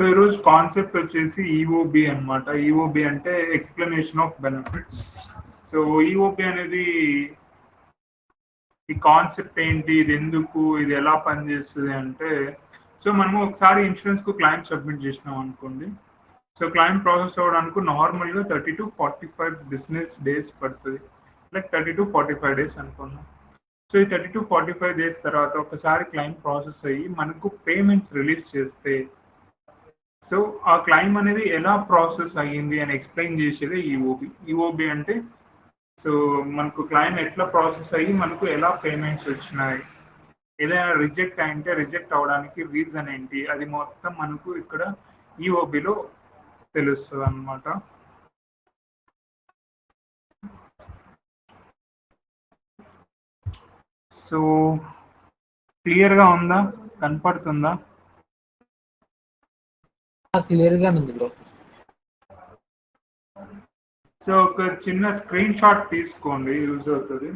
So ఈరోజు concept వచ్చేసి ఈఓబి అనమాట. ఈఓబి అంటే ఎక్స్ప్లెనేషన్ ఆఫ్ బెనిఫిట్స్. సో ఈఓబి అనేది ఈ కాన్సెప్ట్ ఏంటి, ఇది ఎందుకు, ఇది ఎలా పనిచేస్తుంది అంటే, సో మనము ఒకసారి ఇన్సూరెన్స్కు క్లైమ్ సబ్మిట్ చేసినాం అనుకోండి. సో క్లైమ్ ప్రాసెస్ అవ్వడానికి నార్మల్గా 30 to 45 బిజినెస్ డేస్ పడుతుంది. లైక్ 30 to 45 డేస్ అనుకున్నాం. సో ఈ 30 to 45 డేస్ తర్వాత ఒకసారి క్లైమ్ ప్రాసెస్ అయ్యి మనకు పేమెంట్స్ రిలీజ్ చేస్తే, సో ఆ క్లైమ్ అనేది ఎలా ప్రాసెస్ అయ్యింది అని ఎక్స్ప్లెయిన్ చేసేది ఈఓబి. ఈఓబి అంటే సో మనకు క్లైమ్ ఎట్లా ప్రాసెస్ అయ్యి మనకు ఎలా పేమెంట్స్ వచ్చినాయి, ఏదైనా రిజెక్ట్ అయింటే రిజెక్ట్ అవడానికి రీజన్ ఏంటి, అది మొత్తం మనకు ఇక్కడ ఈఓబిలో తెలుస్తుంది అన్నమాట. సో క్లియర్గా ఉందా, కనపడుతుందా? క్లియర్గా ఉంది బ్రో. సో ఒక చిన్న స్క్రీన్ షాట్ తీసుకోండి, యూజ్ అవుతుంది.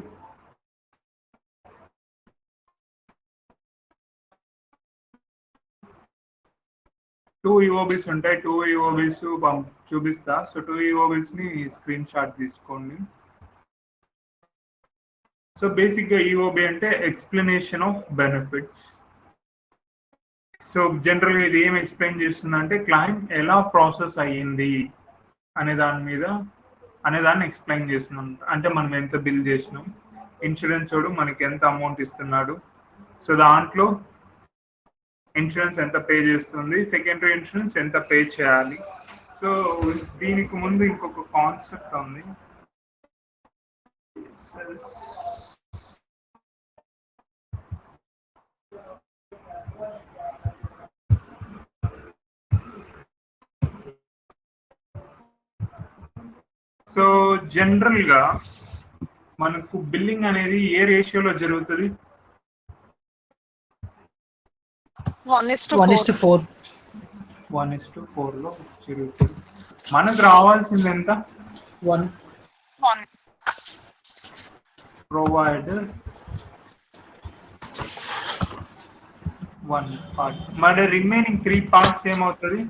టూ ఈఓబీస్ ఉంటాయి, టూ ఈఓబీస్ చూపిస్తా. సో టూ ఈఓబీస్ని స్క్రీన్ షాట్ తీసుకోండి. సో బేసిక్గా ఈఓబి అంటే ఎక్స్ప్లెనేషన్ ఆఫ్ బెనిఫిట్స్. సో జనరల్గా ఇది ఏం ఎక్స్ప్లెయిన్ చేస్తుందంటే క్లైమ్ ఎలా ప్రాసెస్ అయ్యింది అనే దాన్ని ఎక్స్ప్లెయిన్ చేస్తున్నాం. అంటే మనం ఎంత బిల్ చేసినాం, ఇన్సూరెన్స్ వాడు మనకి ఎంత అమౌంట్ ఇస్తున్నాడు, సో దాంట్లో ఇన్సూరెన్స్ ఎంత పే చేస్తుంది, సెకండరీ ఇన్సూరెన్స్ ఎంత పే చేయాలి. సో దీనికి ముందు ఇంకొక కాన్సెప్ట్ ఉంది. సో జనరల్గా మనకు బిల్లింగ్ అనేది ఏ రేషియోలో జరుగుతుంది? 1:4. 1:4లో జరుగుతుంది. మనకు రావాల్సింది ఎంత? 1. Provider 1 part. మరి రిమైనింగ్ 3 పార్ట్స్ ఏమవుతుంది?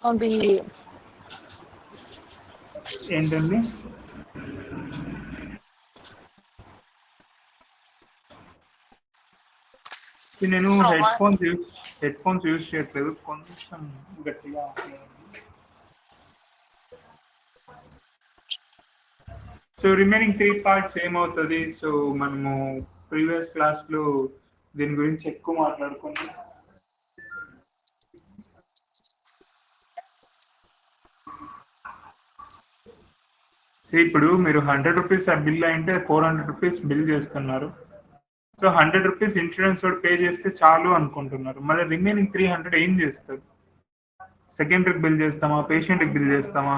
అది ఏంటండి? నేను హెడ్ ఫోన్స్ యూజ్ చేయట్లేదు, కొంచెం గట్టిగా. సో రిమైనింగ్ 3 పార్ట్స్ ఏమవుతుంది? సో మనము ప్రీవియస్ క్లాస్లో దీని గురించి ఎక్కువ మాట్లాడుకున్నాం. సో ఇప్పుడు మీరు 100 రూపీస్ ఆ బిల్ అంటే 400 రూపీస్ బిల్ చేస్తున్నారు. సో 100 రూపీస్ ఇన్సూరెన్స్ వాడు పే చేస్తే చాలు అనుకుంటున్నారు. మళ్ళీ రిమైనింగ్ 300 ఏం చేస్తారు? సెకండరీకి బిల్ చేస్తామా, పేషెంట్కి బిల్ చేస్తామా?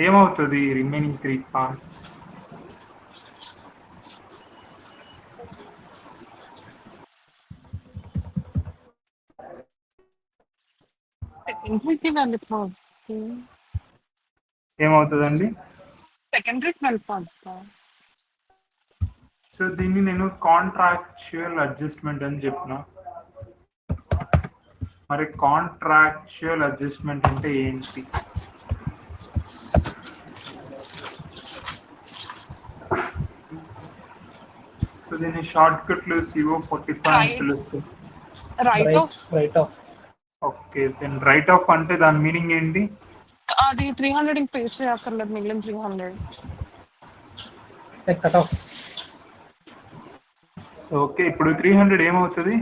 ఏమవుతుంది రిమైనింగ్ 3 పార్ట్స్? ఏమవుతుందండి? సెకండరీకి వెళ్ళిపోతా. సో దీన్ని నేను కాంట్రాక్చువల్ అడ్జస్ట్మెంట్ అని చెప్పిన. మరి కాంట్రాక్చువల్ అడ్జస్ట్మెంట్ అంటే ఏంటి? సో దీన్ని షార్ట్ కట్లు CO45 అని పిలుస్తుంది. Write off. Okay, then write off అంటే దాని మీనింగ్ ఏంటి? అది 300 పే చేయక్కర్లేదు, మిగిలిన 300 కట్ ఆఫ్. ఓకే, ఇప్పుడు 300 ఏమవుతుంది?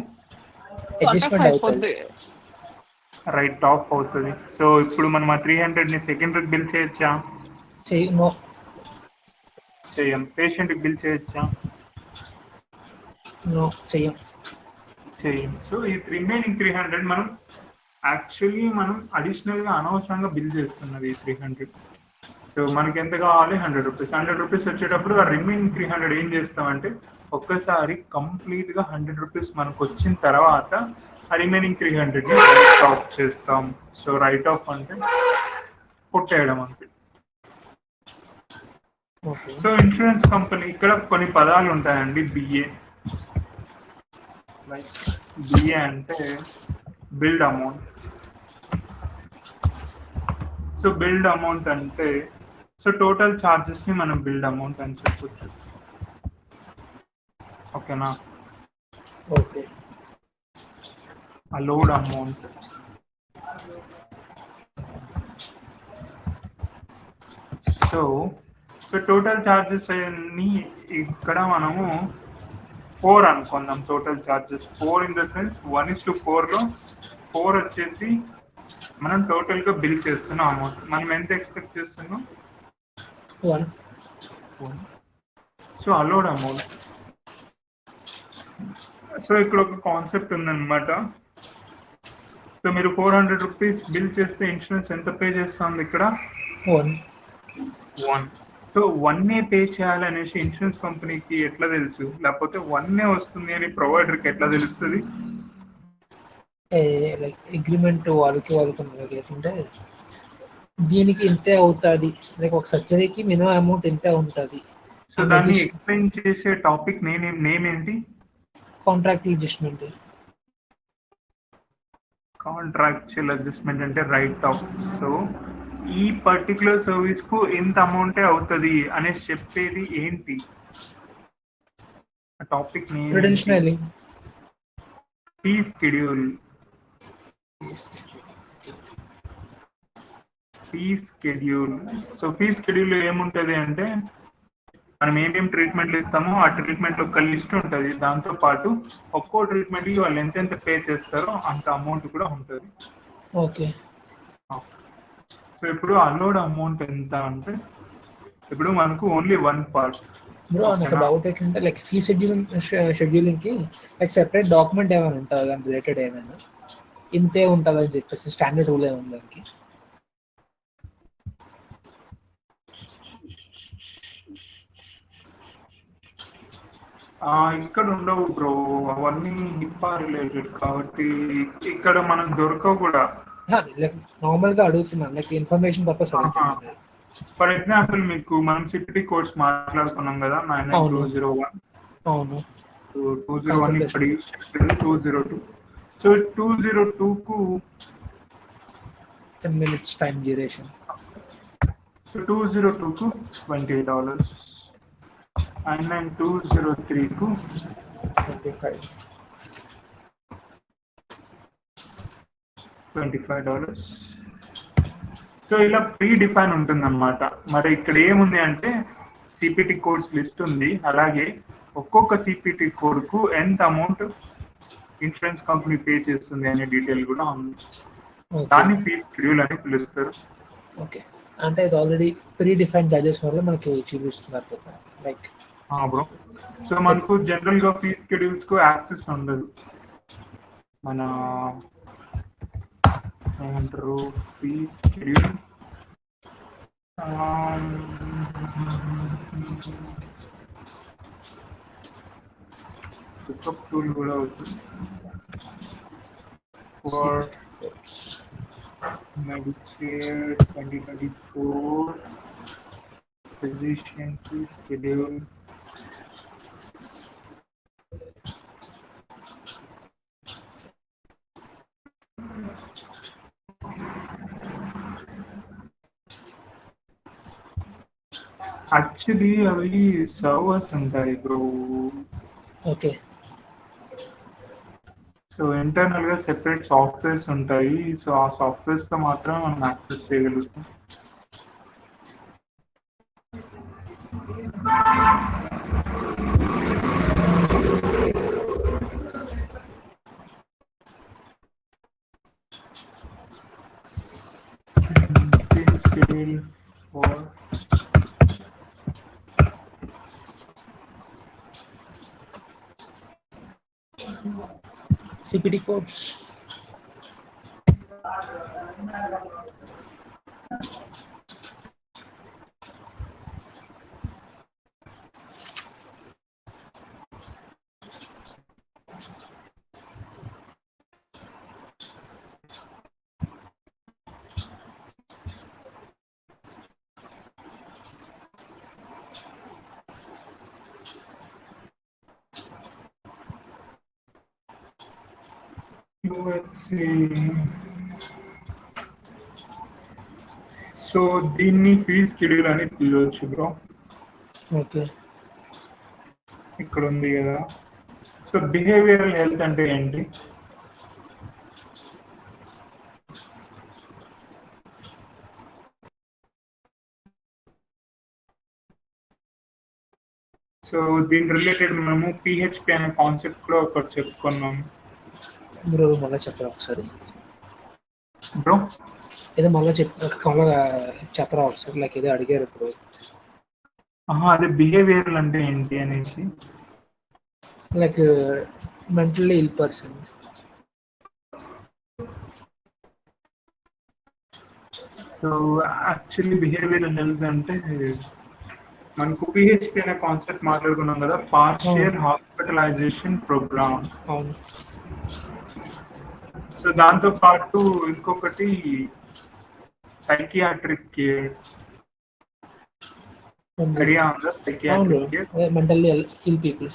అడ్జస్ట్మెంట్ అవుతుంది, రైట్ ఆఫ్ అవుతుంది. సో ఇప్పుడు మనం ఆ 300ని సెకండరీకి బిల్ చేయొచ్చా? చెయ్యం. పేషెంట్కి బిల్ చేయొచ్చా? చెయ్యం. సో ఈ రిమైనింగ్ 300 మనం అడిషనల్గా అనవసరంగా బిల్ చేస్తున్నది. 300 సో మనకి ఎంత కావాలి 100 రూపీస్. 100 రూపీస్ వచ్చేటప్పుడు ఆ రిమైనింగ్ 300 ఏం చేస్తామంటే ఒక్కసారి కంప్లీట్గా 100 రూపీస్ మనకు వచ్చిన తర్వాత ఆ రిమైనింగ్ 300ని రైట్ ఆఫ్ చేస్తాం. సో రైట్ ఆఫ్ అంటే కొట్టేయడం అంతే. సో ఇన్సూరెన్స్ కంపెనీ ఇక్కడ కొన్ని పదాలు ఉంటాయండి. బిఏ అంటే billed amount. So billed amount అంటే సో టోటల్ ఛార్జెస్ ని మనం బిల్డ్ అమౌంట్ అని చెప్పొచ్చు. ఓకేనా? Okay. Allowed amount, so total charges అన్ని ఇక్కడ మనము 4 అనుకుందాం. Total charges 4 in the sense 1:4లో 4 వచ్చేసి మనం టోటల్గా బిల్ చేస్తున్న అమౌంట్. మనం ఎంత ఎక్స్పెక్ట్ చేస్తున్నాం? 1. So allowed amount. సో ఇక్కడ ఒక కాన్సెప్ట్ ఉందన్నమాట. సో మీరు 400 రూపీస్ బిల్ చేస్తే ఇన్సూరెన్స్ ఎంత పే చేస్తుంది ఇక్కడ? 1. సో 1 పే చేయాలనేసి ఇన్సూరెన్స్ కంపెనీకి ఎట్లా తెలుసు? లేకపోతే 1 వస్తుంది అని ప్రొవైడర్కి ఎట్లా తెలుస్తుంది? లైక్ అగ్రిమెంట్ వాళ్ళకి అంటే దీనికి ఇంతే అవుతుంది, లైక్ ఒక సర్జరీకి మినిమం అమౌంట్ ఇంతే ఉంటుంది. సో దాన్ని ఎక్స్ప్లెయిన్ చేసే టాపిక్ నేమ్ ఏంటి? Contractual adjustment. కాంట్రాక్చువల్ అడ్జస్ట్మెంట్ అంటే రైట్ ఆఫ్. సో ఈ పర్టికులర్ సర్వీస్ కు ఎంత అమౌంటే అవుతుంది అనేసి చెప్పేది ఏంటి? Topic name fee schedule. So fee schedule ఏముంటది అంటే మనం ఏమేమి ట్రీట్మెంట్లు ఇస్తామో ఆ ట్రీట్మెంట్ ఒక లిస్ట్ ఉంటుంది. దాంతో పాటు ఒక్కో ట్రీట్మెంట్ కి వాళ్ళు ఎంతెంత పే చేస్తారో అంత అమౌంట్ కూడా ఉంటుంది. ఓకే. సో ఇప్పుడు అలోడ్ అమౌంట్ ఎంత అంటే ఇప్పుడు మనకు ఓన్లీ 1 పార్ట్. బ్రో నాకు డౌట్ ఏంటంటే లైక్ ఫీ షెడ్యూలింగ్ కి లైక్ సెపరేట్ డాక్యుమెంట్ ఏమైనా ఉంటుందా దాని రిలేటెడ్? ఏమైనా ఇంతే ఉంటుంది అని చెప్పేసి స్టాండర్డ్ రూల్ ఏమైనా దానికి? ఇక్కడ ఉండవు బ్రో, అవన్నీ హిప్పా రిలేటెడ్ కాబట్టి ఇక్కడ మనకు దొరకవు కూడా. లైక్ నార్మల్ గా అడుగుతున్నాను, లైక్ ఇన్ఫర్మేషన్ పర్పస్ అడుగుతున్నాను. ఫర్ ఎగ్జాంపుల్ మీకు మనం సిపిటి కోడ్స్ మాట్లాడుకున్నాం కదా 99201. అవును. 201 ఇక్కడ యూస్ చేస్తుంది 202. సో 202 కు 10 minutes టైం డ్యూరేషన్. సో 202 కు $20 అండ్ 203 కు 25. సో ఇలా ప్రీ డిఫైన్ ఉంటుంది అనమాట. మరి ఇక్కడ ఏముంది అంటే సిపిటి కోడ్స్ లిస్ట్ ఉంది, అలాగే ఒక్కొక్క సిపిటి కోడ్ కు ఎంత అమౌంట్ ఇన్సూరెన్స్ కంపెనీ పే చేస్తుంది అనే డీటెయిల్ కూడా ఉంది. దాన్ని ఫీజ్ షెడ్యూల్ అని పిలుస్తారు. ఓకే. అంటే ఇది ఆల్రెడీ ప్రీ డిఫైన్ చార్జెస్ వల్ల మనకి చూపిస్తున్నారు కదా లైక్. బ్రో సో మనకు జనరల్ గా ఫీజ్ షెడ్యూల్స్ కు యాక్సెస్ ఉండదు. మన ఏమంటారు ఫీజ్ షెడ్యూల్ పికప్ టూల్ కూడా అవుతుంది. For Medicare 2024 physician fee schedule. Actually అవి సర్వర్స్ ఉంటాయి బ్రో. ఓకే. సో ఇంటర్నల్ గా సెపరేట్ సాఫ్ట్వేర్స్ ఉంటాయి. సో ఆ సాఫ్ట్వేర్స్ తో మాత్రం మనం యాక్సెస్ చేయగలుగుతాం. Schedule for CPT codes. So దీన్ని ఫీజ్ షెడ్యూల్ అని పిలవచ్చు బ్రో. ఓకే. ఇక్కడ ఉంది కదా. సో బిహేవియరల్ హెల్త్ అంటే ఏంటి? సో దీని రిలేటెడ్ మనము పిహెచ్పి అనే కాన్సెప్ట్ కూడా ఒకటి చెప్పుకున్నాం బ్రో. మళ్ళీ చెప్పరా ఒకసారి బ్రో. ఏదో మళ్ళీ చెప్పరా ఒకసారి, లైక్ ఏదో అడిగారు ఇప్పుడు. అదే బిహేవియరల్ అంటే ఏంటి అనేసి. Like mentally ill person. So actually behavioural health అంటే మనకు పిహెచ్పి అనే కాన్సెప్ట్ మాట్లాడుకున్నాం కదా, పార్షియల్ హాస్పిటలైజేషన్ ప్రోగ్రామ్. అవును. సో దాంతో పాటు ఇంకొకటి సైకియాట్రిక్ కేర్. ఐడియా ఉందా psychiatric care? Mentally ill people.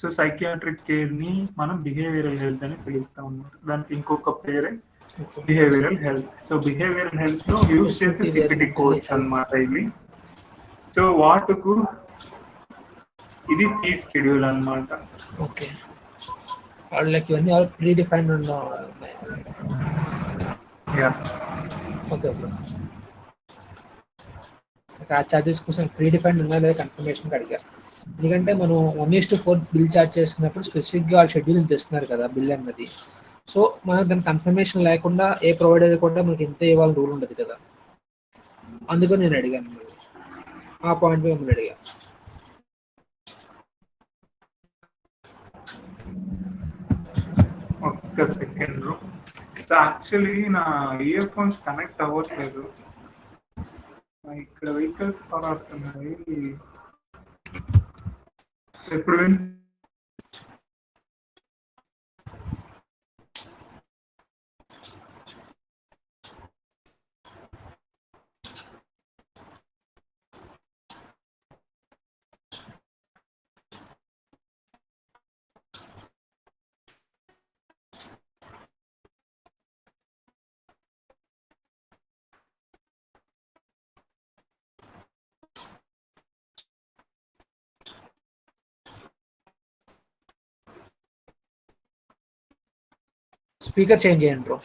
So psychiatric care ని మనం బిహేవియరల్ హెల్త్ అని పిలుస్తాం అన్నమాట. దానికి ఇంకొక పేరే behavioural health. So behavioural health లో యూజ్ చేసే సిపిటి కోచ్ అన్నమాట ఇవి. సో వాటుకు ఇది ఫీజ్ షెడ్యూల్ అన్నమాట. ఓకే. వాళ్ళకి ఇవన్నీ ఆల్ ప్రీ డిఫైన్డ్ ఉన్నాయి. Okay bro. ఆ ఛార్జెస్ కోసం ప్రీ డిఫైన్డ్ ఉన్నా లేదా కన్ఫర్మేషన్కి అడిగారు. ఎందుకంటే మనం 1:4 బిల్ ఛార్జ్ చేస్తున్నప్పుడు స్పెసిఫిక్గా వాళ్ళు షెడ్యూల్ తెస్తున్నారు కదా బిల్ అన్నది. సో మనకు దాని కన్ఫర్మేషన్ లేకుండా ఏ ప్రొవైడర్ కూడా మనకి ఇంత ఇవ్వాలని రూల్ ఉండదు కదా. అందుకని నేను అడిగాను, ఆ పాయింట్ మిమ్మల్ని అడిగా. ఒక్క సెకండ్. సో యాక్చువల్లీ నా ఇయర్ ఫోన్స్ కనెక్ట్ అవ్వట్లేదు. ఇక్కడ వెహికల్స్ పాడుతున్నాయి. ఇప్పుడు స్పీకర్ చేంజ్ చేయండి బ్రో.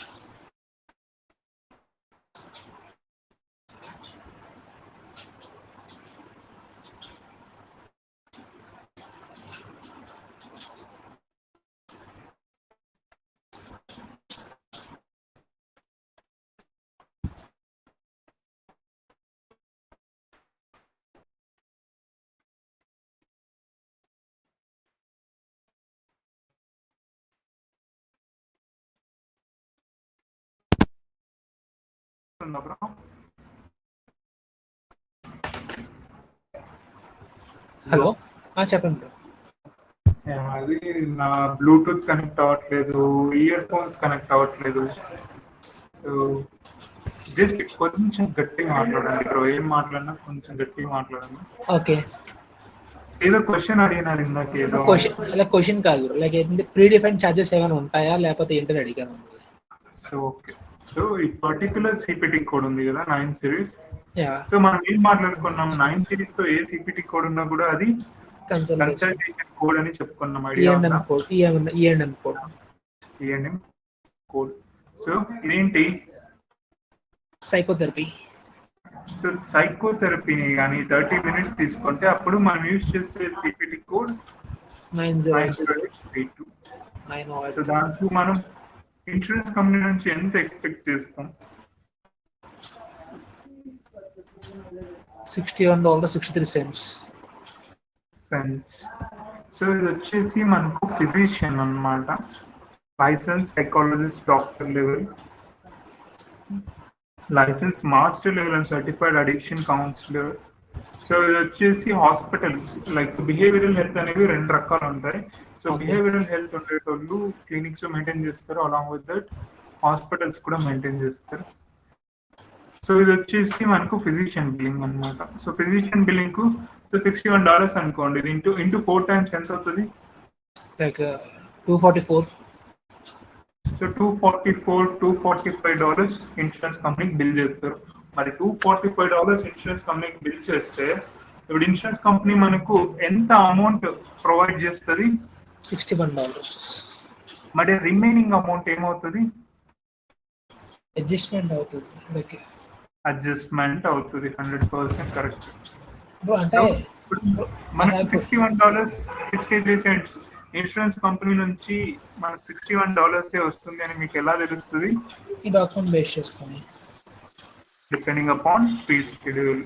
హలో, చెప్పండి బ్రో. అది నా బ్లూటూత్ కనెక్ట్ అవ్వట్లేదు, ఇయర్ ఫోన్స్ కనెక్ట్ అవ్వట్లేదు. సో జస్ట్ కొంచెం గట్టిగా మాట్లాడండి బ్రో. ఏం మాట్లాడినా కొంచెం గట్టిగా మాట్లాడండి. ఓకే. ఏదో క్వశ్చన్ అడిగినారు ఇందాక. ఏదో క్వశ్చన్ కాదు, లైక్ ఏంటంటే ప్రీ డిఫైన్డ్ ఛార్జెస్ ఏమైనా ఉంటాయా లేకపోతే ఏంటని అడిగాను. So okay. సో ఈ పర్టికులర్ సిపిటి కోడ్ ఉంది కదా 9 సిరీస్. సో మనం ఏం మాట్లాడుకున్నాం, 9 సిరీస్ తో ఏ సిపిటి కోడ్ ఉన్నా కూడా అది కన్సల్టేషన్ కోడ్ అని చెప్పుకున్నాం. ఐడియా ఉందా? EMM code. సో ఇదేంటి? సైకోథెరపీ. సో సైకోథెరపీని కానీ 30 minutes తీసుకుంటే అప్పుడు మనం యూజ్ చేసే సిపిటి కోడ్ 9082. సో దాంట్లో మనం ఇన్సూరెన్స్ కంపెనీ నుంచి ఎంత ఎక్స్పెక్ట్ చేస్తాం? $61.63. సో ఇది వచ్చేసి మనకు ఫిజిషియన్ అన్నమాట, licence psychologist, doctor level, licence master level and certified addiction counsellor. So ఇది వచ్చేసి హాస్పిటల్స్, లైక్ బిహేవియరల్ హెల్త్ అనేవి 2 రకాలు ఉంటాయి. సో బిహేవియరల్ హెల్త్ ఉండేటోళ్ళు క్లినిక్స్ మెయింటైన్ చేస్తారు, అలాంగ్ విత్ దట్ హాస్పిటల్స్ కూడా మెయింటైన్ చేస్తారు. సో ఇది వచ్చేసి మనకు ఫిజిషియన్ బిల్లింగ్ అనమాట. సో ఫిజిషియన్ బిల్లింగ్ కు సో $61 అనుకోండి, ఇది ఇంటూ 4 times ఎంత అవుతుంది? లైక్ 244. సో $245 ఇన్సూరెన్స్ కంపెనీకి బిల్ చేస్తారు. మరి $245 ఇన్సూరెన్స్ కంపెనీకి బిల్ చేస్తే ఇప్పుడు ఇన్సూరెన్స్ కంపెనీ మనకు ఎంత అమౌంట్ ప్రొవైడ్ చేస్తుంది? $61. మరి రిమైనింగ్ అమౌంట్ ఏమవుతుంది? అడ్జస్ట్మెంట్ అవుతుంది. ఓకే, అడ్జస్ట్మెంట్ అవుతుంది. 100% కరెక్ట్. అంటే మనకు $61.63 ఇన్సూరెన్స్ కంపెనీ నుంచి మనకు $61 వస్తుంది అని మీకు ఎలా తెలుస్తుంది? ఈ డాక్యుమెంట్ బేస్ చేసుకొని depending upon fee schedule.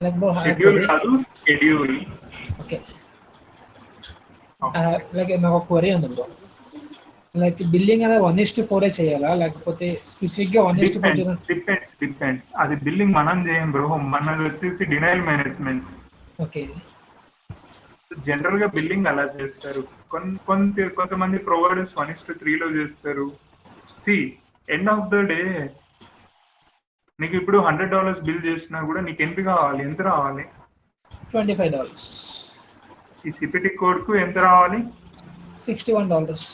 Like bro schedule కాదు, షెడ్యూల్. ఓకే, లైక్ నాకు ఒక క్వరీ ఉంది బ్రో. లైక్ బిల్లింగ్ అనేది 1:4 చేయాలా లేకపోతే స్పెసిఫిక్ గా 1:4? డిపెండ్స్. అది బిల్లింగ్ మనం చేయం బ్రో, మనది వచ్చేసి డినైల్ మేనేజ్మెంట్. ఓకే, జనరల్ గా బిల్లింగ్ అలా చేస్తారు. కొంతమంది ప్రొవైడర్స్ 1:3 చేస్తారు. సి ఎండ్ ఆఫ్ ద డే నీకు ఇప్పుడు $100 బిల్ చేసినా కూడా నీకు ఎంత కావాలి? ఎంత రావాలి? $25. ఈ సిపిటి కోడ్ కు ఎంత రావాలి? $61.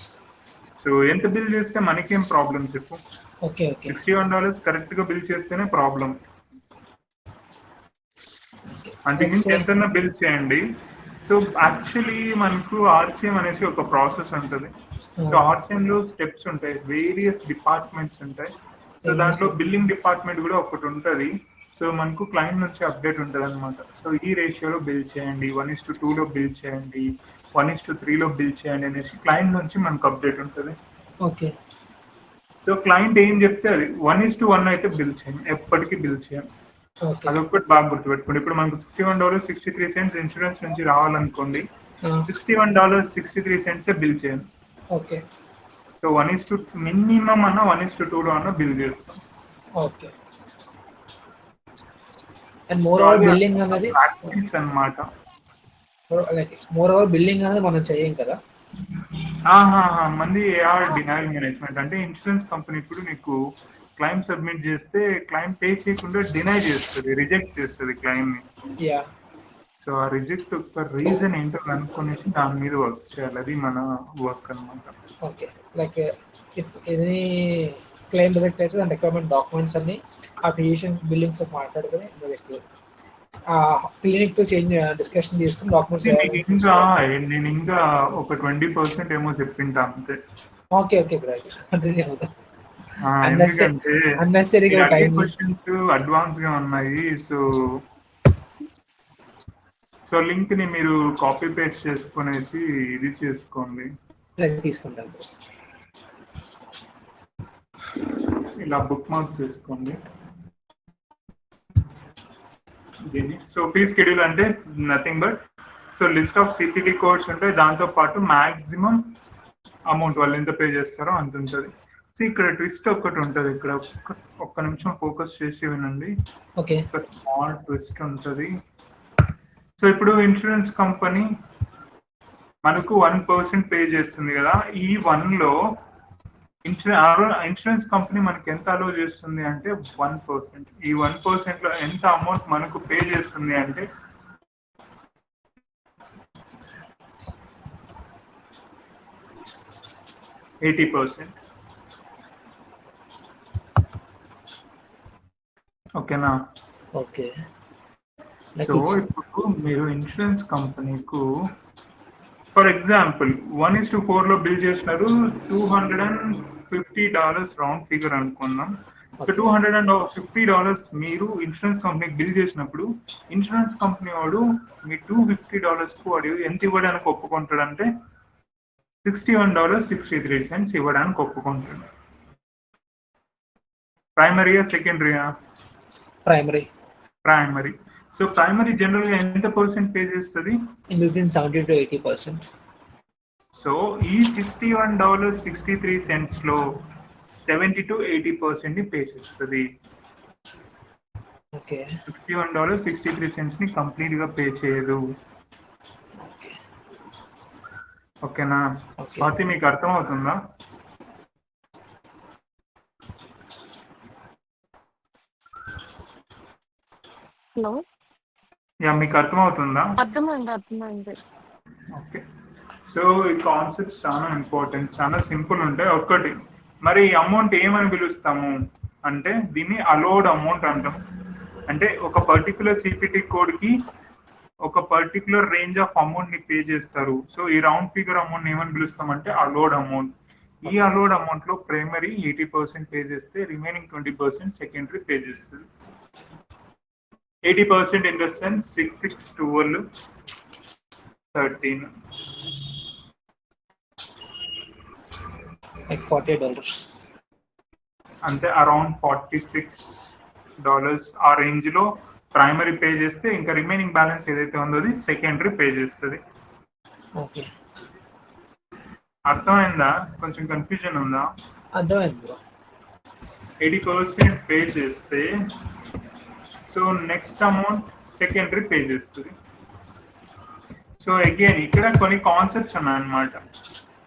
సో ఎంత బిల్ చేస్తే మనకేం ప్రాబ్లం చెప్పు? ఓకే ఓకే, $61 కరెక్ట్ గా బిల్ చేస్తేనే ప్రాబ్లం. అందుకని ఎంతన్నా బిల్ చేయండి. సో యాక్చువల్లీ మనకు ఆర్సిఎం అనేసి ఒక ప్రాసెస్ ఉంటుంది. సో ఆర్సిఎం లో స్టెప్స్ ఉంటాయి, వేరియస్ డిపార్ట్మెంట్స్ ఉంటాయి. సో దాంట్లో బిల్లింగ్ డిపార్ట్మెంట్ కూడా ఒకటి ఉంటుంది. సో మనకు క్లయింట్ నుంచి అప్డేట్ ఉంటుంది అనమాట. సో ఈ రేషియోలో బిల్ చేయండి, 1:2 బిల్ చేయండి, 1:3 బిల్ చేయండి అనేసి క్లయింట్ నుంచి మనకు అప్డేట్ ఉంటుంది. ఓకే, సో క్లయింట్ ఏం చెప్తే అది 1:1 అయితే బిల్ చేయండి, ఎప్పటికీ బిల్ చేయండి. అదొకటి బాగా గుర్తుపెట్టుకోండి. ఇప్పుడు మనకు $61.63 ఇన్సూరెన్స్ నుంచి రావాలనుకోండి, $61.63 బిల్ చేయండి. ఓకే, సో మినిమం అన్న 1:2 అన్న బిల్ చేస్తాం. Okay, and more over billing అనేది ప్రాక్టీస్ అన్నమాట. లైక్ మోర్ ఓవర్ బిల్లింగ్ అనేది మనం చేయం కదా. మంది ఏఆర్ డినైల్ మేనేజ్మెంట్ అంటే ఇన్సూరెన్స్ కంపెనీ ఇప్పుడు నీకు క్లైమ్ సబ్మిట్ చేస్తే క్లైమ్ పే చేయకుండా డినై చేస్తుంది, రిజెక్ట్ చేస్తుంది క్లైమ్ ని. సో ఆ రిజెక్ట్ ఒక రీజన్ ఏంటో అనుకునేసి దాని మీద వర్క్ చేయాలి. అది మన వర్క్ అనమాట. Okay, like if any claim reject అయితే దాని రిక్వైర్మెంట్ డాక్యుమెంట్స్ అన్ని ఆ ఫిజిషియన్ బిల్లింగ్స్ మాట్లాడుకుని క్లినిక్ తో చేంజ్ డిస్కషన్ తీసుకుని డాక్యుమెంట్స్. నేను ఇంకా ఒక 20% ఏమో చెప్పింటా అంతే. ఓకే ఓకే బ్రదర్, కంటిన్యూ అవుతాం. క్వశ్చన్స్ అడ్వాన్స్ గా ఉన్నాయి. సో లింక్ ని మీరు కాపీ పేస్ట్ చేసుకునేసి ఇది చేసుకోండి, తీసుకుంటాను. ఇలా బుక్ మార్క్ చేసుకోండి దీన్ని. సో ఫీ షెడ్యూల్ అంటే nothing but so list of CPT codes ఉంటాయి, దాంతో పాటు మాక్సిమం అమౌంట్ వాళ్ళు ఎంత పే చేస్తారో అంత ఉంటుంది. సో ఇక్కడ ట్విస్ట్ ఒకటి ఉంటుంది, ఇక్కడ ఒక్క నిమిషం ఫోకస్ చేసి వినండి. ఓకే, ఒక స్మాల్ ట్విస్ట్ ఉంటుంది. సో ఇప్పుడు ఇన్సూరెన్స్ కంపెనీ మనకు 1% పే చేస్తుంది కదా. ఈ 1లో ఇన్సూరెన్స్ కంపెనీ మనకి ఎంత అలో చేస్తుంది అంటే 1%. ఈ 1% లో ఎంత అమౌంట్ మనకు పే చేస్తుంది అంటే $80. ఓకేనా? ఓకే, సో ఇప్పుడు మీరు ఇన్సూరెన్స్ కంపెనీకు ఫర్ ఎగ్జాంపుల్ 1:4 బిల్ చేసినారు, $250 రౌండ్ ఫిగర్ అనుకున్నాం. $250 మీరు ఇన్సూరెన్స్ కంపెనీకి బిల్ చేసినప్పుడు ఇన్సూరెన్స్ కంపెనీ వాడు మీ $250 వాడు ఎంత ఇవ్వడానికి ఒప్పుకుంటాడంటే $61.63 ఇవ్వడానికి ఒప్పుకుంటాడు. ప్రైమరీయా సెకండరీయా? ప్రైమరీ. సో ప్రైమరీ జనరల్ గా ఎంత పర్సెంట్ పే చేస్తుంది? In between 70 to 80%. సో ఈ $61.63 లో 70 to 80% ని పే చేస్తుంది. ఓకే, $61.63 ని కంప్లీట్ గా పే చేయదు. ఓకేనా? స్వాతి మీకు అర్థం అవుతుందా? హలో, యా మీకు అర్థమవుతుందా? అర్థమైంది. ఓకే, సో ఈ కాన్సెప్ట్స్ చాలా ఇంపార్టెంట్, చాలా సింపుల్ ఉంటాయి. ఒక్కటి మరి అమౌంట్ ఏమని పిలుస్తాము అంటే దీన్ని అలౌడ్ అమౌంట్ అంటాం. అంటే ఒక పర్టికులర్ సిపిటి కోడ్కి ఒక పర్టికులర్ రేంజ్ ఆఫ్ అమౌంట్ ని పే చేస్తారు. సో ఈ రౌండ్ ఫిగర్ అమౌంట్ ఏమని పిలుస్తాం అంటే అలౌడ్ అమౌంట్. ఈ అలౌడ్ అమౌంట్ లో ప్రైమరీ 80% పే చేస్తే రిమైనింగ్ 20% సెకండరీ పే చేస్తుంది. 80% ఇన్ ద సెన్స్ 6, 6, 12, 13 like $48 అంటే అరౌండ్ $46 ఆ రేంజ్ లో ప్రైమరీ పే చేస్తే ఇంకా రిమైనింగ్ బ్యాలెన్స్ ఏదైతే ఉందో అది సెకండరీ పే చేస్తుంది. ఓకే, అర్థమైందా? కొంచెం కన్ఫ్యూజన్ ఉందా? అర్థమైంది బ్రో. 80% పే చేస్తే so next amount secondary pay చేస్తుంది. సో అగైన్ ఇక్కడ కొన్ని కాన్సెప్ట్స్ ఉన్నాయన్నమాట.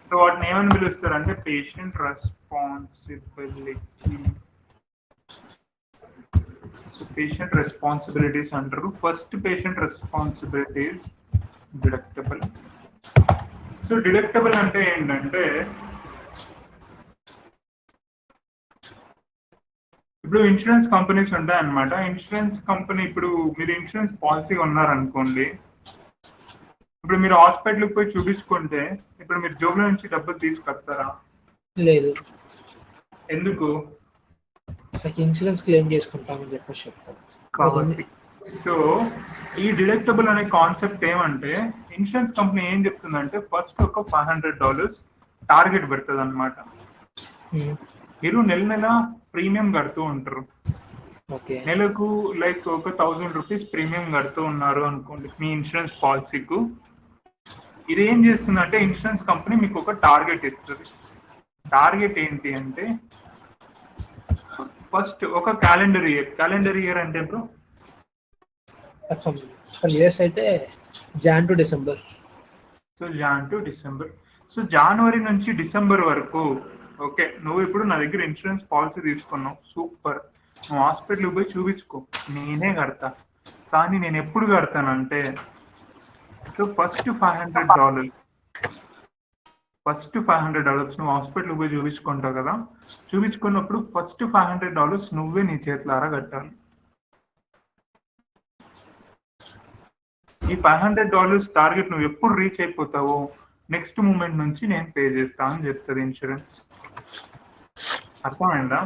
సో వాటిని ఏమని పిలుస్తారు అంటే patient responsibility. So patient responsibilities అంటారు. First patient responsibilities deductible. So deductible అంటే ఏంటంటే ఇప్పుడు ఇన్సూరెన్స్ కంపెనీస్ ఉంటాయి అన్నమాట. ఇన్సూరెన్స్ కంపెనీ ఇప్పుడు మీరు ఇన్సూరెన్స్ పాలసీ ఉన్నారనుకోండి, ఇప్పుడు మీరు హాస్పిటల్కి పోయి చూపించుకుంటే ఇప్పుడు మీరు జోబుల నుంచి డబ్బులు తీసుకొస్తారా? లేదు. ఎందుకు? ఇన్సూరెన్స్ క్లెయిమ్ చేసుకుంటామని చెప్పేసి చెప్తారు కాబట్టి సో ఈ డిడక్టబుల్ అనే కాన్సెప్ట్ ఏమంటే ఇన్సూరెన్స్ కంపెనీ ఏం చెప్తుందంటే ఫస్ట్ ఒక $500 టార్గెట్ పెడుతుంది అనమాట. మీరు నెల నెల ప్రీమియం కడుతూ ఉంటారు. నెలకు లైక్ ఒక ₹1000 ప్రీమియం కడుతూ ఉన్నారు అనుకోండి మీ ఇన్సూరెన్స్ పాలసీకు. ఇది ఏం చేస్తుందంటే ఇన్సూరెన్స్ కంపెనీ మీకు ఒక టార్గెట్ ఇస్తుంది. టార్గెట్ ఏంటి అంటే ఫస్ట్ ఒక క్యాలెండర్ ఇయర్ అంటే బ్రో ఇయర్స్ అయితే Jan to December. So Jan to December. So జనవరి నుంచి డిసెంబర్ వరకు ఓకే, నువ్వు ఇప్పుడు నా దగ్గర ఇన్సూరెన్స్ పాలసీ తీసుకున్నావు, సూపర్. నువ్వు హాస్పిటల్కి పోయి చూపించుకో, నేనే కడతా. కానీ నేను ఎప్పుడు కడతానంటే సో ఫస్ట్ $500 నువ్వు హాస్పిటల్కి పోయి చూపించుకుంటావు కదా, చూపించుకున్నప్పుడు ఫస్ట్ $500 నువ్వే నీ చేతులారా కట్టాలి. ఈ $500 టార్గెట్ నువ్వు ఎప్పుడు రీచ్ అయిపోతావో నెక్స్ట్ మూమెంట్ నుంచి నేను పే చేస్తా అని చెప్తుంది ఇన్సూరెన్స్. అర్థమైందా?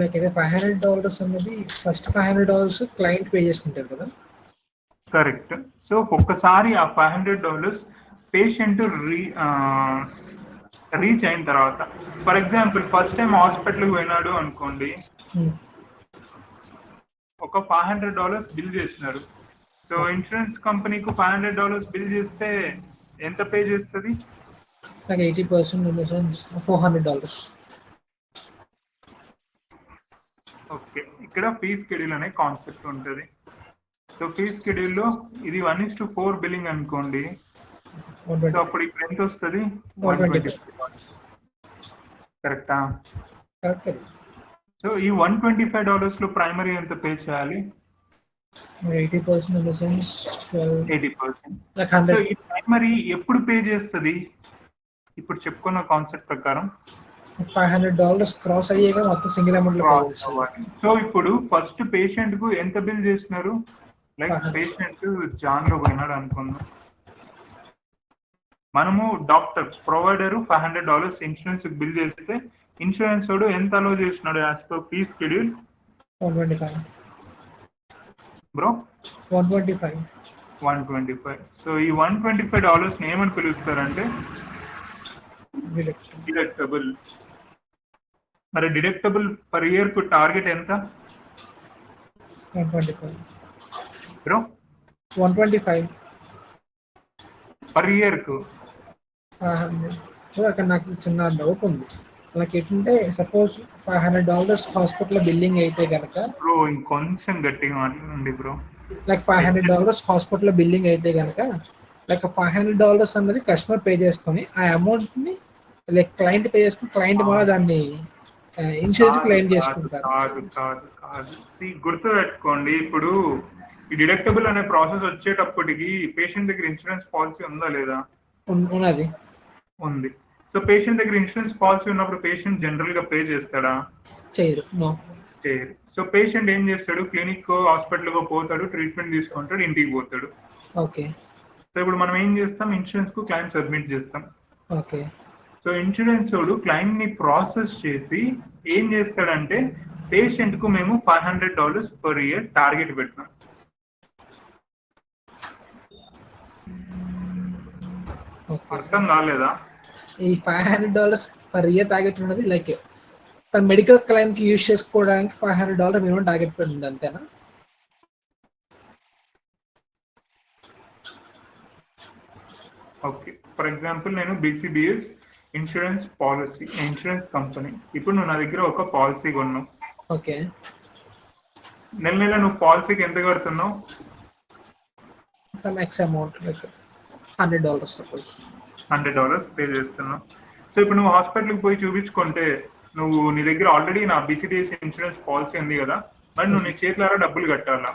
లైక్ అయితే $500 అన్నది ఫస్ట్ $500 క్లయింట్ పే చేసుకుంటారు కదా. కరెక్ట్. సో ఒక్కసారి ఆ $500 పేషెంట్ రీచ్ అయిన తర్వాత, ఫర్ ఎగ్జాంపుల్ ఫస్ట్ టైం హాస్పిటల్కి పోయినాడు అనుకోండి, ఒక $500 బిల్ చేసినారు. సో ఇన్సూరెన్స్ కంపెనీకు $500 బిల్ చేస్తే ఎంత పే చేస్తుంది? like 80% in the sense $400. Okay, ఇక్కడ ఫీ స్కెడ్యూల్ అనే కాన్సెప్ట్ ఉంటుంది. సో ఫీ స్కెడ్యూల్లో ఇది 1:4 బిల్లింగ్ అనుకోండి. సో అప్పుడు ఇక్కడ ఎంత వస్తుంది? $125. కరెక్టా? సో ఈ $125 లో ప్రైమరీ ఎంత పే చేయాలి? 80% in the sense 80%. like 100. So ఈ ప్రైమరీ ఎప్పుడు పే చేస్తుంది? ఇప్పుడు చెప్పుకున్న కాన్సెప్ట్ ప్రకారం $500 క్రాస్ అయ్యేగా మొత్తం సింగిల్ అమౌంట్ లో. సో ఇప్పుడు ఫస్ట్ పేషెంట్ కు ఎంత బిల్ చేసినారు? లైక్ పేషెంట్ జాన్ లో పోయినాడు అనుకుందాం, మనము డాక్టర్ ప్రొవైడర్ $500 ఇన్సూరెన్స్ బిల్ చేస్తే ఇన్సూరెన్స్ వాడు ఎంత అలో చేసినాడు as per fee schedule? 125 bro. 125. So ఈ $125 ఏమని పిలుస్తారంటే డిడక్టబుల్. మరి డిడక్టబుల్ పర్ ఇయర్ కు టార్గెట్ ఎంత 125 బ్రో? 125 పర్ ఇయర్ కు. సో అక్కడ నాకు చిన్న డౌట్ ఉంది. నాకు ఏంటంటే సపోజ్ $500 హాస్పిటల్ బిల్లింగ్ అయితే కనుక బ్రో ఇంకొంచెం గట్టిగా మాట్లాడండి బ్రో. లైక్ $500 హాస్పిటల్ బిల్లింగ్ అయితే కనుక లైక్ $500 అన్నది కస్టమర్ పే చేసుకొని ఆ అమౌంట్ని లైక్ క్లయింట్ పే చేసుకుని క్లయింట్ కూడా దాన్ని ఇన్సూరెన్స్ క్లెయిమ్ కాదు చేసుకుంటారు. కాదు కాదు కాదు గుర్తు పెట్టుకోండి, ఇప్పుడు ఈ డిడక్టబుల్ అనే ప్రాసెస్ వచ్చేటప్పటికి పేషెంట్ దగ్గర ఇన్సూరెన్స్ పాలసీ ఉందా లేదా? ఉన్నది. ఉంది. సో పేషెంట్ దగ్గర ఇన్సూరెన్స్ పాలసీ ఉన్నప్పుడు పేషెంట్ జనరల్ గా పే చేస్తాడా? చేయరు. చేయరు. సో పేషెంట్ ఏం చేస్తాడు, క్లినిక్ హాస్పిటల్ కు పోతాడు, ట్రీట్మెంట్ తీసుకుంటాడు, ఇంటికి పోతాడు. ఓకే. సో ఇప్పుడు మనం ఏం చేస్తాం, ఇన్సూరెన్స్ కు క్లెయిమ్ సబ్మిట్ చేస్తాం. ఓకే. సో ఇన్సూరెన్స్ వాడు క్లెయిమ్ ని ప్రాసెస్ చేసి ఏం చేస్తాడంటే పేషెంట్ కు మేము $500 per year టార్గెట్ పెట్టినాం. అర్థం కాలేదా? ఈ $500 per year టార్గెట్ ఉన్నది లైక్ తన మెడికల్ క్లెయిమ్ కి యూజ్ చేసుకోవడానికి $500 మినిమం టార్గెట్ పెట్టింది, అంతేనా? ఓకే, ఫర్ ఎగ్జాంపుల్ నేను BCBS insurance policy, insurance company. ఇప్పుడు నువ్వు నా దగ్గర ఒక పాలసీ కొన్నావు. ఓకే. నెల నెల నువ్వు పాలసీకి ఎంత కడుతున్నావు? Some X amount like $100 suppose. $100 pay చేస్తున్నావు. సో ఇప్పుడు నువ్వు హాస్పిటల్కి పోయి చూపించుకుంటే నువ్వు నీ దగ్గర ఆల్రెడీ నా BCBS ఇన్సూరెన్స్ పాలసీ ఉంది కదా, మరి నువ్వు నీ చేతులారా డబ్బులు కట్టాలా?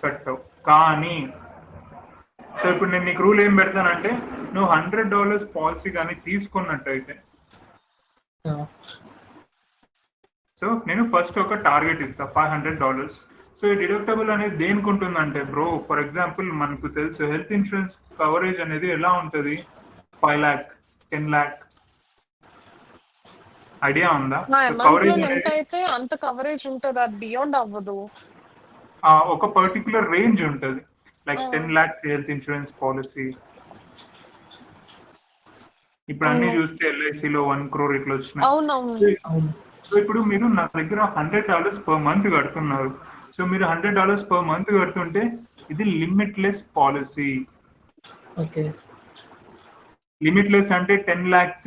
కట్టవు. కానీ సో ఇప్పుడు నేను నీకు రూల్ ఏం పెడతానంటే, నువ్వు $100 పాలసీ కానీ తీసుకున్నట్టయితే సో నేను ఫస్ట్ ఒక టార్గెట్ ఇస్తా $500. సో ఈ డిడక్టబుల్ అనేది దేనికి ఉంటుందంటే బ్రో, ఫర్ ఎగ్జాంపుల్ మనకు తెలుసు హెల్త్ ఇన్సూరెన్స్ కవరేజ్ అనేది ఎలా ఉంటుంది, 5 lakh 10 lakh ఐడియా ఉందా? కవరేజ్ అయితే అంత కవరేజ్ ఉంటుంది, అది బియాండ్ అవ్వదు. ఒక పర్టికులర్ రేంజ్ ఉంటుంది, like 10 lakhs health insurance policy. ఇప్పుడు అన్ని చూస్తే LICలో 1 crore ఇట్లా వచ్చినాయి. సో ఇప్పుడు మీరు నా దగ్గర $100 per month కడుతున్నారు. సో మీరు $100 per month కడుతుంటే ఇది లిమిట్లెస్ పాలసీ. ఓకే. లిమిట్లెస్ అంటే 10 lakhs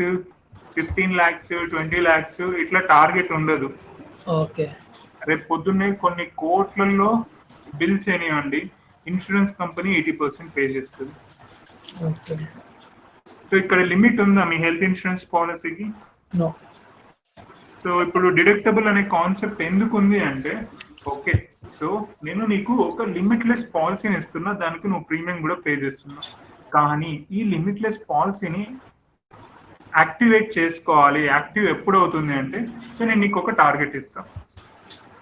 15 lakhs 20 lakhs ఇట్లా టార్గెట్ ఉండదు. ఓకే. రేపు పొద్దున్నే కొన్ని కోట్లలో బిల్ చేయనివ్వండి, ఇన్సూరెన్స్ కంపెనీ 80% పే చేస్తుంది. ఓకే. సో ఇక్కడ లిమిట్ ఉందా మీ హెల్త్ ఇన్సూరెన్స్ పాలసీకి? నో. సో ఇప్పుడు డిడక్టబుల్ అనే కాన్సెప్ట్ ఎందుకు ఉంది అంటే, ఓకే సో నేను నీకు ఒక లిమిట్లెస్ పాలసీని ఇస్తున్నా, దానికి నువ్వు ప్రీమియం కూడా పే చేస్తున్నావు. కానీ ఈ లిమిట్లెస్ పాలసీని యాక్టివేట్ చేసుకోవాలి. యాక్టివ్ ఎప్పుడు అవుతుంది అంటే, సో నేను నీకు ఒక టార్గెట్ ఇస్తాను.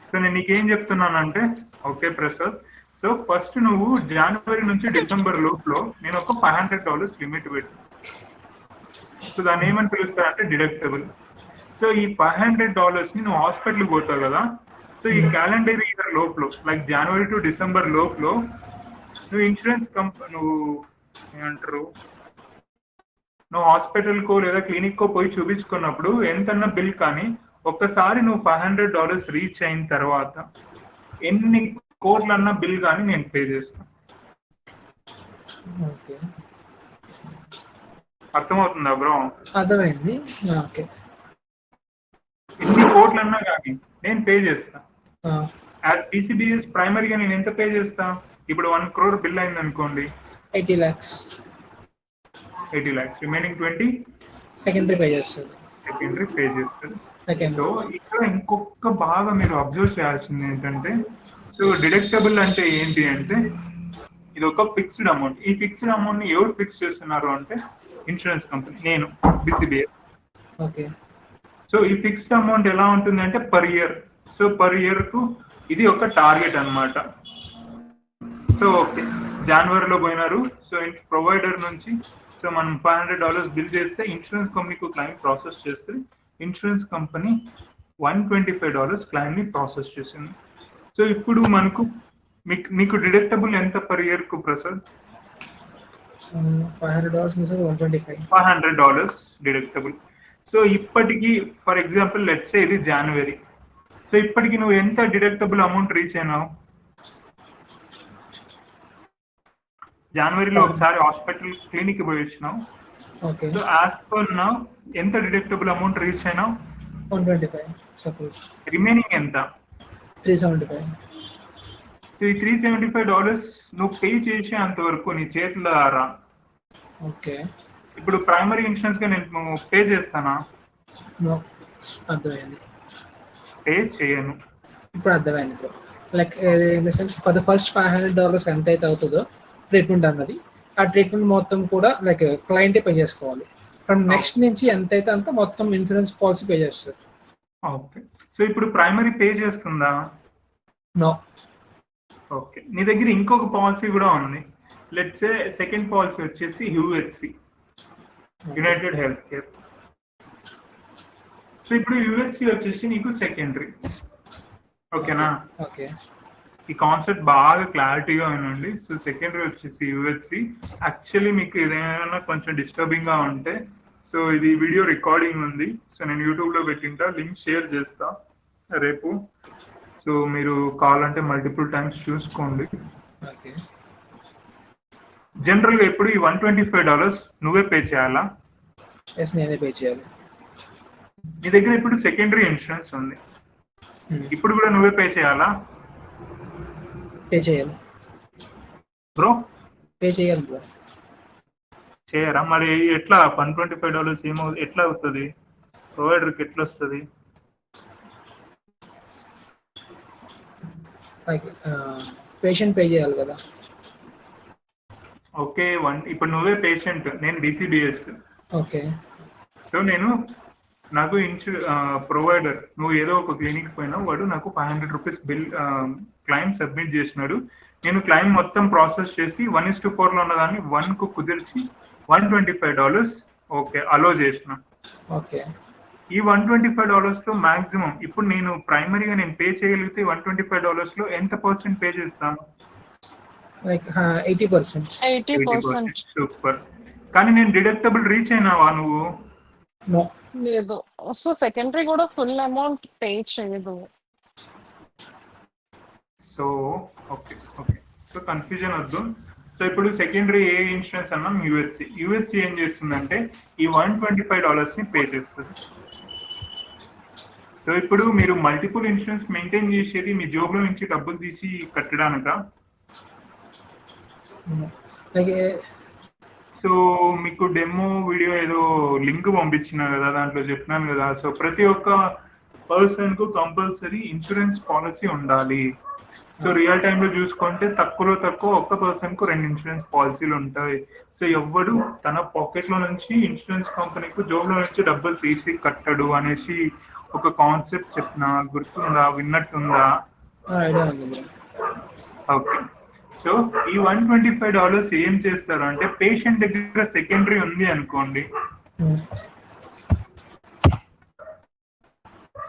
సో నేను నీకేం చెప్తున్నానంటే, ఓకే ప్రసాద్, సో ఫస్ట్ నువ్వు జనవరి నుంచి డిసెంబర్ లోపల నేను ఒక $500 లిమిట్ పెట్టు. సో దాన్ని ఏమని పిలుస్తారంటే డిడక్టబుల్. సో ఈ $500 ని నువ్వు హాస్పిటల్కి పోతావు కదా, సో ఈ క్యాలెండర్ ఇయర్ లోపల లైక్ జనవరి టు డిసెంబర్ లోపల నువ్వు ఇన్సూరెన్స్ నువ్వు ఏమంటారు, నువ్వు హాస్పిటల్కో లేదా క్లినిక్కో పోయి చూపించుకున్నప్పుడు ఎంతన్నా బిల్ కానీ ఒక్కసారి నువ్వు $500 రీచ్ అయిన తర్వాత ఎన్ని కోట్లన్నా బిల్ కానీ నేను పే చేస్తాను. అర్థమవుతుందా బ్రో? అర్థమైంది. ఓకే. ఎన్ని కోట్లన్నా కానీ నేను పే చేస్తా. యాజ్ BCBS ప్రైమరీగా నేను ఎంత పే చేస్తా, ఇప్పుడు 1 crore బిల్ అయింది అనుకోండి, 80 lakhs. 80 lakhs, remaining 20 secondary pay చేస్తుంది. సెకండరీ పే చేస్తుంది. సో ఇక్కడ ఇంకొక బాగా మీరు అబ్జర్వ్ చేయాల్సింది ఏంటంటే, సో డిడక్టబుల్ అంటే ఏంటి అంటే ఇది ఒక ఫిక్స్డ్ అమౌంట్. ఈ ఫిక్స్డ్ అమౌంట్ ని ఎవరు ఫిక్స్ చేస్తున్నారు అంటే ఇన్సూరెన్స్ కంపెనీ, నేను BCBS. ఓకే. సో ఈ ఫిక్స్డ్ అమౌంట్ ఎలా ఉంటుంది అంటే per year. So per year కు ఇది ఒక టార్గెట్ అన్నమాట. సో ఓకే, జనవరిలో పోయినారు, సో ప్రొవైడర్ నుంచి సో మనం $500 బిల్ చేస్తే ఇన్సూరెన్స్ కంపెనీకి క్లెయిమ్ ప్రాసెస్ చేస్తే ఇన్సూరెన్స్ కంపెనీ $125 క్లెయిమ్ ని ప్రాసెస్ చేసింది. సో ఇప్పుడు మనకు మీకు డిడక్టబుల్ ఎంత పర్ ఇయర్ కు ప్రసాద్? $500 డిడక్టబుల్. సో ఇప్పటికి ఫర్ ఎగ్జాంపుల్ లెట్స్ సే ఇది జనవరి. సో ఇప్పటికి నువ్వు ఎంత డిడక్టబుల్ అమౌంట్ రీచ్ అయినావు? జనవరిలో ఒకసారి హాస్పిటల్ క్లినిక్ పోయి వచ్చినావు. సో యాజ్ పర్ నౌ ఎంత డిడక్టబుల్ అమౌంట్ రీచ్ అయినావు? 125 సపోజ్. రిమైనింగ్ ఎంత? 375. సో ఈ $375 నువ్వు పే చేసే అంతవరకు నీ చేతుల ఓకే. ఇప్పుడు ప్రైమరీ ఇన్సూరెన్స్ గా నేను పే చేస్తానా? నో. అర్థమైంది. పే చేయను. ఇప్పుడు అర్థమైంది bro. Like in the sense for the first $500 ఎంత అయితే అవుతుందో ట్రీట్మెంట్ అన్నది, ఆ ట్రీట్మెంట్ మొత్తం కూడా లైక్ క్లయింటే పే చేసుకోవాలి. ఫ్రమ్ నెక్స్ట్ నుంచి ఎంత అయితే అంత మొత్తం ఇన్సూరెన్స్ పాలసీ పే చేస్తారు. ఓకే. సో ఇప్పుడు ప్రైమరీ పే చేస్తుందా? నో. ఓకే. నీ దగ్గర ఇంకొక పాలసీ కూడా ఉంది. లెట్స్ సే సెకండ్ పాలసీ వచ్చేసి UHC, United health care. So ఇప్పుడు యూహెచ్సి వచ్చేసి నీకు సెకండరీ. ఓకేనా? ఓకే. ఈ కాన్సెప్ట్ బాగా క్లారిటీగా వినండి. సో సెకండరీ వచ్చేసి యూహెచ్సి. యాక్చువల్లీ మీకు ఏదైనా కొంచెం డిస్టర్బింగ్ గా ఉంటే, సో ఇది వీడియో రికార్డింగ్ ఉంది. సో నేను యూట్యూబ్లో పెట్టింటా, లింక్ షేర్ చేస్తా రేపు. సో మీరు కావాలంటే మల్టిపుల్ టైమ్స్ చూసుకోండి. ఓకే. జనరల్గా ఎప్పుడు ఈ $125 నువ్వే పే చేయాలా? ఎస్, నేనే పే చేయాలి. నీ దగ్గర ఇప్పుడు సెకండరీ ఇన్సూరెన్స్ ఉంది, ఇప్పుడు కూడా నువ్వే పే చేయాలా? పే చేయాలి బ్రో. పే చేయాలి బ్రో. చేయరా? మరి ఎట్లా $125 ఏమో ఎట్లా అవుతుంది? ప్రొవైడర్కి ఎట్లా వస్తుంది? లైక్ పేషెంట్ పే చేయాలి కదా. ఓకే. ఇప్పుడు నువ్వే పేషెంట్, నేను డిసిబిఎస్. ఓకే. సో నాకు ప్రొవైడర్, నువ్వు ఏదో ఒక క్లినిక్ పోయినా వాడు నాకు ₹500 బిల్ క్లైమ్ సబ్మిట్ చేసినాడు. నేను క్లైమ్ మొత్తం ప్రాసెస్ చేసి 1:4 లో ఉన్నదాన్ని 1కు కుదిర్చి $125 ఓకే అలో చేసిన. ఓకే. ఈ $125 లో మాక్సిమం ఇప్పుడు నేను ప్రైమరీగా నేను పే చేయగలిగితే $125 లో ఎంత పర్సెంట్ పే చేస్తాను? లైక్ 80%. 80%. సూపర్. కానీ నేను డిడక్టబుల్ రీచ్ అయినావా నువ్వు? నో. లేదు. సో సెకండరీ కూడా ఫుల్ అమౌంట్ పే చేయదు. So okay. సో కన్ఫ్యూజన్ వద్దు. సో ఇప్పుడు సెకండరీ ఏ ఇన్సూరెన్స్ అన్నాం? యూహెచ్సి ఏం చేస్తుందంటే ఈ $125 ని పే చేస్తుంది. సో ఇప్పుడు మీరు మల్టిపుల్ ఇన్సూరెన్స్ మెయింటైన్ చేసేది మీ జోబులో నుంచి డబ్బులు తీసి కట్టడానిక? సో మీకు డెమో వీడియో ఏదో లింక్ పంపించిన కదా, దాంట్లో చెప్పినాను కదా. సో ప్రతి ఒక్క పర్సన్ కు కంపల్సరీ ఇన్సూరెన్స్ పాలసీ ఉండాలి. సో రియల్ టైంలో చూసుకుంటే తక్కువలో తక్కువ ఒక్క పర్సన్ కు 2 ఇన్సూరెన్స్ పాలసీలు ఉంటాయి. సో ఎవ్వడు తన పాకెట్ లో నుంచి ఇన్సూరెన్స్ కంపెనీకు జోబులో నుంచి డబ్బులు తీసి కట్టడు అనేసి ఒక కాన్సెప్ట్ చెప్పిన, గుర్తుందా? విన్నట్టుందా? ఓకే. సో ఈ $125 ఏం చేస్తారు అంటే, పేషెంట్ దగ్గర సెకండరీ ఉంది అనుకోండి,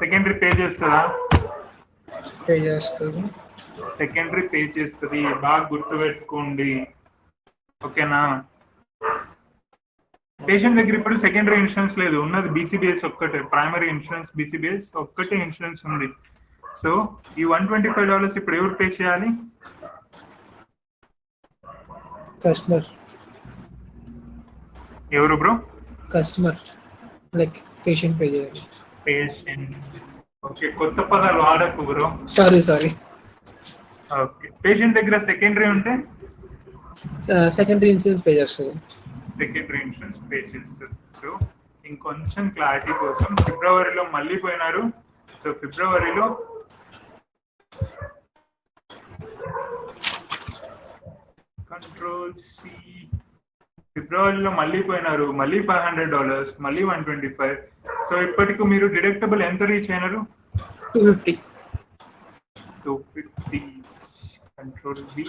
సెకండరీ పే చేస్తుందా? పే చేస్తుంది. సెకండరీ పే చేస్తుంది, బాగా గుర్తుపెట్టుకోండి. ఓకేనా? పేషెంట్ దగ్గర ఇప్పుడు సెకండరీ ఇన్సూరెన్స్ లేదు, ఉన్నది బీసీబీఎస్ ఒక్కటే. ప్రైమరీ ఇన్సూరెన్స్ బీసీబీఎస్ ఒక్కటే ఇన్సూరెన్స్ ఉంది. సో ఈ $125 ఇప్పుడు ఎవరు పే చేయాలి? కస్టమర్. ఎవరు bro? Customer. Like patient pay చేయాలి. పేషెంట్. ఓకే, కొత్త పదాలు వాడకు బ్రో. సారీ. ఓకే. పేషెంట్ దగ్గర సెకండరీ ఉంటే సెకండరీ ఇన్సూరెన్స్ పే చేస్తుంది. సెకండరీ ఇన్సూరెన్స్ పే చేస్తుంది. సో ఇంకొంచెం క్లారిటీ కోసం ఫిబ్రవరిలో మళ్ళీ పోయినారు. సో ఫిబ్రవరిలో కంట్రోల్ సి, ఫిబ్రవరిలో మళ్ళీ పోయినారు, మళ్ళీ $500, మళ్ళీ 125. సో ఇప్పటికి మీరు డిడక్టబుల్ ఎంత రీచ్ అయినారు? 250. కంట్రోల్ బి,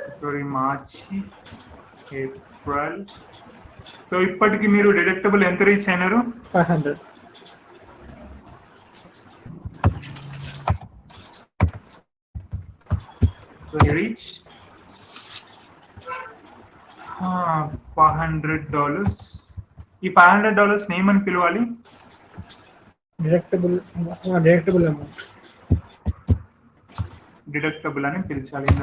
ఫిబ్రవరి, మార్చి, ఏప్రిల్. సో ఇప్పటికి మీరు డిడక్టబుల్ ఎంత రీచ్ అయినారు? 500. So you reach $500. ఈ $500 ఏమని పిలవాలి? Deductible amount. డిడక్టబుల్ అని పిలిచాలి. In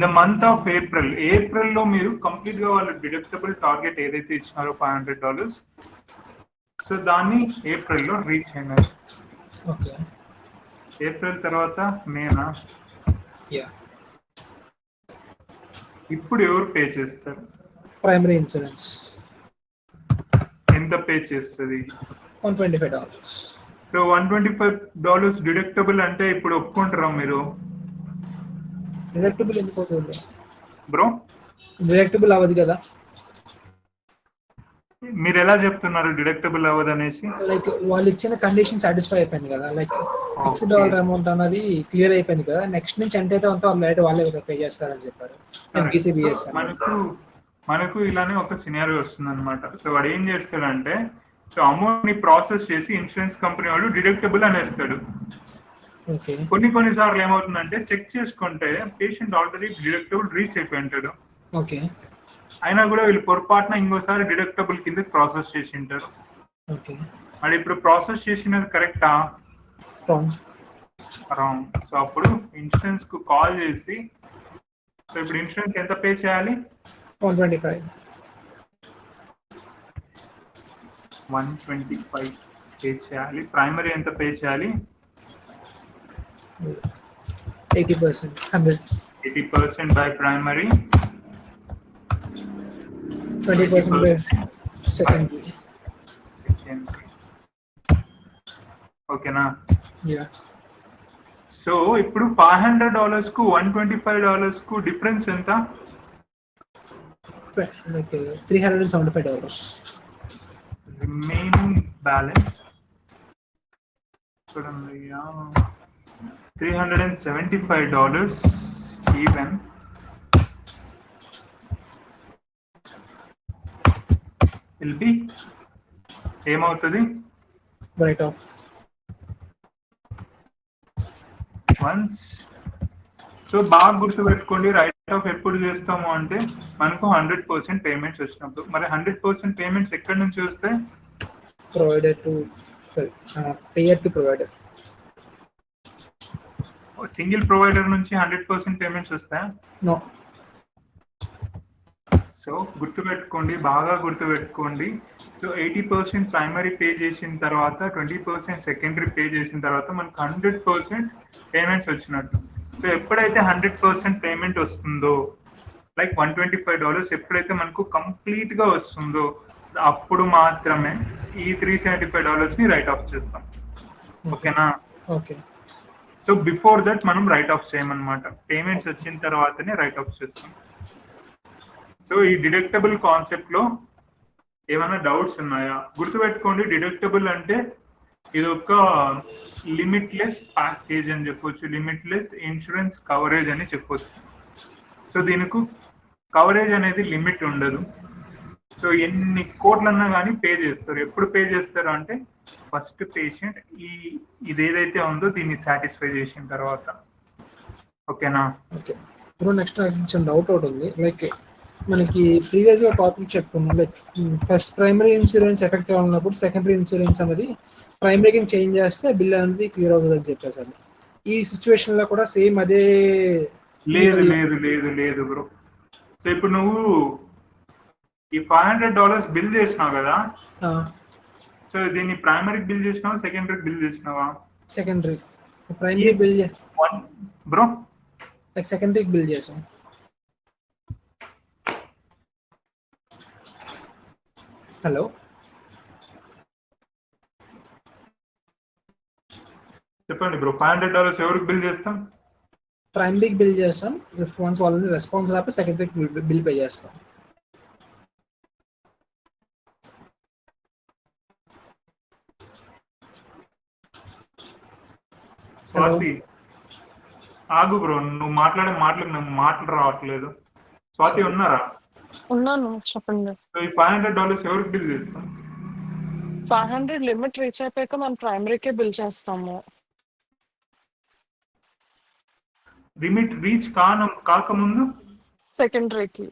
the month of April లో మీరు కంప్లీట్ గా వాళ్ళ డిడక్టబుల్ టార్గెట్ ఏదైతే ఇచ్చినారో $500, సో దాన్ని ఏప్రిల్లో రీచ్ అయినారు. ఓకే. ఏప్రిల్ తర్వాత మేనా? ఇప్పుడు ఎవరు పే చేస్తారు? ప్రైమరీ ఇన్సూరెన్స్ ఎంత పే చేస్తుంది? $125. సో $125 డిడక్టబుల్ అంటే ఇప్పుడు ఒప్పుకుంటారా మీరు డిడక్టబుల్ ఎందుకు అవుతుంది? బ్రో? డిడక్టబుల్ అవ్వదు కదా. మీరు ఎలా చెప్తున్నారు డిడక్టబుల్ అవ్వదు అనేసి? లైక్ వాళ్ళు ఇచ్చిన కండిషన్ సాటిస్ఫై అయిపోయింది కదా, లైక్ $6 అమౌంట్ అన్నది క్లియర్ అయిపోయింది కదా, నెక్స్ట్ నుంచి ఎంత అయితే ఉందో వాళ్ళే పే చేస్తారని చెప్పారు. మనకు ఇలానే ఒక సినారియో వస్తుంది అనమాట. సో వాడు ఏం చేస్తాడంటే, సో అమౌంట్ ని ప్రాసెస్ చేసి ఇన్సూరెన్స్ కంపెనీ వాడు డిడక్టబుల్ అనేస్తాడు. కొన్నిసార్లు ఏమవుతుందంటే చెక్ చేసుకుంటే పేషెంట్ ఆల్రెడీ డిడక్టబుల్ రీచ్ అయిపోయి ఉంటాడు. ఓకే, అయినా కూడా వీళ్ళు పొరపాటున ఇంకోసారి డిడక్టబుల్ కింద ప్రాసెస్ చేసి ఉంటారు. మరి ఇప్పుడు ప్రాసెస్ చేసినది కరెక్టా? రాంగ్. సో అప్పుడు ఇన్సూరెన్స్ కు కాల్ చేసి, సో ఇప్పుడు ఇన్సూరెన్స్ ఎంత పే చేయాలి? 125 పే చేయాలి. ప్రైమరీ ఎంత పే చేయాలి? 80% బై ప్రైమరీ, 20% by secondary. ఓకేనా? యా. సో ఇప్పుడు $500 కు $125 కు డిఫరెన్స్ ఎంత? Like $375. Remaining balance $375 even. LB ఏమవుతుంది? Write off. వన్స్. సో బాగా గుర్తుపెట్టుకోండి, రైట్ ఆఫ్ ఎప్పుడు చేస్తాము అంటే మనకు 100% పేమెంట్స్ వచ్చినప్పుడు. మరి 100% పేమెంట్స్ ఎక్కడి నుంచి వస్తాయి? Provider to payer to provider. Single provider నుంచి 100% పేమెంట్స్ వస్తాయా? నో. సో గుర్తుపెట్టుకోండి, బాగా గుర్తుపెట్టుకోండి. సో 80% ప్రైమరీ పే చేసిన తర్వాత 20% సెకండరీ పే చేసిన తర్వాత మనకు 100% పేమెంట్స్ వచ్చినట్టు. సో ఎప్పుడైతే 100% పేమెంట్ వస్తుందో, లైక్ $125 ఎప్పుడైతే మనకు కంప్లీట్ గా వస్తుందో అప్పుడు మాత్రమే ఈ $375 ని రైట్ ఆఫ్ చేస్తాం. ఓకేనా? ఓకే. సో బిఫోర్ దట్ మనం రైట్ ఆఫ్ చేయమన్నమాట. పేమెంట్స్ వచ్చిన తర్వాతనే రైట్ ఆఫ్ చేస్తాం. సో ఈ డిడక్టబుల్ కాన్సెప్ట్ లో ఏమైనా డౌట్స్ ఉన్నాయా? గుర్తుపెట్టుకోండి, డిడక్టబుల్ అంటే ఇది ఒక లిమిట్లెస్ ప్యాకేజ్ అని చెప్పొచ్చు, లిమిట్లెస్ ఇన్సూరెన్స్ కవరేజ్ అని చెప్పొచ్చు. సో దీనికి కవరేజ్ అనేది లిమిట్ ఉండదు. సో ఎన్ని కోట్లన్నా కానీ పే చేస్తారు. ఎప్పుడు పే చేస్తారు అంటే ఫస్ట్ పేషెంట్ ఇది ఏదైతే ఉందో దీన్ని సాటిస్ఫై చేసిన తర్వాత. ఓకేనా? ఓకే. ఇప్పుడు నెక్స్ట్ కొంచెం డౌట్ ఒకటి ఉంది. లైక్ మనకి ప్రీవియస్ గా టాపిక్ చెప్పుకున్నాం, like first primary insurance effective ఉన్నప్పుడు సెకండరీ ఇన్సూరెన్స్ అనేది ప్రైమరీకి చేంజ్ చేస్తే బిల్ అనేది క్లియర్ అవుతుంది అని చెప్పేసి. ఈ సిచ్యువేషన్ లో కూడా సేమ్ అదే? లేదు లేదు లేదు లేదు బ్రో. సో ఇప్పుడు నువ్వు ఈ $500 బిల్ చేసినావు కదా, సో దీన్ని ప్రైమరీకి బిల్ చేసినావా సెకండరీకి బిల్ చేసినావా? Secondary. Primary bill bro like సెకండరీకి బిల్ చేసాం. హలో, చెప్పండి బ్రో. $500 ఎవరికి బిల్ చేస్తాం? ప్రైమరీకి బిల్ చేస్తాం. ఇఫ్ వన్స్ వాళ్ళని రెస్పాన్స్ రాపి సెకండరీకి బిల్ పే చేస్తాం. స్వాతి ఆగు బ్రో, నువ్వు మాట్లాడే మాటలు రావట్లేదు. స్వాతి ఉన్నారా? ఉన్నాను, చెప్పండి. సో ఈ $500 ఎవరికి బిల్ చేస్తాం? 500 లిమిట్ రీచ్ అయిపోయాక మనం ప్రైమరీకే బిల్ చేస్తాము. లిమిట్ రీచ్ కాకముందు సెకండరీకి.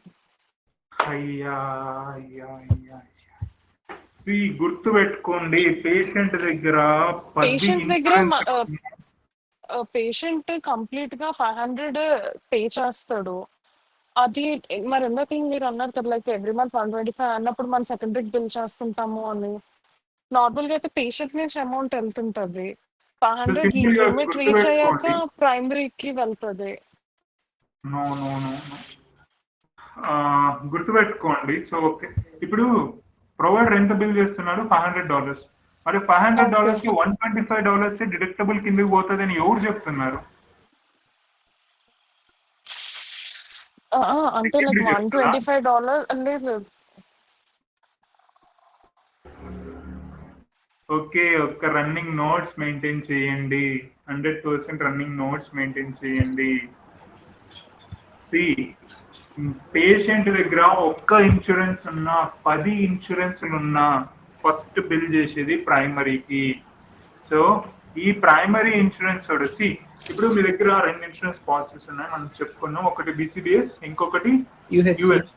అయ్యా అయ్యా అయ్యా. గుర్తు పెట్టుకోండి, పేషెంట్ దగ్గర పేషెంట్ కంప్లీట్ గా 500 పే చేస్తాడు. అది మరి ఎందుకు మీరు అన్నారు కదా, లైక్ ఎవ్రీ మంత్ 125 అన్నప్పుడు మనం సెకండరీకి బిల్ చేస్తుంటాము అని. నార్మల్ గా అయితే పేషెంట్ నుంచి అమౌంట్ వెళ్తుంటది. 500 లిమిట్ రీచ్ అయ్యాక ప్రైమరీకి వెళ్తుంది. గుర్తుపెట్టుకోండి. సో ఓకే, ఇప్పుడు ప్రొవైడర్ ఎంత బిల్ చేస్తున్నాడు? $500. మరి $500 కి $125 డిడక్టబుల్ కిందకి పోతుంది అని ఎవరు చెప్తున్నారు? అంటే లైక్ $125 లేదు. ఓకే, ఒక రన్నింగ్ నోట్స్ మెయింటైన్ చేయండి. 100% రన్నింగ్ నోట్స్ మెయింటైన్ చేయండి. పేషెంట్ దగ్గర ఒక్క ఇన్సూరెన్స్ ఉన్నా 10 ఇన్సూరెన్స్లు ఉన్నా ఫస్ట్ బిల్ చేసేది ప్రైమరీకి. సో ఈ ప్రైమరీ ఇన్సూరెన్స్ వచ్చి ఇప్పుడు మీ దగ్గర 2 ఇన్సూరెన్స్ పాలసీస్ ఉన్నాయి మనం చెప్పుకున్నాం. ఒకటి BCBS, ఇంకొకటి US.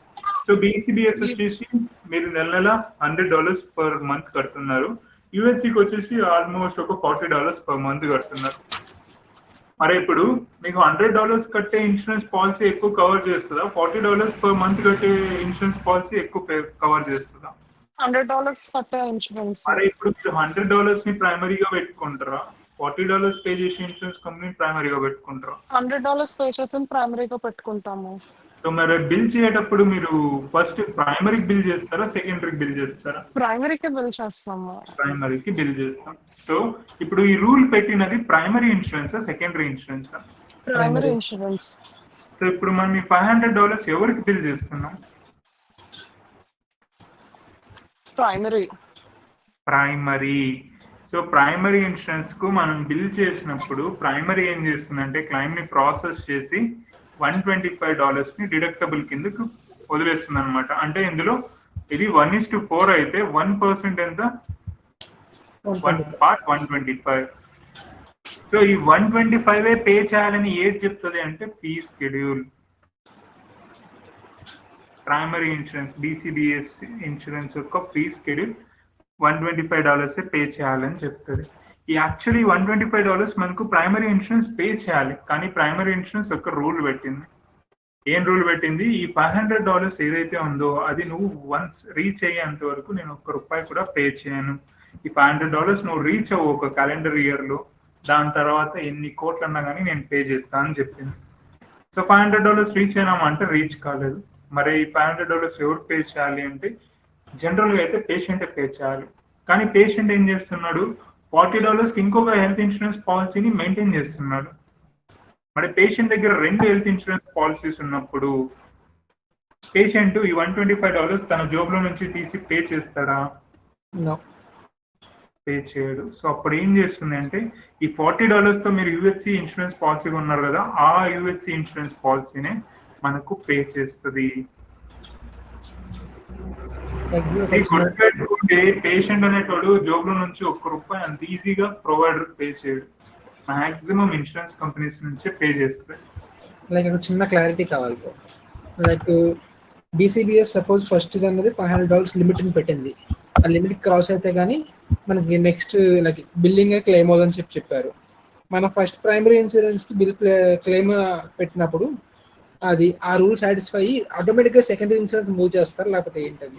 సో BCBS వచ్చేసి మీరు నెల $100 పర్ మంత్ కడుతున్నారు. USCకి వచ్చేసి ఆల్మోస్ట్ ఒక $40 పర్ మంత్ కడుతున్నారు. మరి ఇప్పుడు మీకు $100 కట్టే ఇన్సూరెన్స్ పాలసీ ఎక్కువ కవర్ చేస్తుందా? $40 పర్ మంత్ కట్టే ఇన్సూరెన్స్ పాలసీ ఎక్కువ కవర్ చేస్తుందా? $100 కట్టే ఇన్సూరెన్స్. మరి ఇప్పుడు మీరు $100 ని ప్రైమరీగా పెట్టుకుంటారా? $40 పే చేసే ఇన్సూరెన్స్ కంపెనీ ప్రైమరీగా పెట్టుకుంటారా? $100 పే చేసి ప్రైమరీగా పెట్టుకుంటాము. సో మరి బిల్ చేసేటప్పుడు మీరు ఫస్ట్ ప్రైమరీకి బిల్ చేస్తారా, సెకండరీకి బిల్ చేస్తారా? ప్రైమరీకి బిల్ చేస్తాము. ప్రైమరీకి బిల్ చేస్తాం. సో ఇప్పుడు ఈ రూల్ పెట్టినది primary insurance, secondary insurance? Primary insurance. So ఇప్పుడు మనం ఈ $500 ఎవరికి బిల్ చేస్తున్నాం? ప్రైమరీ. సో ప్రైమరీ ఇన్సూరెన్స్ కు మనం బిల్ చేసినప్పుడు ప్రైమరీ ఏం చేస్తుందంటే క్లైమ్ ని ప్రాసెస్ చేసి $125 ని డిడక్టబుల్ కిందకు వదిలేస్తుంది అనమాట. అంటే ఇందులో ఇది 1:4 అయితే 1% ఎంత? 1/125. సో ఈ 125 పే చేయాలని ఏది చెప్తుంది అంటే fee schedule. Primary insurance BCBS insurance యొక్క ఫీ షెడ్యూల్ $125 పే చేయాలని చెప్తుంది. ఈ యాక్చువల్లీ $125 మనకు ప్రైమరీ ఇన్సూరెన్స్ పే చేయాలి, కానీ ప్రైమరీ ఇన్సూరెన్స్ ఒక రూల్ పెట్టింది. ఏం రూల్ పెట్టింది? ఈ $500 ఏదైతే ఉందో అది నువ్వు వన్స్ రీచ్ అయ్యేంత వరకు నేను ₹1 కూడా పే చేయను. ఈ $500 నువ్వు రీచ్ అవ్వు ఒక క్యాలెండర్ ఇయర్లో, దాని తర్వాత ఎన్ని కోట్లు అన్నా కానీ నేను పే చేస్తాను అని చెప్పింది. సో $500 రీచ్ అయినామంటే రీచ్ కాలేదు. మరి ఈ $500 ఎవరు పే చేయాలి అంటే జనరల్గా అయితే పేషెంటే పే చేయాలి. కానీ పేషెంట్ ఏం చేస్తున్నాడు? $40కి ఇంకొక హెల్త్ ఇన్సూరెన్స్ పాలసీని మెయింటైన్ చేస్తున్నాడు. మరి పేషెంట్ దగ్గర 2 హెల్త్ ఇన్సూరెన్స్ పాలసీస్ ఉన్నప్పుడు పేషెంట్ ఈ $125 తన జోబులో నుంచి తీసి పే చేస్తాడా? పే చేయడు. సో అప్పుడు ఏం చేస్తుంది అంటే ఈ $40తో మీరు UHC ఇన్సూరెన్స్ పాలసీ ఉన్నారు కదా, ఆ UHC ఇన్సూరెన్స్ పాలసీనే మనకు పే చేస్తుంది. పేషెంట్ అనేటోడు జోబులో నుంచి ₹1 అంత ఈజీగా ప్రొవైడర్ పే చేయడు. మాక్సిమం ఇన్సూరెన్స్ కంపెనీస్ నుంచే పే చేస్తాయి. లైక్ చిన్న క్లారిటీ కావాలి. లైక్ BCBS సపోజ్ ఫస్ట్ అన్నది $500 లిమిట్ ని పెట్టింది. ఆ లిమిట్ క్రాస్ అయితే కానీ మనకి నెక్స్ట్ లైక్ బిల్లింగ్ క్లెయిమ్ అవుదని చెప్పారు. మన ఫస్ట్ ప్రైమరీ ఇన్సూరెన్స్ కి బిల్ క్లెయిమ్ పెట్టినప్పుడు అది ఆ రూల్ సాటిస్ఫై అయ్యి ఆటోమేటిక్గా సెకండరీ ఇన్సూరెన్స్ మూవ్ చేస్తారు, లేకపోతే ఏంటది?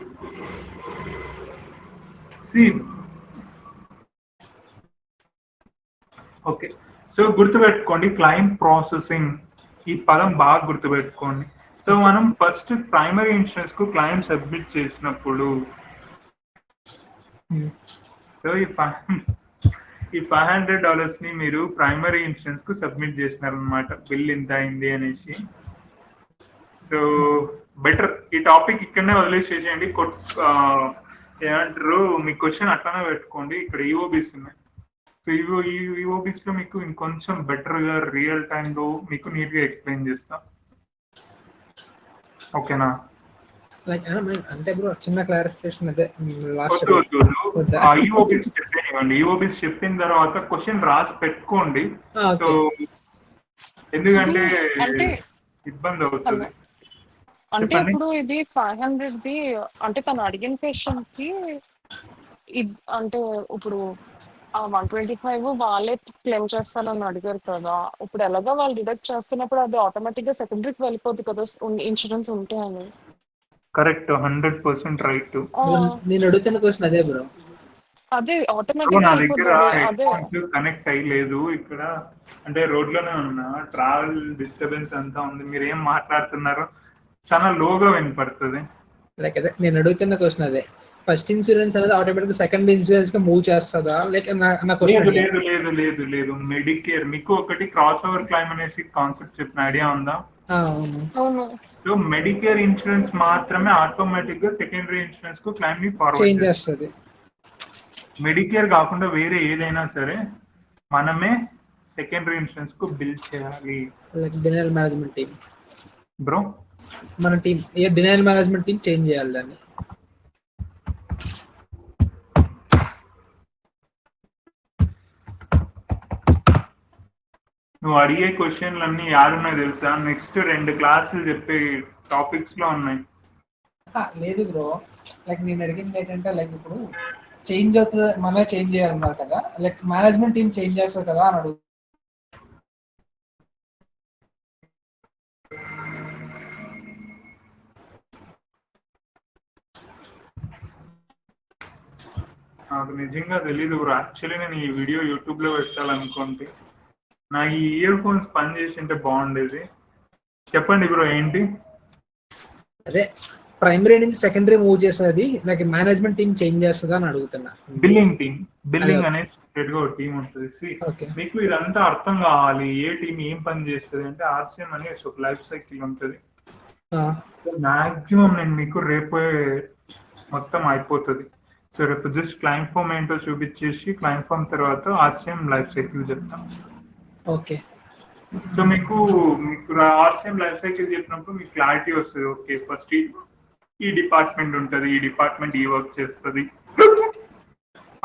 ఓకే, సో గుర్తుపెట్టుకోండి క్లైమ్ ప్రాసెసింగ్ ఈ పదం బాగా గుర్తుపెట్టుకోండి. సో మనం ఫస్ట్ ప్రైమరీ ఇన్సూరెన్స్ కు క్లైమ్ సబ్మిట్ చేసినప్పుడు సో ఈ $500 ని మీరు ప్రైమరీ ఇన్సూరెన్స్ కు సబ్మిట్ చేసినారనమాట, బిల్ ఇంత అయింది అనేసి. సో బెటర్ ఈ టాపిక్ ఇక్కడనే వదిలేసేసేయండి. ఏమంటారు, మీ క్వశ్చన్ అట్లానే పెట్టుకోండి. ఇక్కడ EOBs ఉన్నాయి. సో EOBs లో మీకు ఇంకొంచెం బెటర్ గా రియల్ టైమ్ లో మీకు నీట్ గా ఎక్స్ప్లెయిన్ చేస్తా. ఓకేనా? అంటే బ్రో చిన్న క్లారిఫికేషన్ అదే లాస్ట్ EOBs చెప్పేయండి. EOBs చెప్పిన తర్వాత క్వశ్చన్ రాసి పెట్టుకోండి. సో ఎందుకంటే ఇబ్బంది అవుతుంది. అంటే ఇప్పుడు ఇది 500ది అంటే తను అడిగిన పేషెంట్ కి అంటే ఇప్పుడు ఆ 125 వాళ్ళే క్లెయిమ్ చేస్తానని అడిగారు కదా, ఇప్పుడు ఎలాగో వాళ్ళు డిడక్ట్ చేస్తున్నప్పుడు అది ఆటోమేటిక్ గా సెకండరీకి వెళ్ళిపోద్ది కదా ఇన్సూరెన్స్ ఉంటే అని. Correct, 100% right. నేను అడుగుతున్న క్వశ్చన్ అదే బ్రో. అదే ఆటోమేటిక్ నా దగ్గర హెడ్ఫోన్స్ కనెక్ట్ అయ్యలేదు ఇక్కడ, అంటే రోడ్ లోనే ఉన్నా, ట్రావెల్ డిస్టర్బెన్స్ అంతా ఉంది. మీరు ఏం మాట్లాడుతున్నారు చాలా లోగా వినపడుతుంది. లైక్ అదే నేను అడుగుతున్న క్వశ్చన్ అదే, ఫస్ట్ ఇన్సూరెన్స్ అనేది ఆటోమేటిక్ సెకండ్ ఇన్సూరెన్స్ గా మూవ్ చేస్తుందా లేక నా క్వశ్చన్ లేదు లేదు లేదు లేదు లేదు మెడికేర్ మీకు ఒకటి క్రాస్ ఓవర్ క్లైమ్ అనేసి కాన్సెప్ట్ చెప్పిన ఐడియా ఉందా? అవును. సో మెడికేర్ ఇన్సూరెన్స్ మాత్రమే ఆటోమేటిక్ గా సెకండరీ ఇన్సూరెన్స్ కు క్లైమ్ ని చేంజ్ ఫార్వర్డ్ చేస్తుంది. మెడికేర్ కాకుండా వేరే ఏదైనా సరే మనమే సెకండరీ ఇన్సూరెన్స్ కు బిల్ చేయాలి. Like denial management team bro, మన team denial management team change చేయాలి దాన్ని. నువ్వు అడిగే క్వశ్చన్లు అన్ని యాడున్నాయి తెలుసా? నెక్స్ట్ 2 క్లాసులు చెప్పే టాపిక్స్ లో ఉన్నాయి. లేదు బ్రో, లైక్ నేను అడిగింది ఏంటంటే లైక్ ఇప్పుడు చేంజ్ అవుతుంది, మనమే చేంజ్ చేయాలన్నారు కదా, లైక్ మేనేజ్మెంట్ టీమ్ చేంజ్ చేస్తారు కదా అని అడుగు. నాకు నిజంగా తెలీదు బ్రో. యాక్చువల్లీ నేను ఈ వీడియో యూట్యూబ్ లో పెట్టాలనుకుంటే నా ఈ ఇయర్ ఫోన్స్ పని చేసింటే బాగుండేది. చెప్పండి బ్రో ఏంటి? అదే ప్రైమరీ నుంచి సెకండరీ మూవ్ చేసేది లైక్ మేనేజ్మెంట్ టీమ్ చేంజ్ చేస్తుందా అని అడుగుతున్నా. బిల్లింగ్ టీమ్, బిల్లింగ్ అనేది సెపరేట్ గా ఒక టీం ఉంటుంది. ఓకే, మీకు ఇదంతా అర్థం కావాలి. ఏ టీం ఏం పని చేస్తుంది అంటే ఆర్సీఎం అనే ఒక లైఫ్ సైకిల్ ఉంటుంది. మాక్సిమం నేను మీకు రేపే మొత్తం అయిపోతుంది. సో రేపు జస్ట్ క్లైమ్ ఫామ్ ఏంటో చూపించేసి క్లైమ్ ఫామ్ తర్వాత ఆర్సీఎం లైఫ్ సైకిల్ చెప్తాం. ఓకే, సో మీకు ఆర్సీఎం లైఫ్ సైకిల్ చెప్పినప్పుడు మీకు క్లారిటీ వస్తుంది. ఓకే, ఫస్ట్ ఈ డిపార్ట్మెంట్ ఉంటుంది, ఈ డిపార్ట్మెంట్ ఈ వర్క్ చేస్తుంది.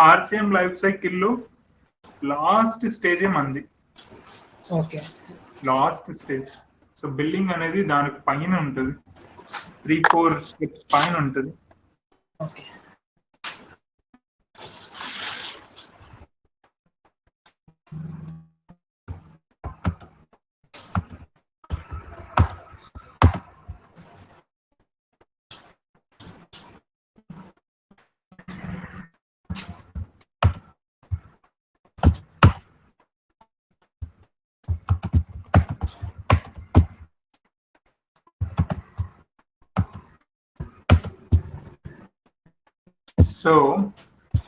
ఆర్సీఎం లైఫ్ సైకిల్లో లాస్ట్ స్టేజే మంది. Okay, last stage. So billing అనేది దానికి పైన ఉంటుంది, 3-4 స్టెప్స్ పైన ఉంటుంది. ఓకే.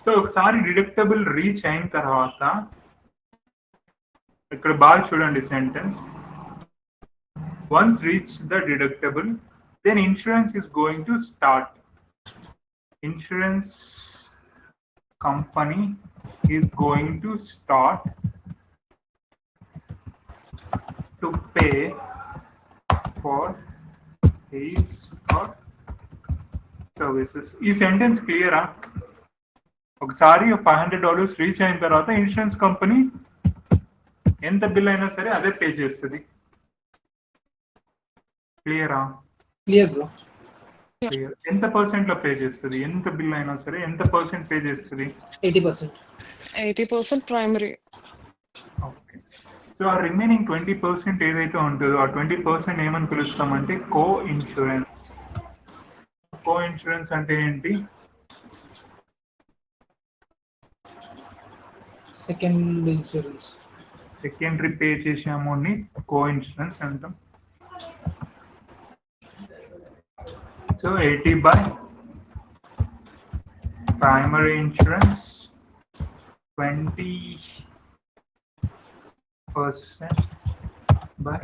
సో ఒకసారి డిడక్టబుల్ రీచ్ అయిన తర్వాత ఇక్కడ బాగా చూడండి sentence. Once reach the deductible then insurance is going to start. Insurance company is going to start to pay for his or services. ఈ సెంటెన్స్ క్లియరా? ఒకసారి $500 రీచ్ అయిన తర్వాత ఇన్సూరెన్స్ కంపెనీ ఎంత బిల్ అయినా సరే అదే పే చేస్తుంది. క్లియరా? Clear bro. క్లియర్. ఎంత పర్సెంట్ లో పే చేస్తుంది? ఎంత బిల్ అయినా సరే ఎంత పర్సెంట్ పే చేస్తుంది? 80%. 80% ప్రైమరీ. ఓకే. సో ఆ రిమైనింగ్ 20% ఏదైతే ఉంటుందో ఆ 20% ఏమని పిలుస్తామంటే కో ఇన్సూరెన్స్. కో ఇన్సూరెన్స్ అంటే ఏంటి? Second insurance. సెకండరీ పే చేసే అమౌంట్ ని కో ఇన్సూరెన్స్ అంటాం. So 80 by primary insurance, 20% by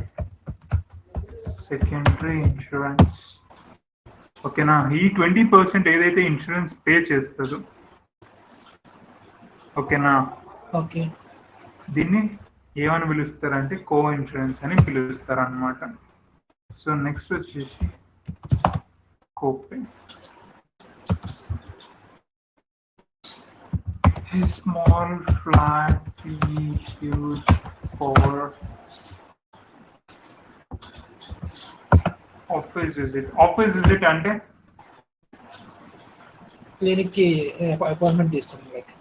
secondary insurance. ఓకేనా? ఈ 20% ఏదైతే ఇన్సూరెన్స్ పే చేస్తుందో, ఓకేనా, ఓకే, దీన్ని ఏమని పిలుస్తారంటే కో ఇన్సూరెన్స్ అని పిలుస్తారు అన్నమాట. సో నెక్స్ట్ వచ్చేసి కోపే. A small flat fee used for office visit. Office visit అంటే క్లినిక్ కి అపాయింట్మెంట్ తీసుకోవడం. లైక్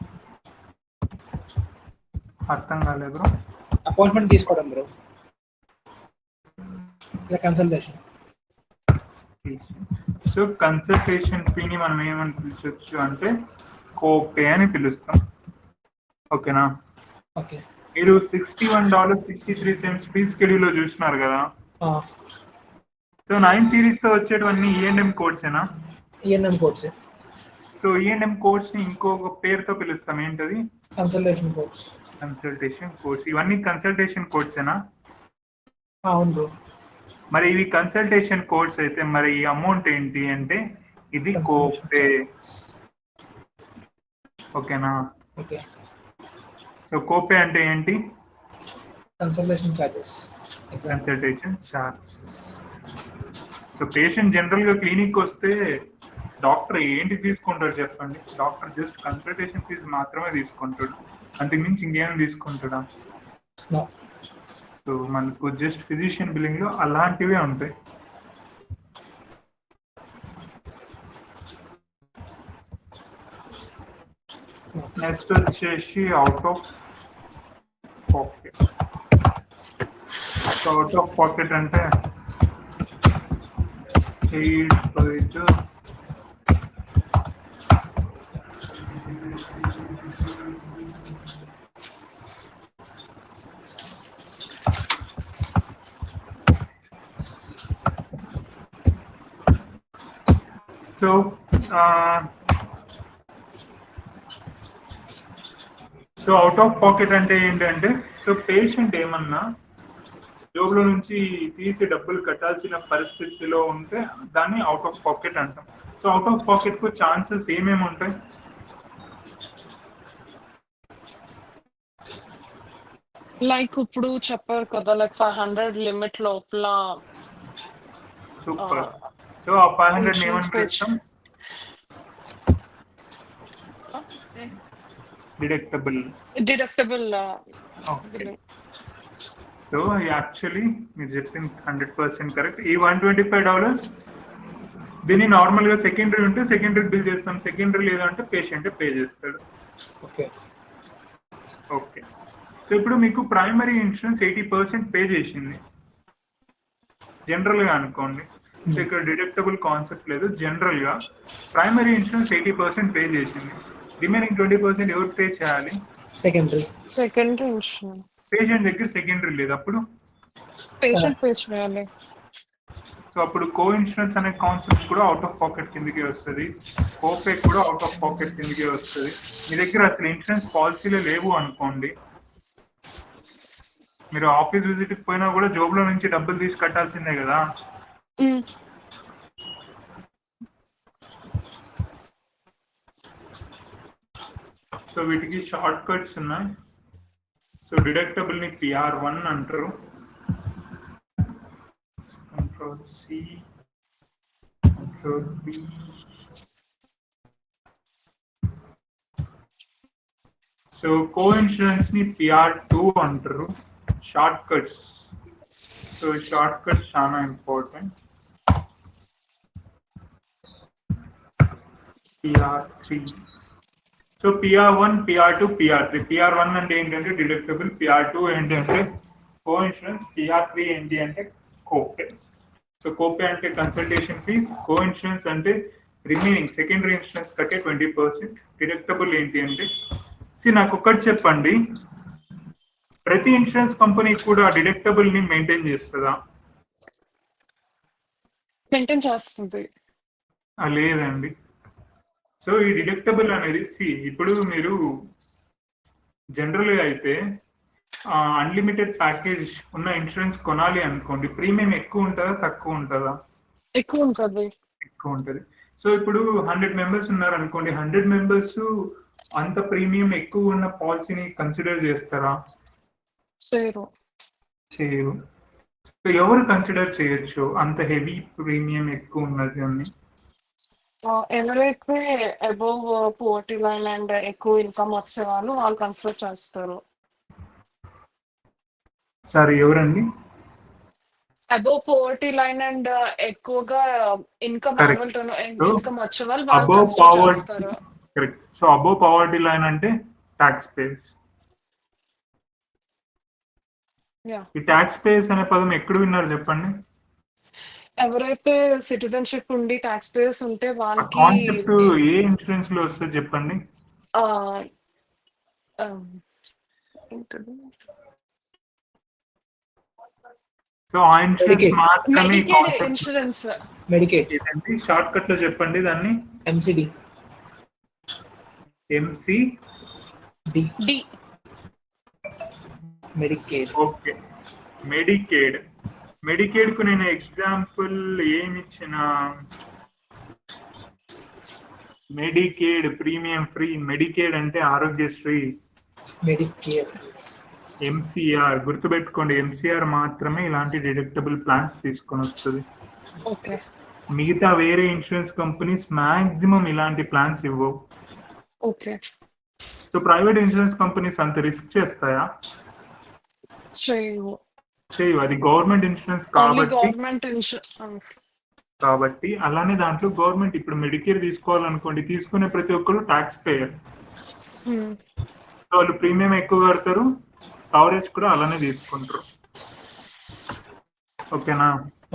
అర్థం కాలేదు బ్రో. అపాయింట్మెంట్ తీసుకోవడం bro, like consultation. So consultation ఫీని మనం ఏమని పిలిచొచ్చు అంటే కోపే అని పిలుస్తాం. ఓకేనా? ఓకే, మీరు $61.63 ఫీ స్కెడ్యూల్ లో చూసినారు కదా. సో 9 సిరీస్ తో వచ్చేటివన్నీ ఈఎన్ఎం కోడ్సేనా? ENM codes, so ENM codes ని ఇంకొక పేరుతో పిలుస్తాం, ఏంటది? Consultation codes. Consultation codes. ఇవన్నీ కన్సల్టేషన్ కోడ్సేనా? అవును బ్రో. మరి ఇవి కన్సల్టేషన్ కోడ్స్ అయితే మరి ఈ అమౌంట్ ఏంటి అంటే ఇది కోపే. ఓకేనా? ఓకే. సో కోపే అంటే ఏంటి? Consultation charges. Consultation charge. So patient general గా క్లినిక్ వస్తే డాక్టర్ ఏంటి తీసుకుంటాడు చెప్పండి? డాక్టర్ జస్ట్ కన్సల్టేషన్ ఫీజు మాత్రమే తీసుకుంటాడు, అంతకుమించి ఇంకేమైనా తీసుకుంటాడా? సో మనకు జస్ట్ ఫిజిషియన్ బిల్లింగ్ లో అలాంటివే ఉంటాయి. నెక్స్ట్ వచ్చేసి out of pocket. Out of pocket అంటే సో అవుట్ ఆఫ్ పాకెట్ అంటే ఏంటంటే, సో పేషెంట్ ఏమన్నా జోబులో నుంచి తీసి డబ్బులు కట్టాల్సిన పరిస్థితిలో ఉంటే దాన్ని అవుట్ ఆఫ్ పాకెట్ అంటాం. సో అవుట్ ఆఫ్ పాకెట్ కు ఛాన్సెస్ ఏమేమి ఉంటాయి? లైక్ ఇప్పుడు చెప్పారు కదా, లైక్ 500 లిమిట్ లోపల. సూపర్. సో ఆ 500 ఏమని పిలుస్తాం? డిడక్టబుల్. ఓకే. సో యాక్చువల్లీ మీరు చెప్పింది 100% కరెక్ట్. ఈ $125 దీన్ని నార్మల్ గా సెకండరీ ఉంటే సెకండరీ బిల్ చేస్తాం, సెకండరీ లేదంటే పేషెంట్ పే చేస్తాడు. ఓకే. ఓకే. సో ఇప్పుడు మీకు ప్రైమరీ ఇన్సూరెన్స్ 80% పే చేసింది జనరల్ గా అనుకోండి. సో ఇక్కడ డిడక్టబుల్ కాన్సెప్ట్ లేదు. జనరల్ గా ప్రైమరీ ఇన్సూరెన్స్ 80% పే చేసింది. రిమైనింగ్ 20% ఎవరు పే చేయాలి? సెకండరీ. పేషెంట్ దగ్గర సెకండరీ లేదు, అప్పుడు పేషెంట్ పే చేయాలి. సో అప్పుడు కో ఇన్సూరెన్స్ అనే కాన్సెప్ట్ కూడా అవుట్ ఆఫ్ పాకెట్ కిందకే వస్తుంది, కోపే కూడా అవుట్ ఆఫ్ పాకెట్ కిందకే వస్తుంది. మీ దగ్గర అసలు ఇన్సూరెన్స్ పాలసీలే లేవు అనుకోండి, మీరు ఆఫీస్ విజిట్ కి పోయినా కూడా జోబులో నుంచి డబ్బులు తీసి కట్టాల్సిందే కదా. సో వీటికి షార్ట్ కట్స్ ఉన్నాయి. సో డిడక్టబుల్ ని PR1 అంటారు. Control C, control V. So coinsurance ని PR2 అంటారు. Shortcuts. So shortcuts చాలా important. PR3. So PR1, PR2, PR3. PR1 అంటే ఏంటంటే డిడక్టబుల్, PR2 ఏంటంటే కో ఇన్సూరెన్స్, PR3 ఏంటి అంటే కోపే. సో కోపే అంటే కన్సల్టేషన్ ఫీజ్, కో ఇన్సూరెన్స్ అంటే రిమైనింగ్ సెకండరీ ఇన్సూరెన్స్ కట్టే 20%. డిడక్టబుల్ ఏంటి అంటే నాకు ఒకటి చెప్పండి, ప్రతి ఇన్సూరెన్స్ కంపెనీ కూడా డిడక్టబుల్ ని మెయింటైన్ చేస్తుందా? మెయింటైన్ చేస్తుంది. లేదండి. సో ఈ డిడక్టబుల్ అనేది ఇప్పుడు మీరు జనరల్ గా అయితే అన్లిమిటెడ్ ప్యాకేజ్ ఉన్న ఇన్సూరెన్స్ కొనాలి అనుకోండి, ప్రీమియం ఎక్కువ ఉంటుందా తక్కువ ఉంటుందా? ఎక్కువ ఉంటుంది. ఎక్కువ ఉంటుంది. సో ఇప్పుడు 100 మెంబర్స్ ఉన్నారు అనుకోండి, 100 మెంబర్స్ అంత ప్రీమియం ఎక్కువ ఉన్న పాలసీని కన్సిడర్ చేస్తారా? చేయరు. సో ఎవరు కన్సిడర్ చేయొచ్చు అంత హెవీ ప్రీమియం ఎక్కువ ఉన్నది అని? ఎవరైతే అబోవ్ పోవర్టీ లైన్ అండ్ ఎక్కువ ఇన్కమ్ వచ్చే వాళ్ళు కన్సిడర్ చేస్తారు. సరే ఎవరండి? అబోవ్ పోవర్టీ లైన్ అండ్ ఎక్కువగా ఇన్కమ్ వచ్చే వాళ్ళు చేస్తారు. Correct. So above poverty line అంటే ట్యాక్స్ పేయర్స్. ఈ ట్యాక్స్ పేయర్స్ అనే పదం ఎక్కడ విన్నారు చెప్పండి? ఎవరైతే సిటిజన్షిప్ ఉండి ట్యాక్స్ పేయర్స్ ఉంటే వాళ్ళకి కాన్సెప్ట్ ఏ ఇన్సూరెన్స్ లో వస్తుంది చెప్పండి? సో ఆ ఇన్సూరెన్స్ Medicaid. మాత్రమే మెడికేడ్ కాన్సెప్ట్ ఇన్సూరెన్స్. మెడికేడ్, ఏదండి? షార్ట్ కట్ లో చెప్పండి దాన్ని. MCD, MC D, D. Medicaid. Okay, Medicaid. Medicaid కు నేను ఎగ్జాంపుల్ ఏమి ఇచ్చిన? Medicaid premium free. మెడికేడ్ అంటే ఆరోగ్యశ్రీ. మెడికేర్, ఎంసీఆర్ గుర్తుపెట్టుకోండి, ఎంసీఆర్ మాత్రమే ఇలాంటి డిడక్టబుల్ ప్లాన్స్ తీసుకొని వస్తుంది. ఓకే. మిగతా వేరే ఇన్సూరెన్స్ కంపెనీస్ మాక్సిమం ఇలాంటి ప్లాన్స్ ఇవ్వవు. Okay. So private insurance companies అంత రిస్క్ చేస్తాయా? చేయవు. అది గవర్నమెంట్ ఇన్సూరెన్స్ ఓన్లీ కాబట్టి గవర్నమెంట్ ఇన్సూరెన్స్. అలానే దాంట్లో గవర్నమెంట్ ఇప్పుడు మెడికేర్ తీసుకోవాలనుకోండి, తీసుకునే ప్రతి ఒక్కరు ట్యాక్స్ పేయర్. వాళ్ళు ప్రీమియం ఎక్కువ కడతారు, కవరేజ్ కూడా అలానే తీసుకుంటారు. ఓకేనా?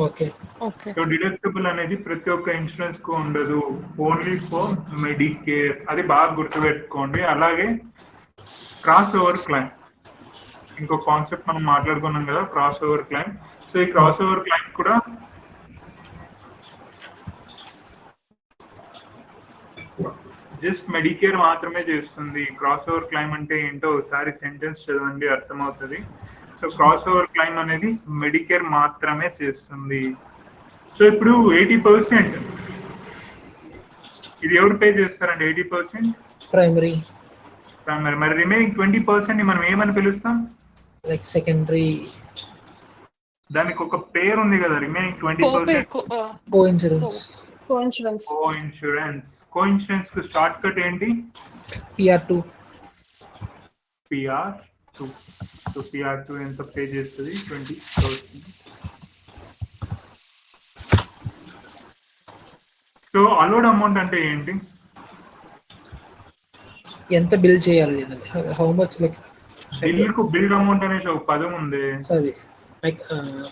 ఓకే. సో డిడక్టబుల్ అనేది ప్రతి ఒక్క ఇన్సూరెన్స్ కు ఉండదు, ఓన్లీ ఫర్ మెడికేర్. అది బాగా గుర్తుపెట్టుకోండి. అలాగే క్రాస్ ఓవర్ క్లైమ్, ఇంకో కాన్సెప్ట్ మనం మాట్లాడుకున్నాం కదా, క్రాస్ ఓవర్ క్లైమ్. సో ఈ క్రాస్ ఓవర్ క్లైమ్ కూడా జస్ట్ మెడికేర్ మాత్రమే చేస్తుంది. క్రాస్ ఓవర్ క్లైమ్ అంటే ఏంటో ఒకసారి సెంటెన్స్ చదవండి, అర్థమవుతుంది. సో క్రాస్ ఓవర్ క్లైమ్ అనేది మెడికేర్ మాత్రమే చేస్తుంది. సో ఇప్పుడు 80% ఇది ఎవరు పే చేస్తారండి? 80% ప్రైమరీ. మరి రిమైనింగ్ 20% ని మనం ఏమని పిలుస్తాం? Like secondary. దానికి ఒక పేరు ఉంది కదా, రిమైనింగ్ 20%. కో ఇన్సూరెన్స్. కో ఇన్సూరెన్స్ కు షార్ట్ కట్ ఏంటి? PR2. PR2. సో PR2 ఎంత పే చేస్తుంది? 20,000. సో అలౌడ్ అమౌంట్ అంటే ఏంటి? ఎంత బిల్ చేయాలి? హౌ మచ్ లైక్ బిల్లుకు బిల్ అమౌంట్ అనేసి ఒక పదం ఉంది. సారీ, లైక్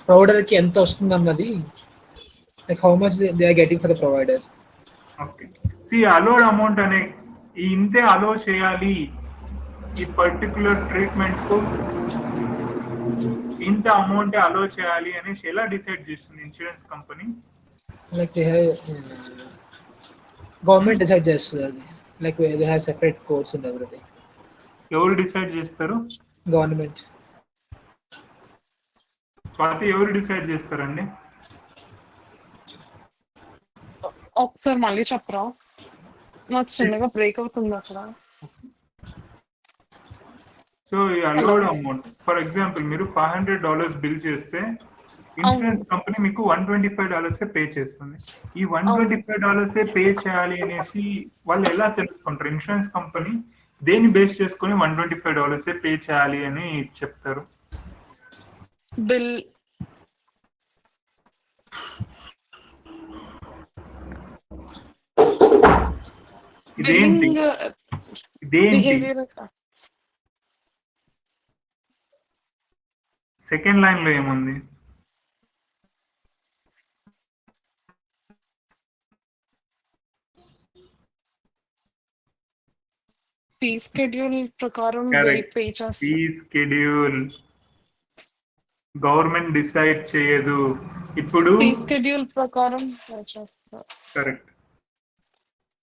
ప్రొవైడర్ కి ఎంత వస్తుంది అన్నది, like how much they are getting for the provider. Okay. సి అలౌడ్ అమౌంట్ అనే ఇంతే అలో చేయాలి, ఈ పర్టికులర్ ట్రీట్మెంట్ కు ఇంత అమౌంట్ అలో చేయాలి అనేసి ఎలా డిసైడ్ చేస్తుంది insurance company? Like they have government decide చేస్తుంది అది. Like they have separate codes and everything. ఎవరు డిసైడ్ చేస్తారు? గవర్నమెంట్. స్వాతి, ఎవరు డిసైడ్ చేస్తారండి? ఒకసారి మళ్ళీ చెప్పరా, నాకు చిన్నగా బ్రేక్ అవుతుంది అక్కడ. సో ఈ అలౌడ్ అమౌంట్, ఫర్ ఎగ్జాంపుల్ మీరు $500 బిల్ చేస్తే ఇన్సూరెన్స్ కంపెనీ మీకు $125 పే చేస్తుంది. ఈ $125 పే చేయాలి అనేసి వాళ్ళు ఎలా తెలుసుకుంటారు? ఇన్సూరెన్స్ కంపెనీ దేన్ని బేస్ చేసుకొని $125 పే చేయాలి అని చెప్తారు? బిల్ ఇదేంటి? సెకండ్ లైన్ లో ఏముంది? ఫీ షెడ్యూల్ ప్రకారం పే చేస్తారు. ఫీ షెడ్యూల్ గవర్నమెంట్ డిసైడ్ చేయదు. ఇప్పుడు ఫీ షెడ్యూల్ ప్రకారం పే చేస్తారు. కరెక్ట్.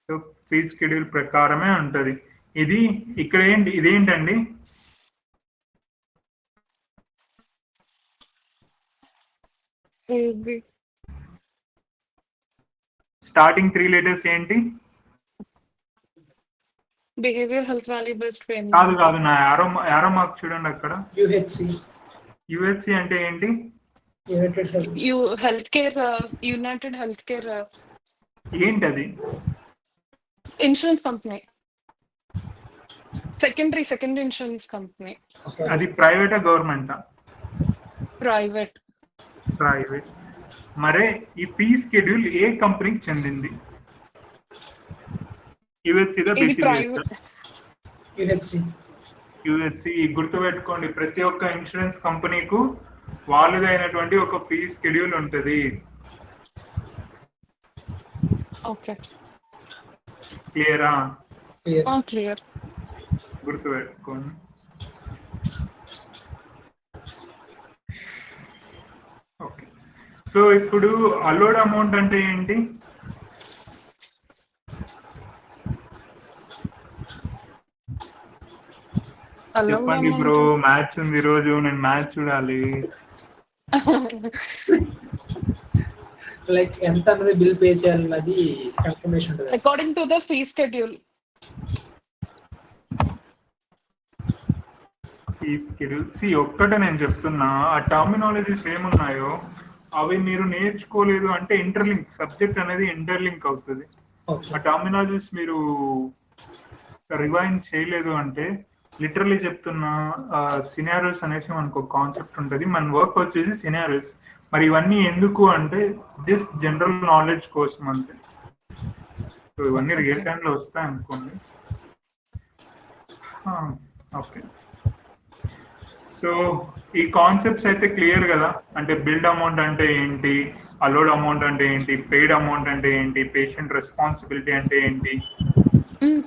సో ఫీ షెడ్యూల్ ప్రకారమే ఉంటది. ఇది ఇక్కడ ఏంటి? ఇదేంటండి? స్టార్టింగ్ 3 letters ఏంటి? Behaviour health value based payment. కాదు, నా యారో మార్క్ చూడండి అక్కడ. యుహెచ్సి అంటే ఏంటి? Health care, United health care. ఏంటి అది? Insurance company, secondary insurance company. అది ప్రైవేటా గవర్నమెంటా? ప్రైవేట్. మరే ఈ ఫీ షెడ్యూల్ ఏ కంపెనీకి చెందింది? యుహెచ్సి. గుర్తుపెట్టుకోండి, ప్రతి ఒక్క ఇన్సూరెన్స్ కంపెనీకు వాళ్ళదైనటువంటి ఒక ఫీ షెడ్యూల్ ఉంటుంది. ఓకే, క్లియరా? క్లియర్. గుర్తుపెట్టుకోండి. సో ఇప్పుడు అలోడ్ అమౌంట్ అంటే ఏంటి? చెప్పండి బ్రో, మ్యాచ్ ఉంది ఈ రోజు, నేను మ్యాచ్ చూడాలి. లైక్ ఎంత అనేది బిల్ పే చేయాలన్నది కన్ఫర్మేషన్ ఉంటుంది according to the fee schedule. Fee schedule ఒక్కటే నేను చెప్తున్నా, ఆ టర్మినాలజీస్ ఏమున్నాయో అవి మీరు నేర్చుకోలేదు అంటే ఇంటర్లింక్ సబ్జెక్ట్ అనేది ఇంటర్లింక్ అవుతుంది. ఆ టర్మినాలజీస్ మీరు రివైండ్ చేయలేదు అంటే లిటరలీ చెప్తున్నా, సినారియోస్ అనేసి మనకు ఒక కాన్సెప్ట్ ఉంటుంది. మన వర్క్ వచ్చేసి సినారియోస్. మరి ఇవన్నీ ఎందుకు అంటే జస్ట్ జనరల్ నాలెడ్జ్ కోసం అంతే. సో ఇవన్నీ రియల్ టైంలో వస్తాయి అనుకోండి. ఓకే, సో ఈ కాన్సెప్ట్స్ అయితే క్లియర్ కదా? అంటే బిల్డ్ అమౌంట్ అంటే ఏంటి, అలోడ్ అమౌంట్ అంటే ఏంటి, పెయిడ్ అమౌంట్ అంటే ఏంటి, పేషెంట్ రెస్పాన్సిబిలిటీ అంటే ఏంటి?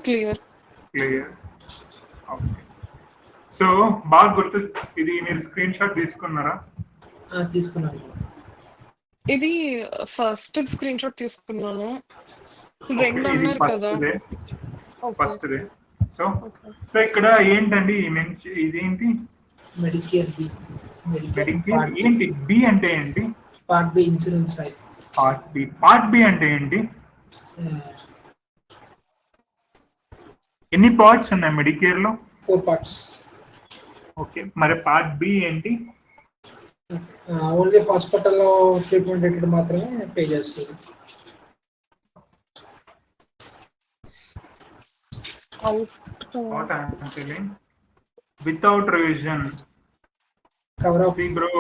క్లియర్. ఓకే, సో బాగా గుర్తు. ఇది మీరు స్క్రీన్ షాట్ తీసుకున్నారా? తీసుకున్నాను. ఇది ఫస్ట్ స్క్రీన్ షాట్ తీసుకున్నాను. రెండు అన్నారు కదా, ఫస్ట్ డే. సో ఇక్కడ ఏంటండి ఇదేంటి? Medicare B. మెడికేర్ ఏంటి? బి అంటే ఏంటి? Part B insurance type. Part B అంటే ఏంటి? ఎన్ని పార్ట్స్ ఉన్నాయి మెడికేర్ లో? 4 పార్ట్స్. ఓకే, మరి పార్ట్ బి ఏంటి? ఓన్లీ హాస్పిటల్లో ట్రీట్మెంట్ రేటెడ్ మాత్రమే పే చేస్తుంది. Without revision cover off. Bro,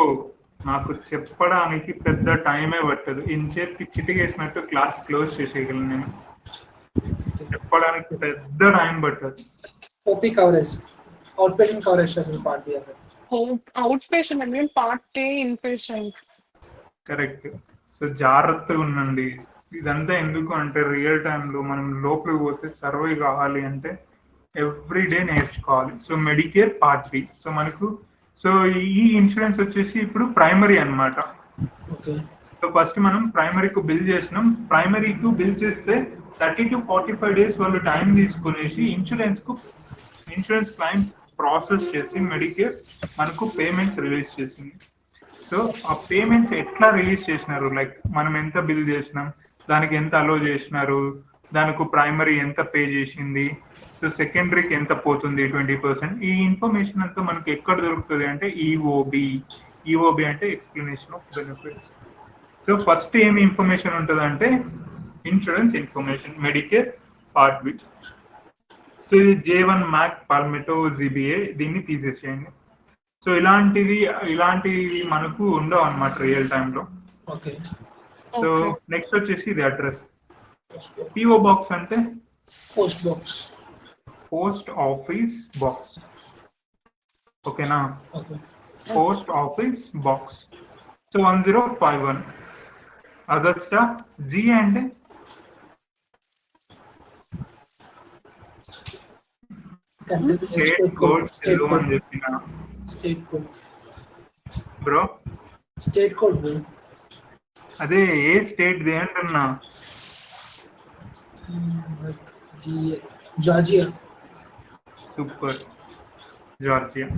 నాకు చెప్పడానికి పెద్ద టైమే పట్టదు. ఇన్చేపు చిటికేసినట్టు క్లాస్ క్లోజ్ చేసేయగలను నేను. చెప్పడానికి పెద్ద టైం పట్టదు. OP coverage, out patient coverage అసలు పార్ట్ బి అంటే. అవుట్ పేషెంట్ అంటే part A in patient. Correct. So జాగ్రత్తగా ఉండండి. ఇదంతా ఎందుకు అంటే రియల్ టైంలో మనం లోపలికి పోతే సర్వే కావాలి అంటే ఎవ్రీ డే నేర్చుకోవాలి. So Medicare part B. So మనకు ఈ ఇన్సూరెన్స్ వచ్చేసి ఇప్పుడు ప్రైమరీ అన్నమాట. సో ఫస్ట్ మనం ప్రైమరీకు బిల్ చేసినాం. ప్రైమరీకు బిల్ చేస్తే 30 to 45 days వాళ్ళు టైం తీసుకునేసి ఇన్సూరెన్స్ క్లైమ్ ప్రాసెస్ చేసి మెడికేర్ మనకు పేమెంట్స్ రిలీజ్ చేసింది. సో ఆ పేమెంట్స్ ఎట్లా రిలీజ్ చేసినారు, లైక్ మనం ఎంత బిల్ చేసినాం, దానికి ఎంత అలో చేసినారు, దానికి ప్రైమరీ ఎంత పే చేసింది, సో సెకండరీకి ఎంత పోతుంది 20%. ఈ ఇన్ఫర్మేషన్ అంతా మనకి ఎక్కడ దొరుకుతుంది అంటే ఈఓబి అంటే explanation of benefits. So first ఏమి ఇన్ఫర్మేషన్ ఉంటుంది అంటే insurance information, Medicare part B. So ఇది J1 మ్యాక్ పర్మిటో జీబీఏ, దీన్ని తీసేసేయండి. సో ఇలాంటివి మనకు ఉండవు అన్నమాట రియల్ టైంలో. సో నెక్స్ట్ వచ్చేసి ఇది అడ్రస్. పిఓ బాక్స్ అంటే పోస్ట్ ఆఫీస్ బాక్స్. ఓకేనా? Post office box. So 1051 Augusta. G అంటే స్టేట్ కోడ్ అని చెప్పిన బ్రో. స్టేట్ కోడ్ బ్రో, అదే ఏ స్టేట్ ది అంటున్నా. Georgia. Super, Georgia.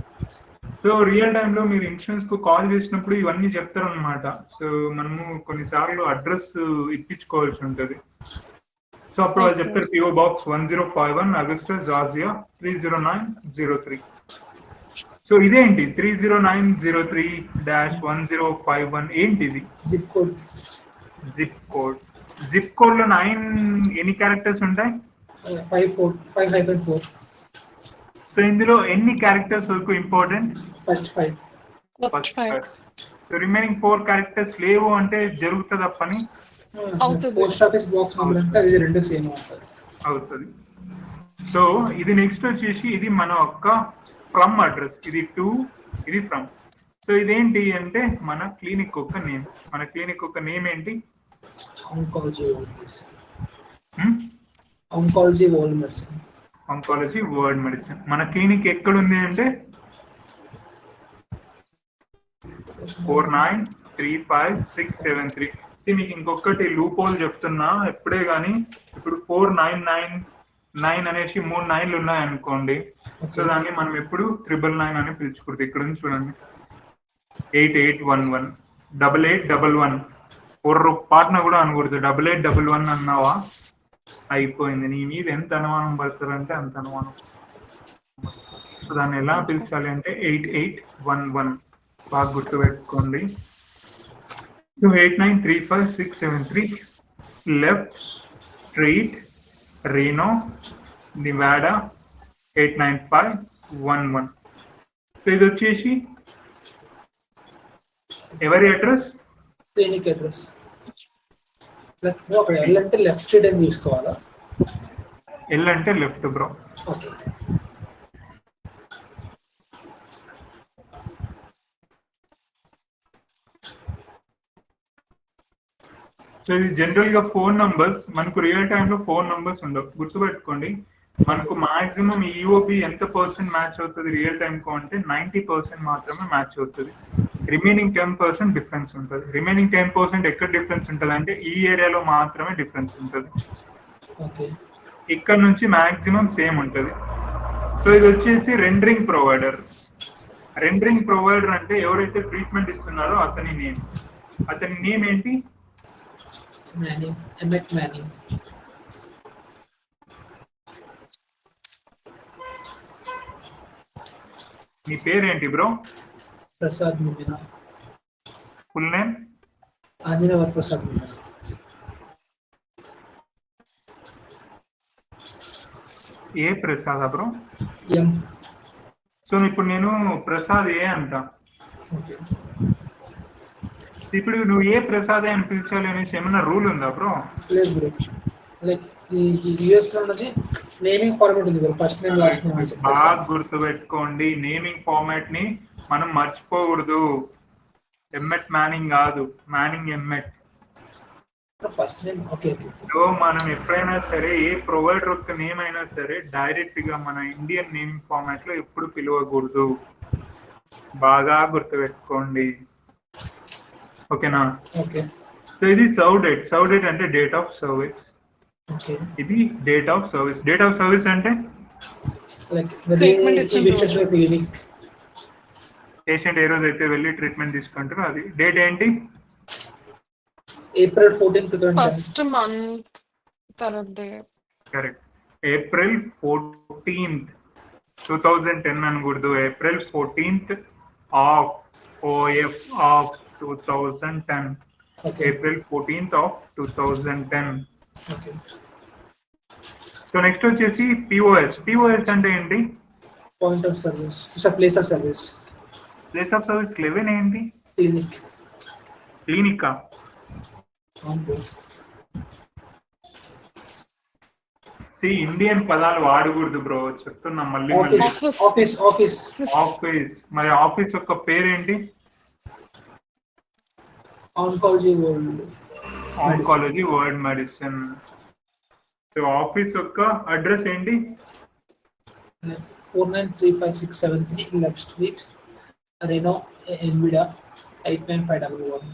So real టైంలో మీరు ఇన్సూరెన్స్ కు కాల్ చేసినప్పుడు ఇవన్నీ చెప్తారు అనమాట. సో మనము కొన్నిసార్లు అడ్రస్ ఇప్పించుకోవాల్సి ఉంటుంది. సో అప్పుడు వాళ్ళు చెప్తారు PO box 1051 Agusta Georgia 30903. So ఇదేంటి 30903-1051 ఏంటిది? Zip code. జిప్ కోడ్ లో 9 ఎన్ని క్యారెక్టర్స్ ఉంటాయి? 5-4. సో ఇందులో ఎన్ని క్యారెక్టర్స్ వరకు important? First 5. So remaining 4 characters లేవు అంటే జరుగుతుంది పని. పోస్ట్ ఆఫీస్ బాక్స్ నెంబర్ అంటే అది రెండు సేమ్ అవుతుంది. సో ఇది నెక్స్ట్ వచ్చేసి ఇది మన యొక్క ఫ్రమ్ అడ్రస్. ఇది టు, ఇది ఫ్రమ్. సో ఇదేంటి అంటే మన క్లినిక్ యొక్క నేమ్. మన క్లినిక్ యొక్క నేమ్ ఏంటి? Oncology world medicine. మన క్లినిక్ ఎక్కడ ఉంది అంటే 49 893567 మీకు ఇంకొకటి లూప్ హోల్ చెప్తున్నా ఎప్పుడే కానీ ఇప్పుడు 4999 అనేసి 3 9లు ఉన్నాయనుకోండి. సో దాన్ని మనం ఎప్పుడు 999 అని పిలుచుకుంటుంది. ఇక్కడ నుంచి చూడండి 8811 8811 ఒక పాటన కూడా అనకూడదు. 8811 అన్నావా అయిపోయింది. నీ మీద ఎంత అనుమానం పడుతుందంటే అంత అనుమానం. సో దాన్ని ఎలా పిలిచాలి అంటే 8811 బాగా గుర్తుపెట్టుకోండి. So 893567 left street Reno Nevada 89511. So ఇది వచ్చేసి ఎవరి అడ్రస్? Clinic address. అక్కడ ఎల్ అంటే లెఫ్ట్ స్ట్రీట్ అని తీసుకోవాలా? ఎల్ అంటే లెఫ్ట్ బ్రో. ఓకే. సో ఇది జనరల్ గా ఫోన్ నంబర్స్, మనకు రియల్ టైమ్ లో ఫోన్ నంబర్స్ ఉండవు. గుర్తుపెట్టుకోండి, మనకు మాక్సిమం ఈఓబి ఎంత పర్సెంట్ మ్యాచ్ అవుతుంది రియల్ టైమ్ కు అంటే 90% మాత్రమే మ్యాచ్ అవుతుంది. రిమైనింగ్ 10% డిఫరెన్స్ ఉంటుంది. రిమైనింగ్ 10% ఎక్కడ డిఫరెన్స్ ఉంటుంది అంటే ఈ ఏరియాలో మాత్రమే డిఫరెన్స్ ఉంటుంది. ఇక్కడ నుంచి మాక్సిమం సేమ్ ఉంటుంది. సో ఇది వచ్చేసి రెండరింగ్ ప్రొవైడర్. రెండరింగ్ ప్రొవైడర్ అంటే ఎవరైతే ట్రీట్మెంట్ ఇస్తున్నారో అతని నేమ్ ఏంటి? Emmett Manning. నీ పేరేంటి bro? Prasad Mumina. Full name? Anjaneya Prasad Mumina. ఏ ప్రసాద్ బ్రో? ఎం. సో ఇప్పుడు నేను ప్రసాద్ ఏ అంట. ఇప్పుడు నువ్వు ఏ ప్రసాద్ అని పిలిచాలి అనేసి ఏమైనా రూల్ ఉందా బ్రో? లేదు బ్రో. లైక్ ఈ యూఎస్ లో ఉన్నది నేమింగ్ ఫార్మాట్ ఉంది bro. First name last name. బాగా గుర్తుపెట్టుకోండి, నేమింగ్ ఫార్మాట్ ని మనం మర్చిపోకూడదు. ఎమ్మెట్ మ్యానింగ్ కాదు, Manning Emmett. First name. Okay. So మనం ఎప్పుడైనా సరే ఏ ప్రొవైడర్ యొక్క నేమ్ అయినా సరే డైరెక్ట్ గా మన ఇండియన్ నేమింగ్ ఫార్మాట్ లో ఎప్పుడు పిలవకూడదు. బాగా గుర్తుపెట్టుకోండి, ఓకేనా? ఓకే. సో ఇది సర్వ్ డేట్. సర్వ్ డేట్ అంటే డేట్ ఆఫ్ సర్వీస్. ఓకే. ఇది date of service. Date of service అంటే లైక్ క్లినిక్ పేషెంట్ ఏ రోజు అయితే వెళ్ళి ట్రీట్మెంట్ తీసుకుంటారో అది. డేట్ ఏంటి? April 14th, ఫస్ట్ మంత్ తర్వాత డే. కరెక్ట్. April 14th 2010 అనకూడదు. April 14th of OF of 2010. April 14th of 2010. Okay. So next వచ్చేసి POS. POS అంటే ఏంటి? Point of service. Place of service. Place of service 11 ఏంటి? Clinic. క్లినికా? Indian పదాలు వాడకూడదు bro, చెప్తున్నా మళ్ళీ. ఆఫీస్. మరి ఆఫీస్ యొక్క పేరేంటి? Oncology world medicine. So office యొక్క అడ్రస్ ఏంటి? 493567 లెఫ్ట్ స్ట్రీట్ రెనో ఎన్విడా 89511.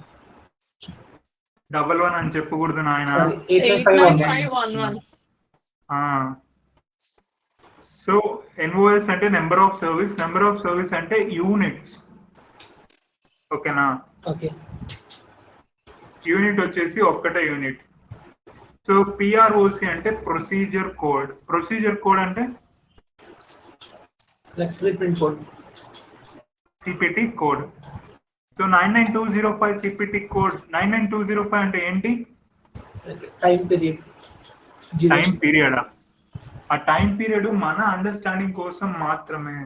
11 అని చెప్పకూడదు నాయన. 89511. సో ఎన్ఓఎస్ అంటే number of service. Number of service అంటే యూనిట్స్, ఓకేనా? ఓకే. యూనిట్ వచ్చేసి ఒక్కటే యూనిట్. సో పిఆర్ఓసి అంటే ప్రొసీజర్ కోడ్. ప్రొసీజర్ కోడ్ అంటే treatment code. CPT code. So 99205 CPT code. 99205 అంటే ఏంటి? Time period. Time period. ఆ టైం పీరియడ్ మన అండర్స్టాండింగ్ కోసం మాత్రమే.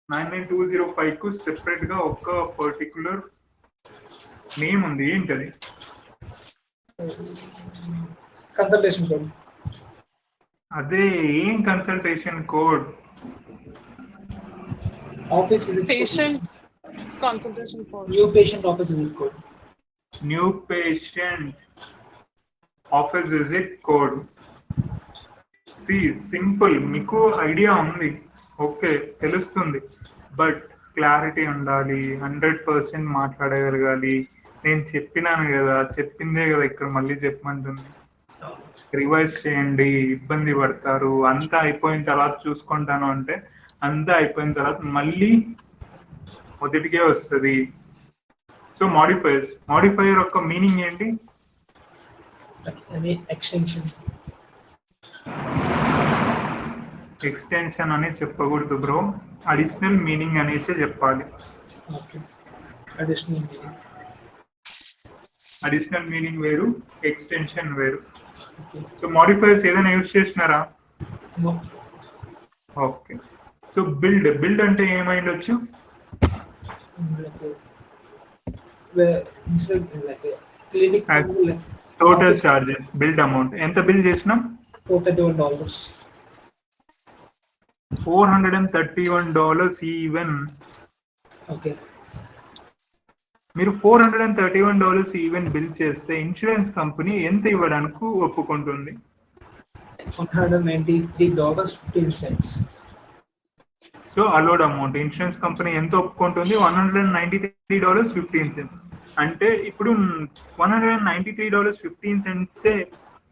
99205 కు సెపరేట్ గా ఒక పర్టికులర్ నేమ్ ఉంది. ఏంటది? Consultation code. అదే. ఏం consultation code? Office visit. Patient consultation code. New patient office visit code. New patient office visit code. Simple, మీకు ఐడియా ఉంది, ఓకే, తెలుస్తుంది. బట్ క్లారిటీ ఉండాలి, 100% మాట్లాడగలగాలి. నేను చెప్పినాను కదా, చెప్పిందే కదా ఇక్కడ మళ్ళీ చెప్పమంటుంది. రివైజ్ చేయండి, ఇబ్బంది పడతారు. అంతా అయిపోయిన తర్వాత చూసుకుంటాను అంటే అంతా అయిపోయిన తర్వాత మళ్ళీ మొదటికే వస్తుంది. సో మాడిఫైయర్ యొక్క మీనింగ్ ఏంటి? ఎక్స్టెన్షన్ అని చెప్పకూడదు బ్రో, అడిషనల్ మీనింగ్ అనేసి చెప్పాలి. అడిషనల్ మీనింగ్ వేరు, ఎక్స్టెన్షన్ వేరు. సో మాడిఫైయర్స్ ఏదైనా యూజ్ చేసినారా? ఓకే. సో బిల్డ్ అంటే ఏమైండొచ్చు? టోటల్ చార్జెస్, బిల్డ్ అమౌంట్ ఎంత బిల్ చేసినాం? $431. $431 ఈవెన్. ఓకే. మీరు $431 ఈవెన్ బిల్ చేస్తే ఇన్సూరెన్స్ కంపెనీ ఎంత ఇవ్వడానికి ఒప్పుకుంటుంది? $193.15. So allowed amount insurance company ఎంత ఒప్పుకుంటుంది? $193.15. అంటే ఇప్పుడు $193.15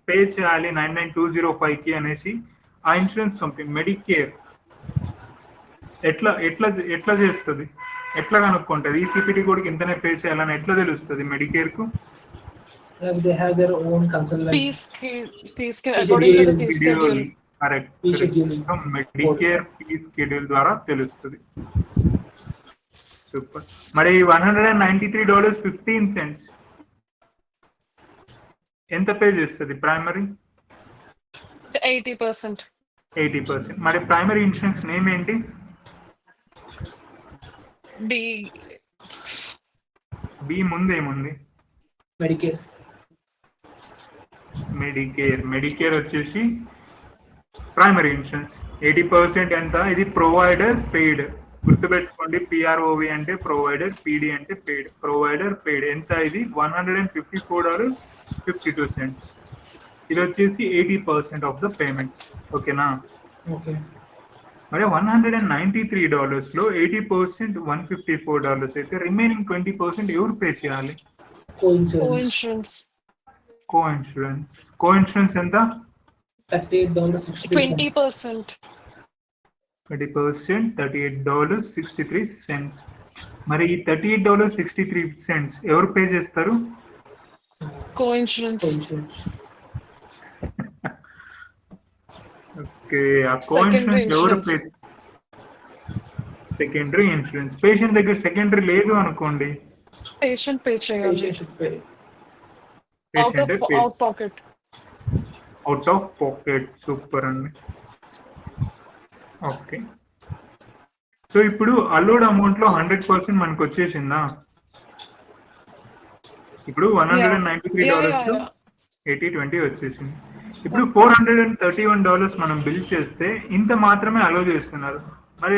పే చేయాలి 99205కి అనేసి ఆ ఇన్సూరెన్స్ కంపెనీ మెడికేర్ ఎట్లా చేస్తుంది? ఎట్లా కనుక్కుంటుంది? ఈ సిపిటి కోడ్కి ఇంతనే పే చేయాలని ఎట్లా తెలుస్తుంది మెడికేర్ కు? They have their own consultant. Fees according to the fee schedule. Correct. Medicare fee schedule ద్వారా తెలుస్తుంది. సూపర్. మరి $193.15 ఎంత పే చేస్తుంది ప్రైమరీ? 80%. మరి ప్రైమరీ ఇన్సూరెన్స్ నేమ్ ఏంటి? బి ముందు ఏముంది? మెడికేర్ వచ్చేసి ప్రైమరీ ఇన్సూరెన్స్. 80% ఎంత? ఇది ప్రొవైడర్ పెయిడ్. గుర్తుపెట్టుకోండి, పిఆర్ఓవి అంటే ప్రొవైడర్, పీడి అంటే పెయిడ్. ప్రొవైడర్ పెయిడ్ ఎంత? ఇది $154.52. ఇది వచ్చేసి 80% ఆఫ్ ద పేమెంట్. ఓకేనా? ఓకే. మరి $193 లో 80% $154 అయితే రిమైనింగ్ 20% ఎవరు పే చేయాలి? కో ఇన్సూరెన్స్ ఎంత? $38.63. 20%, $38.63. మరి ఈ $38.63 ఎవరు పే చేస్తారు? కో ఇన్సూరెన్స్. ఓకే. ఆ కో ఇన్సూరెన్స్ ఎవరు పే? Secondary insurance. పేషెంట్ దగ్గర సెకండరీ లేదు అనుకోండి, పేషెంట్ పే చేయాలి. Out of pocket. సూపర్ అండి. ఓకే. సో ఇప్పుడు అలోడ్ అమౌంట్ లో 100% మనకు వచ్చేసిందా? ఇప్పుడు $193 లో 80-20 వచ్చేసింది. ఇప్పుడు $431 మనం బిల్ చేస్తే ఇంత మాత్రమే అలో చేస్తున్నారు. మరి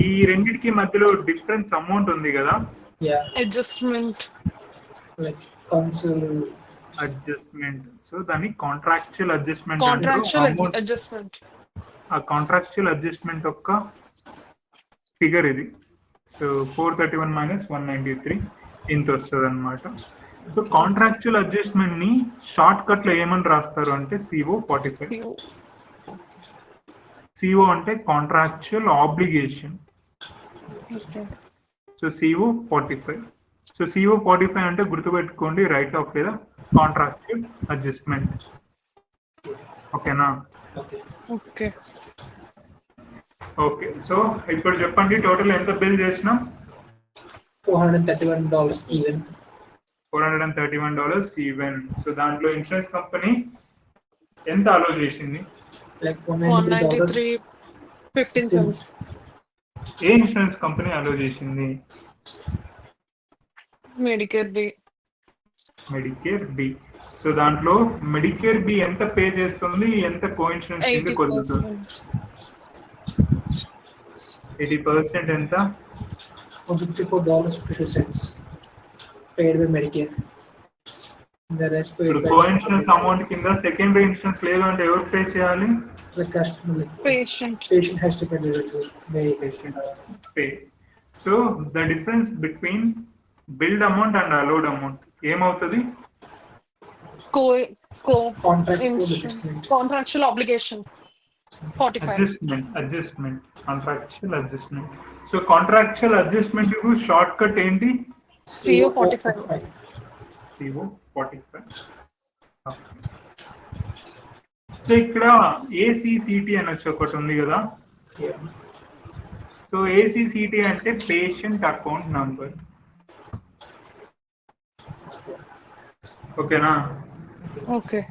ఈ రెండింటికి మధ్యలో డిఫరెన్స్ అమౌంట్ ఉంది కదా, అడ్జస్ట్మెంట్. సో దాన్ని కాంట్రాక్చువల్ అడ్జస్ట్మెంట్. ఆ కాంట్రాక్చువల్ అడ్జస్ట్మెంట్ యొక్క ఫిగర్ ఇది. సో 431 - 193 ఇంత వస్తుంది అనమాట. సో కాంట్రాక్చువల్ అడ్జస్ట్మెంట్ ని షార్ట్ కట్ లో ఏమని రాస్తారు అంటే CO45. CO అంటే contractual obligation. So CO45. So CO45 అంటే గుర్తుపెట్టుకోండి, రైట్ ఆఫ్ లేదా కాంట్రాక్చువల్ అడ్జస్ట్మెంట్. ఓకేనా? ఓకే. సో ఇప్పుడు చెప్పండి, టోటల్ ఎంత బిల్ చేసినాం? $431 ఈవెన్. $431 ఈవెన్. సో దాంట్లో ఇన్సూరెన్స్ కంపెనీ ఎంత అలో చేసింది? $193.15. ఏ ఇన్సూరెన్స్ కంపెనీ అలో చేసింది? Medicare B. సో దాంట్లో మెడికేర్ బి ఎంత పే చేస్తుంది, ఎంత కో ఇన్సూరెన్స్ కింద కొలుస్తుంది? 80% ఎంత? $154.52 paid by Medicare. The rest paid ఇప్పుడు by co the insurance amount కింద సెకండరీ ఇన్సూరెన్స్ లేదు అంటే ఎవరు పే చేయాలి? like customer, like Patient. patient has to pay the patient. Pay. So the difference between build amount and allowed amount ఏమవుతుంది? Contract to Insurance. adjustment. Contractual obligation. 45. Adjustment contractual adjustment. So contractual adjustment కు short cut ఏంటి? CO 45. CO 45. So ఇక్కడ ACCT అని వచ్చి ఒకటి ఉంది కదా. Yeah. So ACCT అంటే పేషెంట్ అకౌంట్ నంబర్. ఓకేనా? Okay.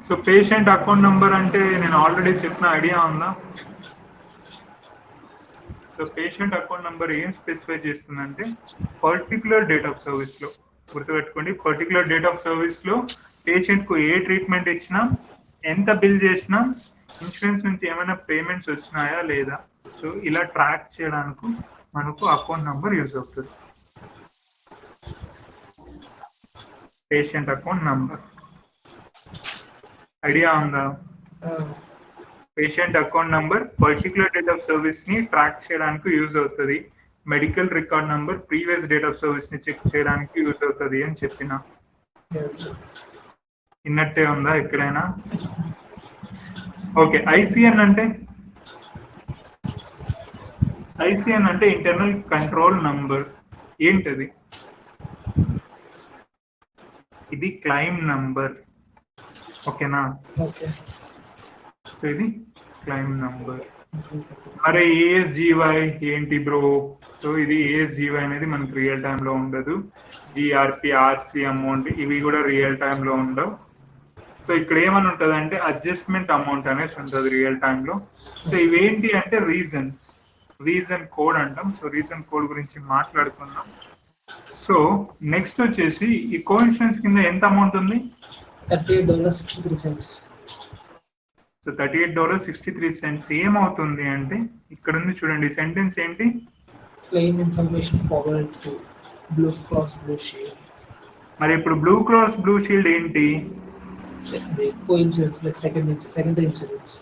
So patient account number అంటే నేను ఆల్రెడీ చెప్పిన ఐడియా ఉందా? సో పేషెంట్ అకౌంట్ నంబర్ ఏం స్పెసిఫై చేస్తుందంటే పర్టికులర్ డేట్ ఆఫ్ సర్వీస్ లో గుర్తుపెట్టుకోండి, పర్టికులర్ డేట్ ఆఫ్ సర్వీస్ లో పేషెంట్ కు ఏ ట్రీట్మెంట్ ఇచ్చినా, ఎంత బిల్ చేసినా, ఇన్సూరెన్స్ నుంచి ఏమైనా పేమెంట్స్ వచ్చినాయా లేదా, సో ఇలా ట్రాక్ చేయడానికి మనకు అకౌంట్ నంబర్ యూజ్ అవుతుంది. పేషెంట్ అకౌంట్ నంబర్ ఐడియా ఉందా? Patient account number particular date of service ని ట్రాక్ చేయడానికి యూజ్ అవుతుంది. Medical record number previous date of service ని చెక్ చేయడానికి యూజ్ అవుతుంది అని చెప్పిన. ఇన్నట్టే ఉందా ఎక్కడైనా? ఓకే. ICN అంటే ఇంటర్నల్ కంట్రోల్ నంబర్. ఏంటది? ఇది క్లైమ్ నంబర్. ఓకేనా? Okay. సో ఇది క్లైమ్ నంబర్. మరి ASGY ఏంటి బ్రో? సో ఇది ASGY అనేది మనకి రియల్ టైమ్ లో ఉండదు. GRP, RC అమౌంట్ ఇవి కూడా రియల్ టైమ్ లో ఉండవు. సో ఇక్కడ ఏమని ఉంటుంది అంటే అడ్జస్ట్మెంట్ అమౌంట్ అనేసి ఉంటుంది రియల్ టైమ్ లో. సో ఇవేంటి అంటే రీజన్ కోడ్ అంటాం. సో రీజన్ కోడ్ గురించి మాట్లాడుకుందాం. సో నెక్స్ట్ వచ్చేసి ఈ కో ఇన్సూరెన్స్ కింద ఎంత అమౌంట్ ఉంది? $38.63. సో $38.63 ఏమవుతుంది అంటే ఇక్కడ ఉంది చూడండి, సెంటెన్స్ ఏంటి? Claim information forwarded to Blue Cross Blue Shield. మరి ఇప్పుడు బ్లూ క్రాస్ బ్లూ షీల్డ్ ఏంటి? The co-insurance, like secondary insurance.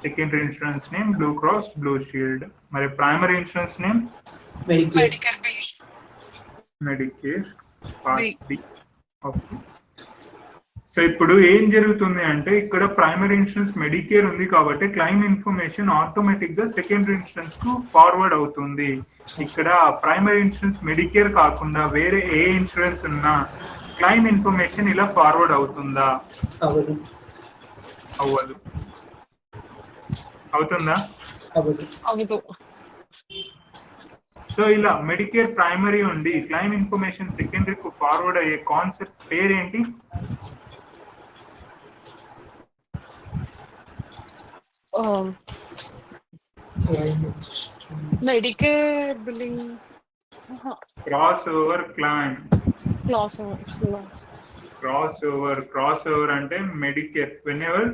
Secondary insurance name blue cross blue shield. మరి primary insurance name Medicare. Medicare part B. Okay. So ఇప్పుడు ఏం జరుగుతుంది అంటే ఇక్కడ primary insurance Medicare ఉంది కాబట్టి క్లైమ్ ఇన్ఫర్మేషన్ ఆటోమేటిక్ గా సెకండరీ ఇన్సూరెన్స్ కు ఫార్వర్డ్ అవుతుంది. ఇక్కడ ప్రైమరీ ఇన్సూరెన్స్ మెడికేర్ కాకుండా వేరే ఏ ఇన్సూరెన్స్ ఉన్నా క్లైమ్ ఇన్ఫర్మేషన్ ఇలా ఫార్వర్డ్ అవుతుందా? అవ్వదు. అవుతుందా? అవ్వదు. సో ఇలా మెడికేర్ ప్రైమరీ ఉండి క్లైమ్ ఇన్ఫర్మేషన్ సెకండరీకు ఫార్వర్డ్ అయ్యే కాన్సెప్ట్ పేరేంటి? Medicare billing. Cross over claim. Cross over అంటే Medicare whenever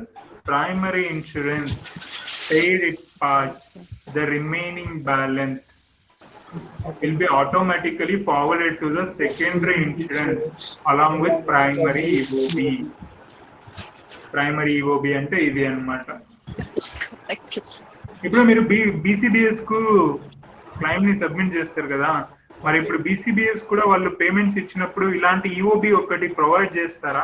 primary insurance paid its part, the remaining balance will be automatically forwarded to the secondary insurance along with primary EOB. Primary EOB అంటే ఇది అన్నమాట. ఇప్పుడు మీరు BCBS కు claim ని submit చేస్తారు కదా, మరి ఇప్పుడు BCBS కూడా వాళ్ళు పేమెంట్స్ ఇచ్చినప్పుడు ఇలాంటి EOB ఒకటి ప్రొవైడ్ చేస్తారా?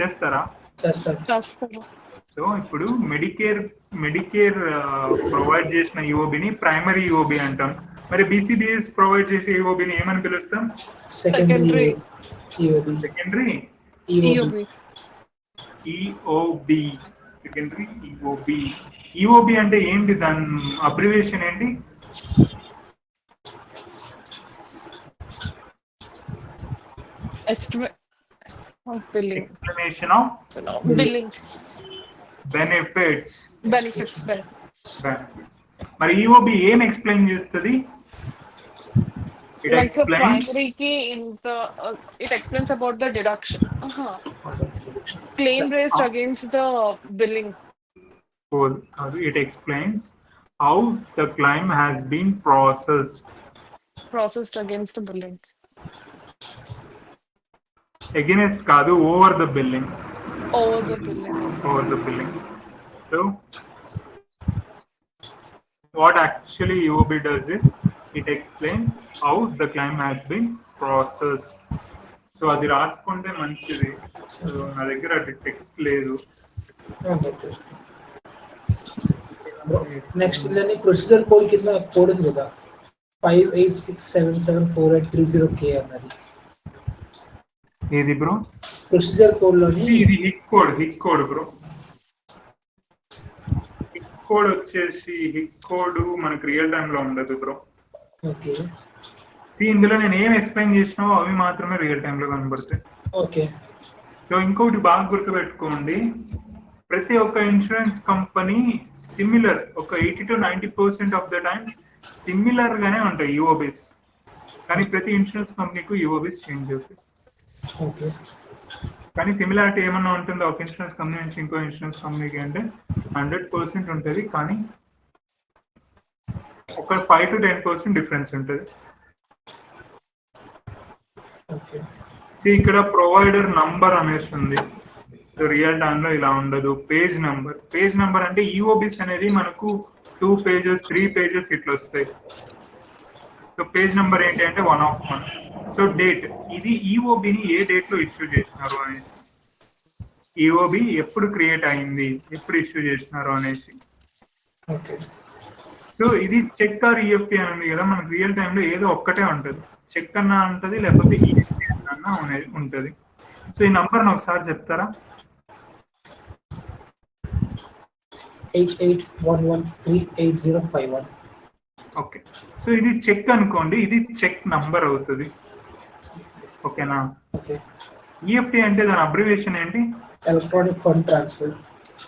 చేస్తారా? సో ఇప్పుడు మెడికేర్ ప్రొవైడ్ చేసిన EOBని ప్రైమరీ EOB అంటాం. మరి BCBS ప్రొవైడ్ చేసే EOBని ఏమని పిలుస్తాం? Secondary EOB. Secondary EOB. Secondary EOB. EOB అంటే ఏంటి? దాని అబ్రివేషన్ ఏంటి? Explanation of billing benefits. Benefits. మరి EOB ఏం ఎక్స్ప్లెయిన్ చేస్తుంది? Like the primary key in the it explains about the deduction. Claim raised against the billing. It explains how the claim has been processed. processed against the billing. Against కాదు, over the billing. Over the billing. Over the billing. So what actually EOB does is it explains how the claim has been processed. So అది రాసుకుంటే మంచిది. So నా దగ్గర అది text లేదు. Next ఇలానే procedure code కింద కోడ్ ఉంది కదా 58677483k అన్నది. ఏది బ్రో? ప్రొసీజర్ కోడ్ లోని ఇది hit code bro. Hit code వచ్చేసి హిట్ కోడ్ మనకి రియల్ టైమ్ లో ఉండదు బ్రో. ఓకే. ఇందులో నేను ఏం ఎక్స్ప్లెయిన్ చేసినావో అవి మాత్రమే రియల్ టైమ్ లో కనబడతాయి. ఓకే. సో ఇంకొకటి బాగా గుర్తుపెట్టుకోండి, ప్రతి ఒక్క ఇన్సూరెన్స్ కంపెనీ సిమిలర్, ఒక 80 to 90% of the times similar గానే ఉంటాయి ఈఓబీస్. కానీ ప్రతి ఇన్సూరెన్స్ కంపెనీకి ఈఓబీస్ చేంజ్ అవుతాయి. ఓకే. కానీ సిమిలారిటీ ఏమన్నా ఉంటుందో ఒక ఇన్సూరెన్స్ కంపెనీ నుంచి ఇంకో ఇన్సూరెన్స్ కంపెనీకి అంటే 100% ఉంటుంది. కానీ ఒక 5 to 10% డిఫరెన్స్ ఉంటుంది. ఇక్కడ ప్రొవైడర్ నంబర్ అనేసి ఉంది. సో రియల్ టైమ్ లో ఇలా ఉండదు. పేజ్ నెంబర్ అంటే ఈఓబీస్ అనేది మనకు 2 pages 3 pages ఇట్లా వస్తాయి. సో పేజ్ నెంబర్ ఏంటి అంటే 1 of 1. సో డేట్, ఇది ఈఓబిని ఏ డేట్ లో ఇష్యూ చేసినారు అనేసి, ఈఓబి ఎప్పుడు క్రియేట్ అయింది, ఎప్పుడు ఇష్యూ చేసినారు అనేసి. సో ఇది చెక్ ఆర్ ఈఎఫ్టీ అని ఉంది కదా, మనకు రియల్ టైమ్ లో ఏదో ఒక్కటే ఉంటుంది. చెక్ అన్నా ఉంటుంది, లేకపోతే ఈఎఫ్టీ అన్నా ఉంటుంది. సో ఈ నంబర్ ఒకసారి చెప్తారా? 8811385051. ఓకే. సో ఇది చెక్ అనుకోండి, ఇది చెక్ నంబర్ అవుతుంది. ఓకేనా? ఓకే. ఈఎఫ్టీ అంటే దాని అబ్రివేషన్ ఏంటి? Electronic fund transfer.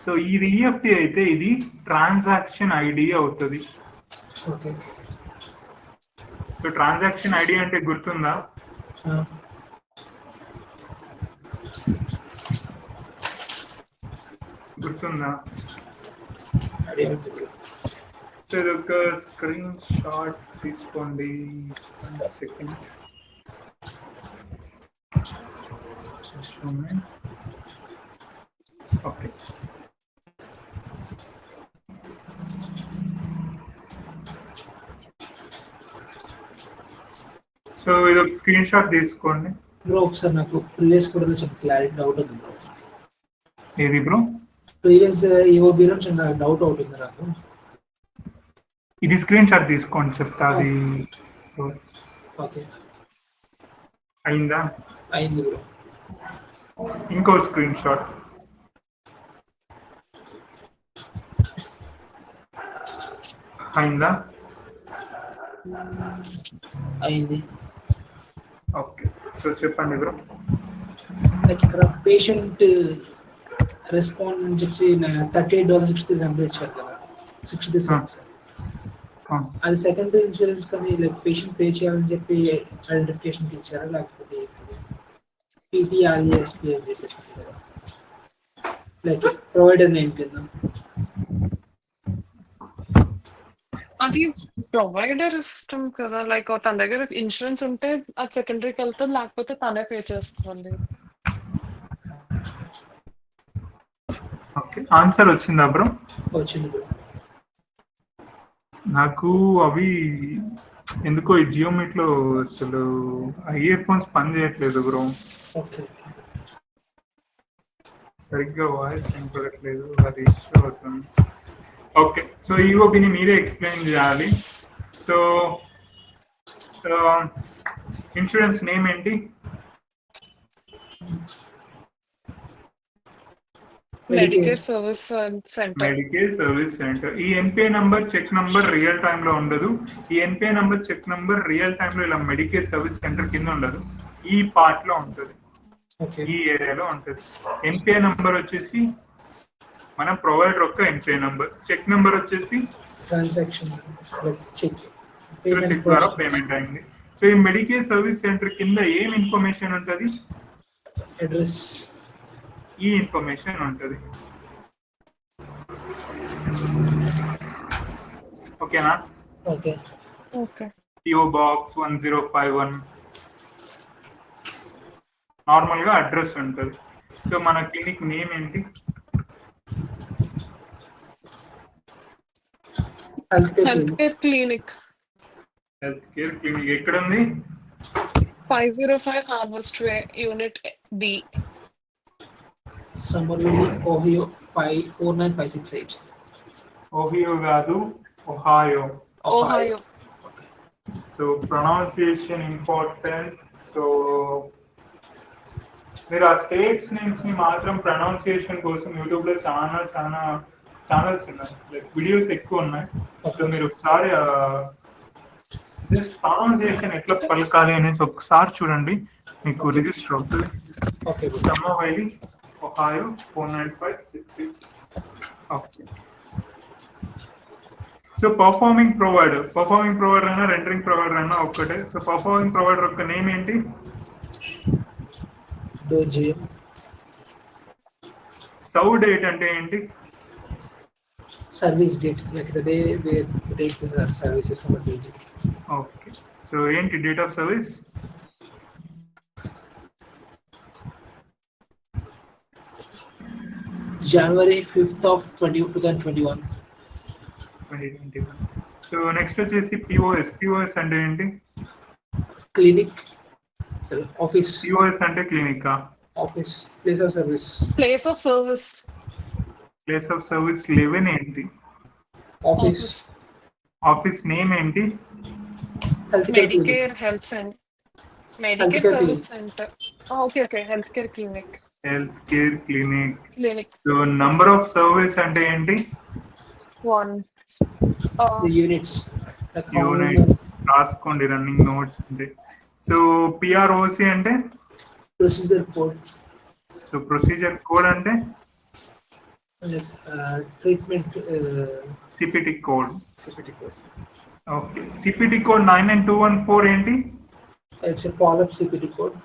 సో ఇది ఈఎఫ్టీ అయితే ఇది ట్రాన్సాక్షన్ ఐడి అవుతుంది. ఓకే. సో ట్రాన్సాక్షన్ ఐడి అంటే గుర్తుందా? సో ఇది ఒక స్క్రీన్ షాట్ తీసుకోండి. Second okay. సో ఇది ఒక స్క్రీన్ షాట్ తీసుకోండి బ్రో. ఒకసారి నాకు ప్రీవియస్ కూడా కొంచెం క్లారిటీ డౌట్ ఉంది బ్రో. ఏది బ్రో? ప్రీవియస్ ఈఓబిలో చిన్న డౌట్ అవుతుంది నాకు. ఇది స్క్రీన్ షాట్ తీసుకోండి చెప్తా. అది ఓకే. అయిందా? అయింది బ్రో. ఇంకో స్క్రీన్ షాట్. అయిందా? అయింది. ఓకే. సో చెప్పండి బ్రో. ఇక్కడ పేషెంట్ రెస్పాండ్ అని చెప్పి $38.63 నెంబర్ ఇచ్చారు కదా, 60 cents. అది సెకండరీ ఇన్సూరెన్స్ కానీ లైక్ పేషెంట్ పే చేయాలని చెప్పి ఐడెంటిఫికేషన్కి ఇచ్చారా, లేకపోతే PTRESP అని చెప్పేసి లైక్ ప్రొవైడర్ నేమ్ కింద? అది ప్రొవైడర్ ఇష్టం కదా, లైక్ తన దగ్గర ఇన్సూరెన్స్ ఉంటే అది సెకండరీకి వెళ్తుంది, లేకపోతే తనే పే చేసుకోవాలి. ఓకే. ఆన్సర్ వచ్చిందా బ్రో? వచ్చింది బ్రో. నాకు అవి ఎందుకో ఈ జియోమీట్ లో అసలు ఇయర్ ఫోన్స్ పని చేయట్లేదు బ్రో. ఓకే. సరిగ్గా వాయిస్ వినపడట్లేదు, అది ఇష్యూ అవుతుంది. ఓకే. సో ఈఓబిని మీరే ఎక్స్ప్లెయిన్ చేయాలి. సో ఇన్సూరెన్స్ నేమ్ ఏంటి? Medicare service center. ఈ NPI number, check number real time లో ఉండదు. ఈ NPI number, check number real time లో ఇలా మెడికేర్ సర్వీస్ సెంటర్ కింద ఉండదు, ఈ పార్ట్ లో ఉంటుంది, ఈ ఏరియాలో ఉంటుంది. ఎన్పిఐ నంబర్ వచ్చేసి మన ప్రొవైడర్ యొక్క ఎన్పిఐ నంబర్, చెక్ నంబర్ వచ్చేసి ట్రాన్సాక్షన్ చెక్ ద్వారా పేమెంట్ అయింది. సో ఈ మెడికేర్ సర్వీస్ సెంటర్ కింద ఏం ఇన్ఫర్మేషన్ ఉంటుంది? అడ్రస్, ఈ ఇన్ఫర్మేషన్ ఉంటుంది. ఓకేనా? ఓకే. ఓకే. PO Box 1051 నార్మల్గా అడ్రస్ ఉంటుంది. సో మన క్లినిక్ నేమ్ ఏంటి? Health care clinic. Health care clinic ఎక్కడ ఉంది? 505 harvest way, unit B. Summerville, Ohio 549568. Ohio కాదు, Ohio. Ohio. So pronunciation important. So మీరు ఆ స్టేట్స్ నేమ్స్ ని మాత్రం ప్రొనౌన్సియేషన్ కోసం యూట్యూబ్ లో చాలా ఛానల్స్ ఉన్నాయి, లైక్ వీడియోస్ ఎక్కువ ఉన్నాయి. సో మీరు ఒకసారి జస్ట్ ప్రొనౌన్సియేషన్ ఎట్లా పలకాలి అనేసి ఒకసారి చూడండి, మీకు రిజిస్టర్ అవుతుంది. Okay. Summerville, Ohio 49568. Okay. So performing provider అయినా రెండరింగ్ ప్రొవైడర్ అయినా ఒక్కటే. సో పర్ఫార్మింగ్ ప్రొవైడర్ యొక్క నేమ్ ఏంటి? డోజియం. సౌ డేట్ అంటే ఏంటి? Service date, like the day where take the services from the clinic. Okay. So ఏంటి date of service? January 5th of 2021. So next వచ్చేసి పిఓఎస్ అంటే ఏంటి? Clinic, office. పిఓఎస్ అంటే clinic. Office, place of service. Place of service. Place of service 11 ఏంటి? Office. Office name ఏంటి? Medicare health center. Medicare service center. Okay. Health care clinic. Health care clinic. So number of service అంటే ఏంటి? 1. Units. రాసుకోండి, running notes అంటే. So PROC అంటే procedure code. So procedure code అంటే treatment CPT code. Code. Okay. CPT code 99214 ఏంటి? It's a follow up CPT code.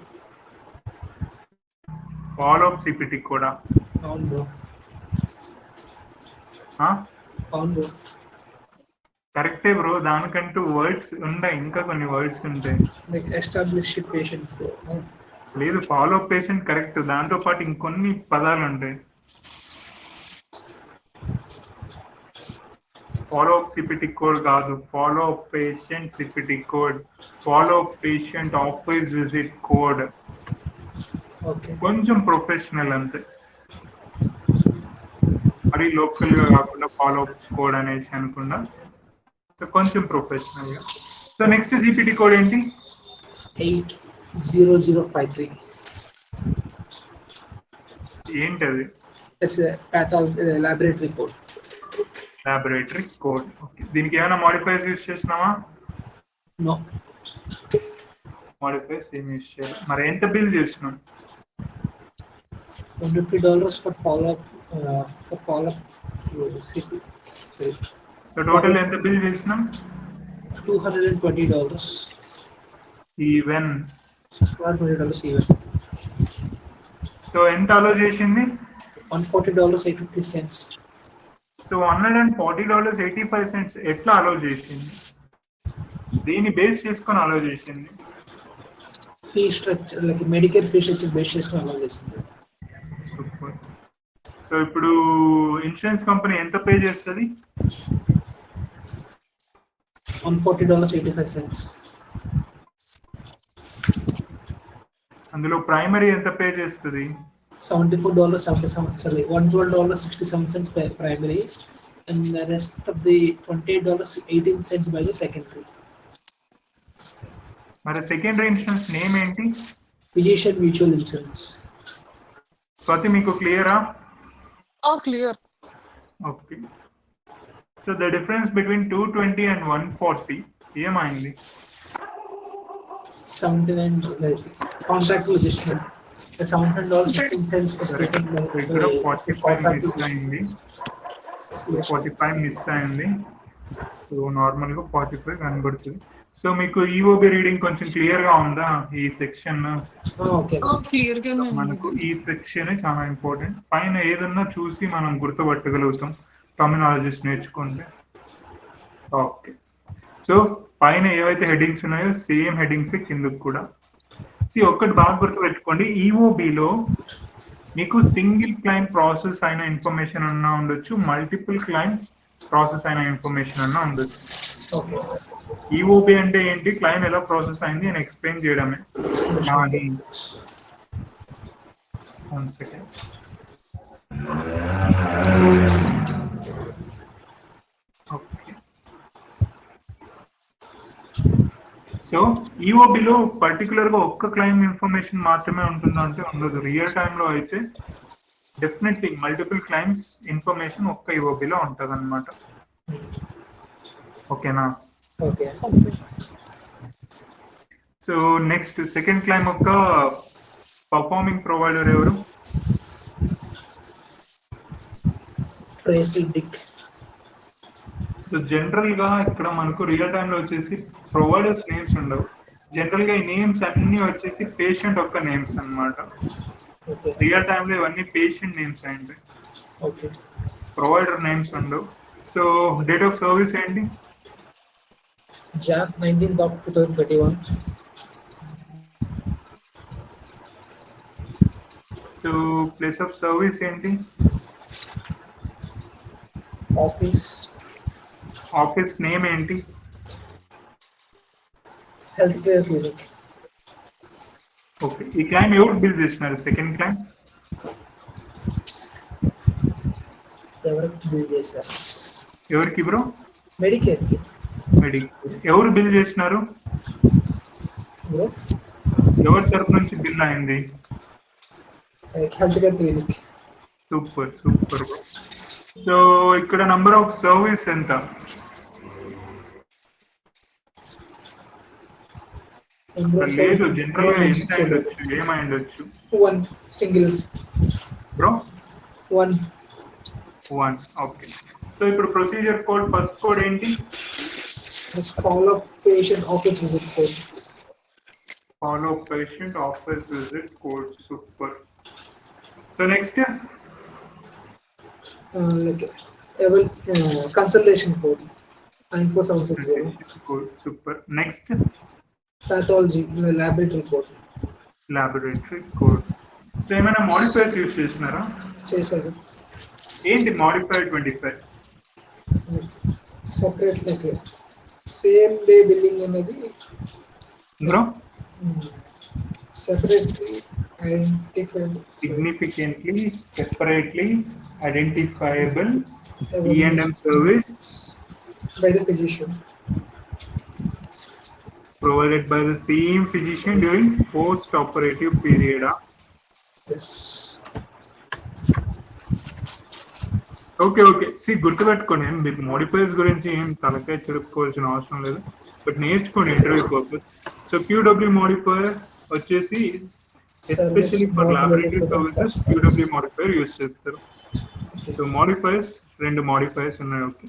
Follow up CPT కోడా? అవును bro. అవును బ్రో, కరెక్టే బ్రో. దానికంటూ వర్డ్స్ ఉంటాయి, ఇంకా కొన్ని వర్డ్స్ ఉంటాయి. Like establish patient flow. లేదు, ఫాలోఅప్ పేషెంట్ కరెక్ట్, దాంతో పాటు ఇంకొన్ని పదాలు ఉంటాయి. ఫాలోఅప్ సిపిటి కోడ్ కాదు, follow up patient CPT code, follow up patient office visit code. Okay. కొంచెం ప్రొఫెషనల్ అంతే, అది లోకల్ గా కాకుండా ఫాలోఅప్ కోడ్ అనేసి అనుకుండా. సో కొంచెం ప్రొఫెషనల్ గా. సో నెక్స్ట్ సిపిటి కోడ్ ఏంటి? 80053. ఏంటది? It's pathology laboratory code. Laboratory code. Okay. దీనికి ఏమైనా మాడిఫైర్స్ యూజ్ చేసినావా? నో, మాడిఫైర్స్ ఏమి యూజ్ చేయాలి. మరి ఎంత బిల్ చేసినాం? $150 for follow-up CP. So total ఎంత బిల్ చేసినాం? $220. ఈవెన్. $220 ఈవెన్. సో ఎంత అలో చేసింది? $140.85. సో $140.85 ఎట్లా అలో చేసింది? దీన్ని బేస్ చేసుకొని అలో చేసింది. Fee structure, like Medicare fee structure base చేసుకొని అలో చేసింది. సూపర్. సో ఇప్పుడు ఇన్సూరెన్స్ కంపెనీ ఎంత పే చేస్తుంది? $140.85. అందులో ప్రైమరీ ఎంత పే చేస్తుంది? $112.67 primary, and the rest of the $28.18 by the secondary. మరి సెకండరీ ఇన్సూరెన్స్ నేమ్ ఏంటి? Physician Mutual Insurance. స్వాతి మీకు క్లియరా? Clear. Okay. So the difference between 220 and 140 ఏమైంది? 79 కాంట్రాక్ట్ అడ్జస్ట్మెంట్. $715 per statement. ఇక్కడ 45 మిస్ అయింది. 45 మిస్ అయింది. సో నార్మల్గా 45 కనబడుతుంది. సో మీకు ఈఓబి రీడింగ్ కొంచెం క్లియర్ గా ఉందా ఈ సెక్షన్? క్లియర్ గా మనకు ఈ సెక్షన్ చాలా ఇంపార్టెంట్. పైన ఏదన్నా చూసి మనం గుర్తుపట్టగలుగుతాం టర్మినాలజీస్ నేర్చుకుంటే. ఓకే. సో పైన ఏవైతే హెడ్డింగ్స్ ఉన్నాయో సేమ్ హెడ్డింగ్స్ కిందకు కూడా. ఒక్కటి బాగా గుర్తుపెట్టుకోండి, ఈఓబిలో మీకు సింగిల్ క్లైమ్ ప్రాసెస్ అయిన ఇన్ఫర్మేషన్ అన్నా ఉండొచ్చు, మల్టిపుల్ క్లైమ్స్ ప్రాసెస్ అయిన ఇన్ఫర్మేషన్ అన్నా ఉండొచ్చు. ఈఓబి అంటే ఏంటి, క్లైమ్ ఎలా ప్రాసెస్ అయింది అని ఎక్స్ప్లెయిన్ చేయడమే. కానీ 1 second. ఓకే, సో ఈఓబిలో పర్టికులర్గా ఒక్క క్లైమ్ ఇన్ఫర్మేషన్ మాత్రమే ఉంటుందా అంటే ఉండదు. రియల్ టైంలో అయితే డెఫినెట్లీ మల్టిపుల్ క్లైమ్స్ ఇన్ఫర్మేషన్ ఒక్క ఈఓబిలో ఉంటుంది అనమాట. ఓకేనా? Okay. So next second claim యొక్క పర్ఫార్మింగ్ ప్రొవైడర్ ఎవరు? Tracy Dick. సో జనరల్ గా ఇక్కడ మనకు రియల్ టైమ్ లో వచ్చేసి ప్రొవైడర్స్ నేమ్స్ ఉండవు. జనరల్ గా ఈ నేమ్స్ అన్ని వచ్చేసి పేషెంట్ యొక్క నేమ్స్ అన్నమాట. రియల్ టైమ్ లో ఇవన్నీ పేషెంట్ నేమ్స్ అండి, ప్రొవైడర్ నేమ్స్ ఉండవు. సో డేట్ ఆఫ్ సర్వీస్ ఏంటి? Jan 19th of 2021. So place of service ఏంటి? ఆఫీస్ నేమ్ ఏంటి? Health care clinic. ఓకే, ఈ క్లైమ్ ఎవరు బిల్ చేసినారు? సెకండ్ క్లైమ్ ఎవరికి బిల్ చేశారు? ఎవరికి బ్రో? మెడికేర్ కి. ఎవరు బిల్ చేసినారు? ఎవరి తరపు నుంచి బిల్ అయింది? Health care clinic. Super super. So ఇక్కడ నంబర్ ఆఫ్ సర్వీస్ ఎంత? లేదు, జనరల్ గా ఎంత అయ్యొచ్చు, ఏమైండొచ్చు? 1 సింగిల్ బ్రో. 1. ఓకే. సో ఇప్పుడు ప్రొసీజర్ కోడ్, ఫస్ట్ కోడ్ ఏంటి? Follow patient office visit code. Follow patient office visit code. Super. So next, like consultation code 94760. Code. Super. Next, pathology laboratory code. Laboratory code. So ఏమైనా modifiers use చేసినారా? చేశారు. ఏంటి modifier 25? Separate like same day billing అనేది bro. Separately identified, significantly separately identifiable E&M service by the physician provided by the same physician during post-operative period. Yes. Okay. గుర్తుపెట్టుకోండి, మీకు modifiers గురించి ఏం తలకాయ చెరుపుకోవాల్సిన అవసరం లేదు, బట్ నేర్చుకోండి interview purpose. So QW modifier వచ్చేసి especially for laboratory services QW modifier use చేస్తారు. సో మోడిఫైర్స్ 2 మోడిఫైర్స్ ఉన్నాయి. ఓకే.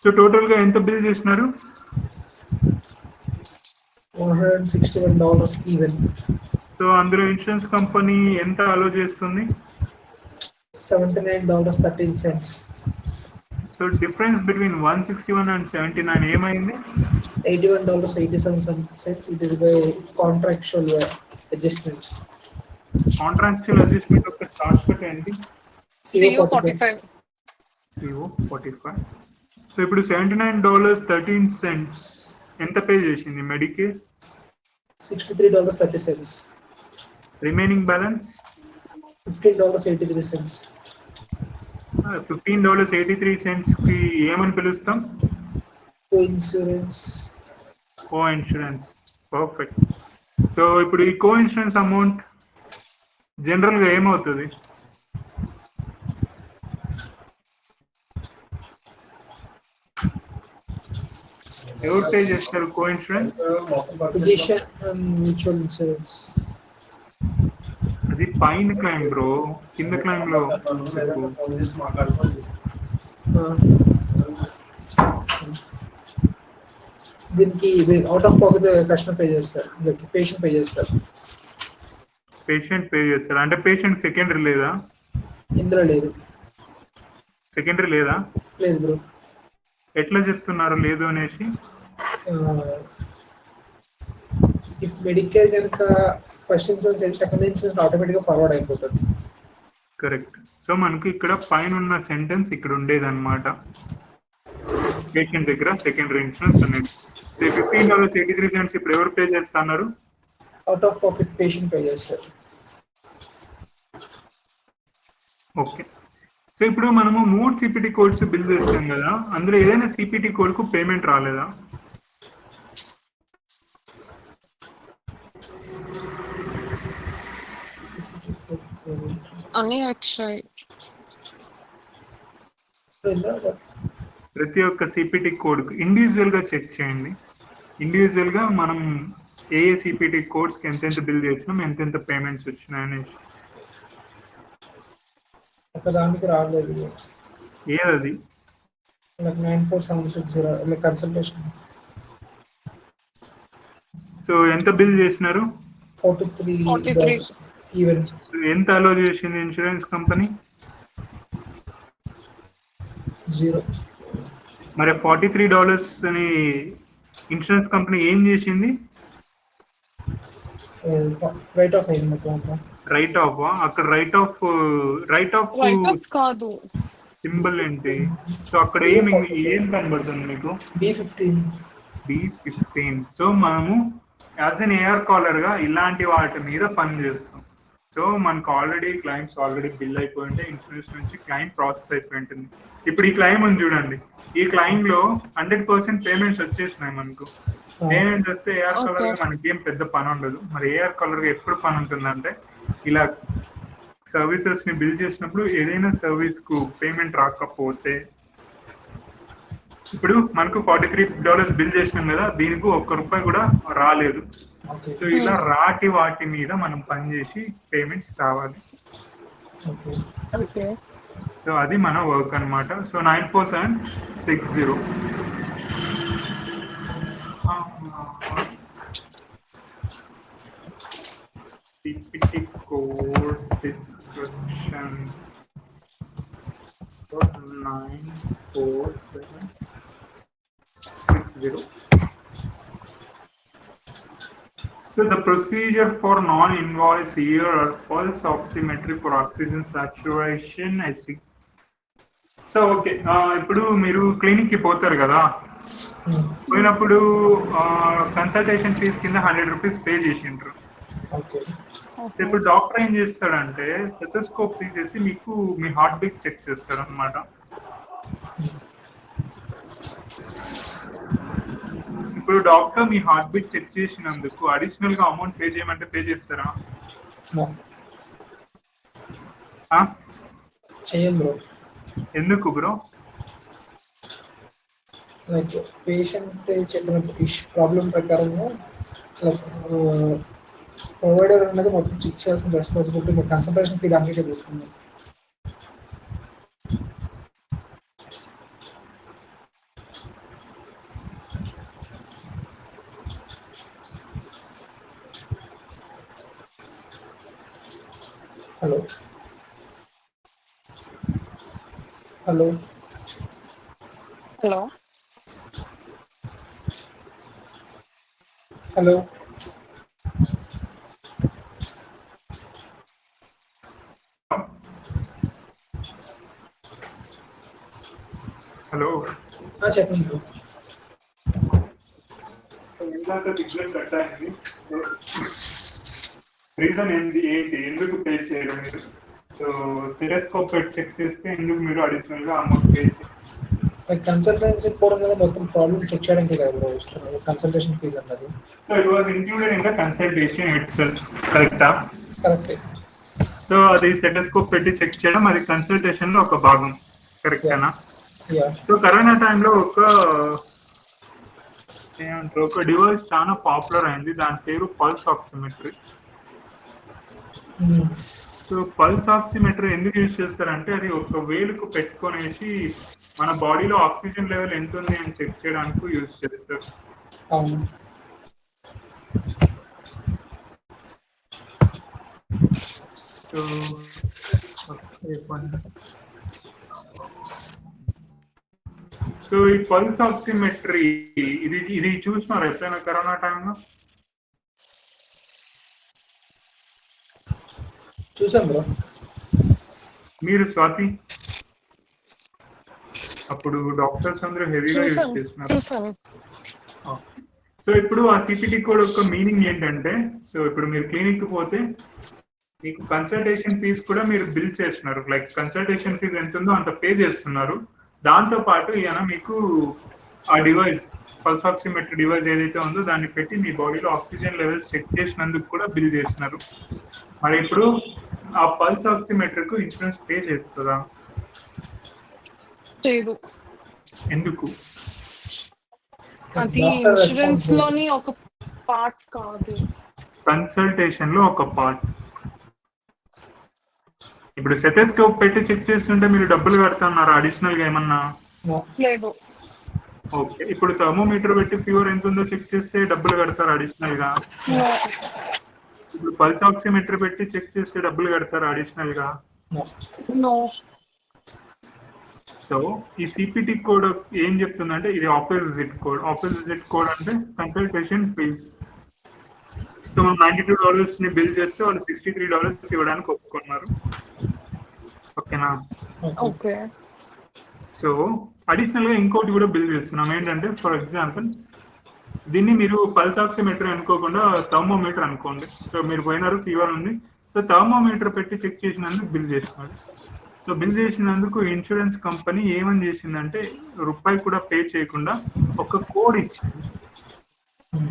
సో టోటల్ గా ఎంత బిల్ చేసినారు? $161 ఈవెన్. సో అందులో ఇన్సూరెన్స్ కంపెనీ ఎంత అలో చేస్తుంది? $79.13. సో డిఫరెన్స్ బిట్వీన్ 161 and 79 ఏమైంది? $81.87. It is by contractual adjustments. Contractual adjustment యొక్క షార్ట్ కట్ ఏంటి? CO45. CO45. సో ఇప్పుడు $79.13 ఎంత పే చేసింది మెడికేర్? $63.30. Remaining balance $15.83. $15.83 కి ఏమని పిలుస్తాం? Co-insurance. పర్ఫెక్ట్. సో ఇప్పుడు ఈ కో ఇన్సూరెన్స్ అమౌంట్ జనరల్ గా ఏమవుతుంది? ఎవరు పే చేస్తారు కో insurance? Physician and mutual insurance. అది పైన క్లైమ్ బ్రో, కింద క్లైమ్ లో దీనికి out of pocket customer pay చేస్తారు, పేషెంట్ పే చేస్తారు. పేషెంట్ పే చేస్తారు అంటే పేషెంట్ సెకండరీ లేదా? ఇందులో లేదు. సెకండరీ లేదా? లేదు బ్రో. ఎట్లా చెప్తున్నారు లేదు అనేసి? ఇఫ్ మెడికేర్ కనుక ఫస్ట్ ఇన్సూరెన్స్ సెకండ్ ఇన్సూరెన్స్ ఆటోమేటిక్గా ఫార్వర్డ్ అయిపోతుంది. కరెక్ట్. సో మనకు ఇక్కడ పైన ఉన్న సెంటెన్స్ ఇక్కడ ఉండేది అనమాట, పేషెంట్ దగ్గర సెకండరీ ఇన్సూరెన్స్ అనేది. $15.83 ఇప్పుడు ఎవరు పే చేస్తున్నారు? Out of pocket patient pay చేస్తారు. ఓకే. సో ఇప్పుడు మనము 3 సిపిటి కోడ్స్ బిల్ చేస్తాం కదా, అందులో ఏదైనా సిపిటి కోడ్ కు పేమెంట్ రాలేదా? అన్ని వచ్చాయి. ప్రతి ఒక్క సిపిటి కోడ్ ఇండివిజువల్ గా చెక్ చేయండి. ఇండివిజువల్ గా మనం ఏ సిపిటి కోడ్స్ కి ఎంతెంత బిల్ చేసినాం, ఎంతెంత పేమెంట్స్ వచ్చినాయి అనేసి. ఒకదానికి రాలేదు. ఏదది? 94760 కన్సల్టేషన్. సో ఎంత బిల్ చేసినారు? 43 ఈవెన్. ఎంత అలో చేసింది ఇన్సూరెన్స్ కంపెనీ? 0. మరి $43 అని ఇన్సూరెన్స్ కంపెనీ ఏం చేసింది? రైట్ ఆఫ్ అయింది మొత్తం. Right of? అక్కడ రైట్ ఆఫ్ కాదు, సింబల్ ఏంటి? సో అక్కడ ఏం కనబడుతుంది మీకు? B15. సో మనము యాజ్ ఎన్ ఏఆర్ కాలర్ గా ఇలాంటి వాటి మీద పని చేస్తాం. సో మనకు క్లైమ్స్ ఆల్రెడీ బిల్ అయిపోయి ఉంటే ఇన్సూరెన్స్ నుంచి క్లైమ్ ప్రాసెస్ అయిపోయి ఉంటుంది. ఇప్పుడు ఈ క్లైమ్ ఉంది చూడండి, ఈ క్లైమ్ లో 100% పేమెంట్స్ వచ్చేసినాయి మనకు. పేమెంట్స్ వస్తే ఏఆర్ కాలర్ గా మనకి ఏం పెద్ద పని ఉండదు. మరి ఏఆర్ కాలర్ గా ఎప్పుడు పని ఉంటుందంటే, ఇలా సర్వీసెస్ ని బిల్ చేసినప్పుడు ఏదైనా సర్వీస్ కు పేమెంట్ రాకపోతే, ఇప్పుడు మనకు $43 బిల్ చేసినాం కదా, దీనికి ₹1 కూడా రాలేదు. సో ఇలా వాటి మీద మనం పనిచేసి పేమెంట్స్ రావాలి. సో అది మన వర్క్ అనమాట. So 94760 CPT code description 94760. So the procedure for non-invoice year or pulse oximetry for oxygen saturation, I see. So okay, ఇప్పుడు మీరు క్లినిక్ కి పోతారు కదా, పోయినప్పుడు కన్సల్టేషన్ ఫీజ్ కింద ₹100 పే చేసిండ్రు. ఇప్పుడు డాక్టర్ ఏం చేస్తాడంటే స్టెథోస్కోప్ తీసేసి మీకు మీ హార్ట్ బీట్ చెక్ చేస్తాడు అనమాట. ఇప్పుడు డాక్టర్ మీ హార్ట్ బీట్ చెక్ చేసినందుకు అడిషనల్ గా అమౌంట్ పే చేయమంటే పే చేస్తారా? ఎందుకు బ్రో? లైక్ పేషెంట్ చెప్పిన ప్రాబ్లం ప్రకారంగా ప్రొవైడర్ అనేది మొత్తం చెక్ చేయాల్సిన రెస్పాన్సిబిలిటీ మీ కన్సల్టేషన్ ఫీ దానికి తీసుకుంది. Hello hello hello hello hello చెప్పండి. సిగ్నల్ కట్ అయింది. రీజన్ ఏంటి, ఎందుకు పే చేయరు మీరు? సో స్టెథోస్కోప్ చెక్ చేస్తే ఎందుకు మీరు అడిషనల్ గా అమౌంట్ పే చేయాలి? కన్సల్టెన్సీ పోవడం వల్ల మొత్తం ప్రాబ్లమ్ చెక్ చేయడానికి కదా వస్తున్నారు కన్సల్టేషన్ ఫీజ్ అన్నది. So it was included in the consultation itself, కరెక్టా? కరెక్టే. సో అది స్టెథోస్కోప్ పెట్టి చెక్ చేయడం అది కన్సల్టేషన్ లో ఒక భాగం, కరెక్టేనా? సో కరోనా టైంలో ఒక డివైస్ చాలా పాపులర్ అయింది, దాని పేరు pulse oximetry. So pulse oximetry ఎందుకు యూజ్ చేస్తారంటే, అది ఒక వేలుకు పెట్టుకొనేసి మన బాడీలో ఆక్సిజన్ లెవెల్ ఎంత ఉంది అని చెక్ చేయడానికి యూజ్ చేస్తారు. సో సో ఈ పల్స్ ఆక్సిమెట్రీ ఇది చూసినారు ఎప్పుడైనా కరోనా టైంలో? చూసాం బ్రో. మీరు స్వాతి అప్పుడు డాక్టర్స్ అందరూ హెవీగా యూజ్ చేస్తున్నారు. చూసాను. సో ఇప్పుడు ఆ సిపిటి కోడ్ యొక్క మీనింగ్ ఏంటంటే, సో ఇప్పుడు మీరు క్లినిక్ పోతే మీకు కన్సల్టేషన్ ఫీజ్ కూడా మీరు బిల్ చేస్తున్నారు. లైక్ కన్సల్టేషన్ ఫీజ్ ఎంత ఉందో అంత పే చేస్తున్నారు. దాంతో పాటు ఈయన మీకు ఆ డివైస్ పల్స్ ఆక్సిమెట్రీ డివైస్ ఏదైతే ఉందో దాన్ని పెట్టి మీ బాడీలో ఆక్సిజన్ లెవెల్స్ చెక్ చేసినందుకు కూడా బిల్ చేస్తున్నారు. మరి ఇప్పుడు ఆ పల్స్ ఆక్సిమెట్రీకు ఇన్సూరెన్స్ పే చేస్తుందా? ఎందుకు? అది ఇన్సూరెన్స్ లోని ఒక పార్ట్ కాదు, కన్సల్టేషన్ లో ఒక పార్ట్. ఇప్పుడు సెటెస్కోప్ పెట్టి చెక్ చేస్తుంటే మీరు డబ్బులు కడుతున్నారు అడిషనల్ గా ఏమన్నా? లేదు. ఓకే, ఇప్పుడు థర్మోమీటర్ పెట్టి ఫీవర్ ఎంత ఉందో చెక్ చేస్తే డబ్బులు కడతారు అడిషనల్ గా? ఇప్పుడు పల్స్ ఆక్సిమీటర్ పెట్టి చెక్ చేస్తే డబ్బులు కడతారు అడిషనల్ గా? సో ఈ సిపిటి కోడ్ ఏం చెప్తుందంటే ఇది office visit code. Office visit code అంటే కన్సల్టేషన్ ఫీజ్. సో మనం $92 ని బిల్ చేస్తే వాళ్ళు $63 ఇవ్వడానికి ఒప్పుకున్నారు. ఓకేనా? ఓకే. సో అడిషనల్ గా ఇంకోటి కూడా బిల్ చేస్తున్నాం. ఏంటంటే ఫర్ ఎగ్జాంపుల్ దీన్ని మీరు పల్స్ ఆక్సిమీటర్ అనుకోకుండా థర్మోమీటర్ అనుకోండి. సో మీరు పోయినారు, ఫీవర్ ఉంది, సో థర్మోమీటర్ పెట్టి చెక్ చేసినందుకు బిల్ చేస్తున్నారు. సో బిల్ చేసినందుకు ఇన్సూరెన్స్ కంపెనీ ఏమని చేసిందంటే రూపాయి కూడా పే చేయకుండా ఒక కోడ్ ఇచ్చింది,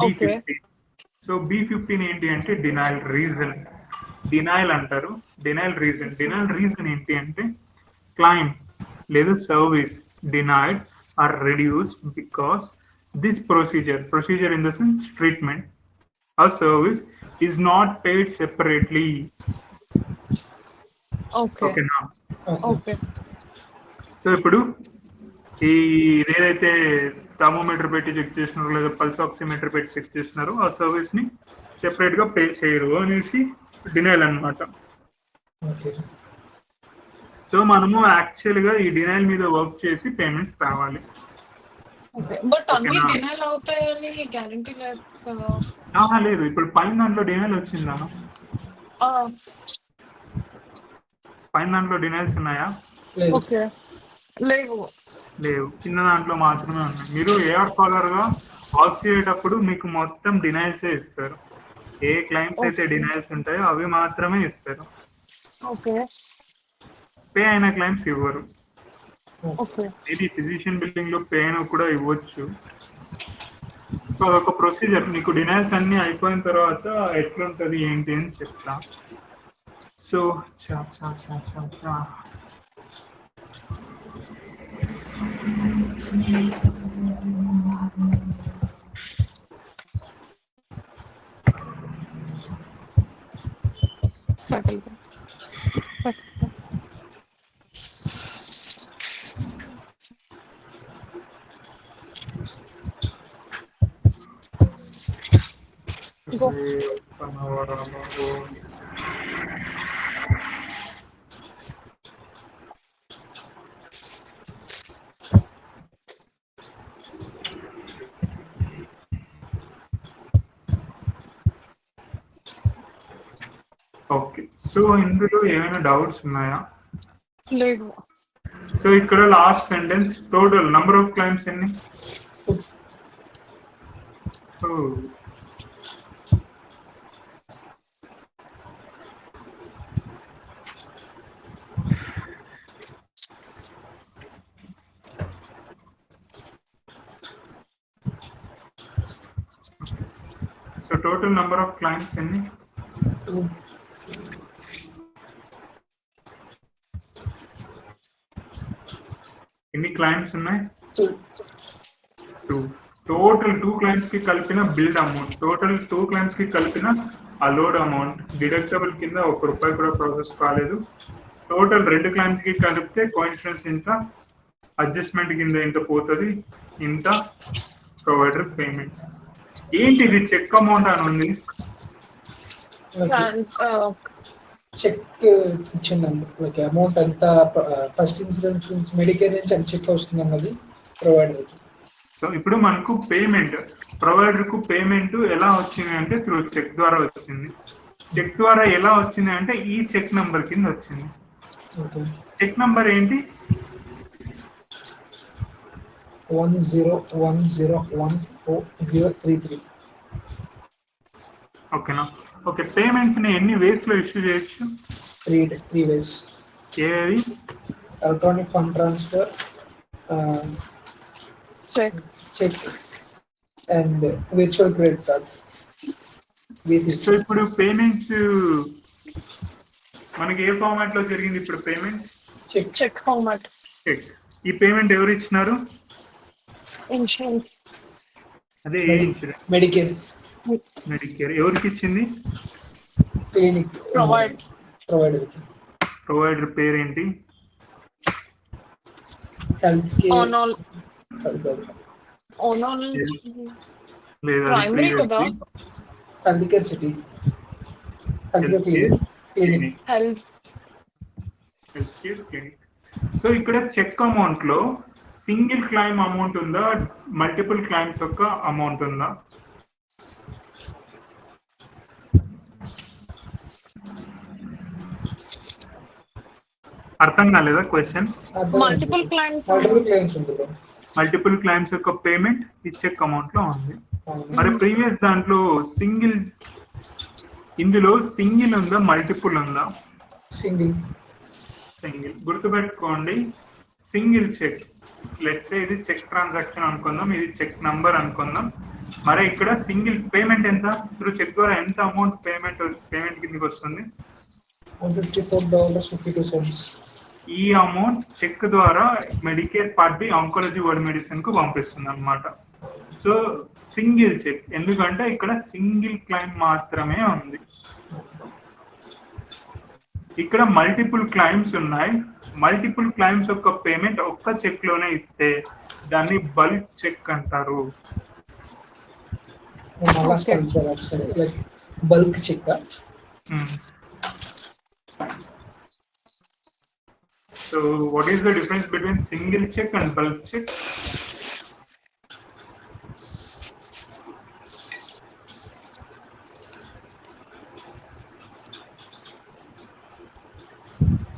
B15. సో B15 ఏంటి అంటే డినైల్ రీజన్. డినైల్ అంటారు, డినైల్ రీజన్. డినైల్ రీజన్ ఏంటి అంటే క్లైమ్ లేదా service denied or reduced because this procedure in the sense treatment or service is not paid separately. Okay now okay. So ఇప్పుడు ఏదైతే thermometer పెట్టి check చేస్తున్నారో లేదా pulse oximeter పెట్టి చెక్ చేస్తున్నారో ఆ సర్వీస్ ని సెపరేట్ గా పే చేయరు అనేసి డినైల్ అన్నమాట. సో మనము యాక్చువల్ గా ఈ డినైల్ మీద వర్క్ చేసి పేమెంట్స్ రావాలి. బట్ అన్ని డినైల్ అవుతాయని గ్యారెంటీ లేదు కదా? లేదు, ఇప్పుడు పైన దాంట్లో డినైల్ వచ్చిందా? పైన దాంట్లో డినైల్స్ ఉన్నాయా? ఓకే, లేవు. కింద దాంట్లో మాత్రమే ఉన్నాయి. మీరు ఏఆర్ కాలర్ గా వర్క్ చేసేటప్పుడు మీకు మొత్తం డినైల్సే ఇస్తారు. ఏ క్లైమ్స్ అయితే డినైల్స్ ఉంటాయో అవి మాత్రమే ఇస్తారు. ఓకే. పే అయిన క్లైమ్స్ ఇవ్వరు. ఇది ఫిజిషియన్ బిల్డింగ్ లో పే అయినా కూడా ఇవ్వచ్చు. సో అదొక ప్రొసీజర్. మీకు డినైల్స్ అన్ని అయిపోయిన తర్వాత ఎట్లుంటది ఏంటి అని చెప్తా. సో ఓకే, సో ఇందులో ఏమైనా డౌట్స్ ఉన్నాయా? లేదు. సో ఇక్కడ last sentence total number of claims ఎన్ని? So total number of claims ఎన్ని? ఎన్ని క్లైమ్స్ ఉన్నాయి? 2. టోటల్ 2 క్లైమ్స్ కి కలిపిన బిల్డ్ అమౌంట్, టోటల్ 2 క్లైమ్స్ కి కలిపిన ఆ లోడ్ అమౌంట్ డిడక్టబుల్ కింద ₹1 కూడా ప్రాసెస్ కాలేదు. టోటల్ 2 క్లైమ్స్ కి కలిపితే కోఇన్సిడెన్స్ ఇంత, అడ్జస్ట్మెంట్ కింద ఇంత పోతుంది, ఇంత ప్రొవైడర్ పేమెంట్. ఏంటి ఇది చెక్ అమౌంట్ అని ఉంది? చెక్ ఇచ్చిందండి. అమౌంట్ అంతా ఫస్ట్ ఇన్సూరెన్స్ నుంచి మెడికేర్ నుంచి అది చెక్ వస్తుంది అన్నది ప్రొవైడర్. సో ఇప్పుడు మనకు పేమెంట్ ప్రొవైడర్ కు పేమెంట్ ఎలా వచ్చింది అంటే త్రూ చెక్ ద్వారా వచ్చింది. చెక్ ద్వారా ఎలా వచ్చింది అంటే ఈ చెక్ నంబర్ కింద వచ్చింది. చెక్ నంబర్ ఏంటి? 1010140033. ఓకేనా? ఓకే, పేమెంట్స్ ని ఎన్ని వేస్ లో ఇష్యూ చేయొచ్చు? 3 ways. ఏవి? Electronic fund transfer, cheque and virtual credit card. So ఇప్పుడు పేమెంట్స్ మనకి ఏ ఫార్మాట్ లో జరిగింది? ఇప్పుడు పేమెంట్ చెక్ ఫార్మాట్. చెక్. ఈ పేమెంట్ ఎవరు ఇచ్చినారు? ఇన్సూరెన్స్. అదే ఏ ఇన్సూరెన్స్? మెడికేర్. ఎవరికి ఇచ్చింది? Clinic provider. ప్రొవైడర్ పేరేంటి? హెల్త్ ఓనల్. లేదా ప్రైమరీ కదా? Health care city. Clinic. Health. So ఇక్కడ చెక్ అమౌంట్ లో సింగిల్ క్లైమ్ అమౌంట్ ఉందా, మల్టిపుల్ క్లైమ్స్ యొక్క అమౌంట్ ఉందా? అర్థం కాలేదా question? Multiple claims. Multiple claims యొక్క పేమెంట్ ఈ చెక్ అమౌంట్ లో ఉంది. మరి ప్రీవియస్ దాంట్లో సింగిల్, ఇందులో సింగిల్ ఉందా మల్టిపుల్ ఉందా? సింగిల్. గుర్తుపెట్టుకోండి, సింగిల్ చెక్. లెట్స్ సే ఇది చెక్ ట్రాన్సాక్షన్ అనుకుందాం, ఇది చెక్ నంబర్ అనుకుందాం. మరి ఇక్కడ సింగిల్ పేమెంట్ ఎంత? త్రూ చెక్ ద్వారా ఎంత అమౌంట్ పేమెంట్ కిందకి వస్తుంది? $154.52. ఈ అమౌంట్ చెక్ ద్వారా Medicare part B oncology world medicine కు పంపిస్తుంది అనమాట. సో సింగిల్ చెక్, ఎందుకంటే ఇక్కడ సింగిల్ క్లైమ్ మాత్రమే ఉంది. ఇక్కడ మల్టిపుల్ క్లైమ్స్ ఉన్నాయి. మల్టిపుల్ క్లైమ్స్ యొక్క పేమెంట్ ఒక్క చెక్ లోనే ఇస్తే దాన్ని బల్క్ చెక్ అంటారు. Bulk cheque. So what is the difference between single check and bulk check?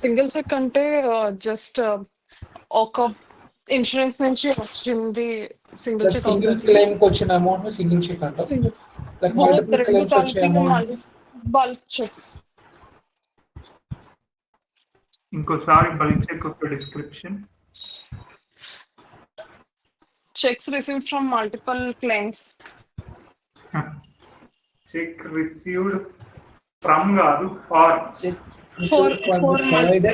Single check అంటే జస్ట్ ఒక ఇన్సూరెన్స్ నుంచి వచ్చింది సింగిల్ చెక్. సింగిల్ క్లెయిమ్ కి వచ్చిన అమౌంట్ సింగిల్ చెక్ అంటారు. మల్టిపుల్ క్లెయిమ్స్ వచ్చే అమౌంట్ బల్క్ చెక్. ఇంకోసారి బల్క్ చెక్ యొక్క description. Checks received from multiple claims. Check received from కాదు, for. Check for provided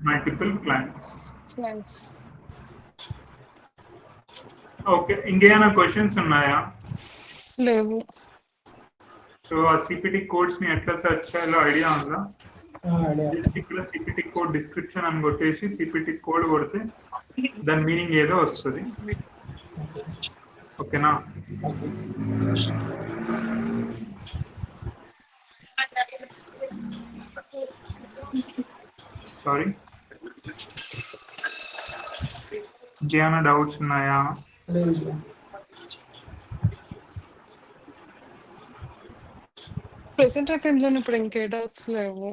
multiple clients. Okay, ఇంకేమైనా క్వశ్చన్స్ ఉన్నాయా? లేవు. సో ఆ సిపిటి కోడ్స్ ని ఎట్లా సెర్చ్ చేయాలో ఐడియా ఉందా? ఇక్కడ సిపిటి కోడ్ డిస్క్రిప్షన్ అని కొట్టేసి సిపిటి కోడ్ కొడితే దాని మీనింగ్ ఏదో వస్తుంది. ఓకేనా? సారీ, ఇంకేమైనా డౌట్స్ ఉన్నాయా? ప్రెసెంట్ అయితే ఇందులో ఇప్పుడు ఇంకే డౌట్స్ లేవు.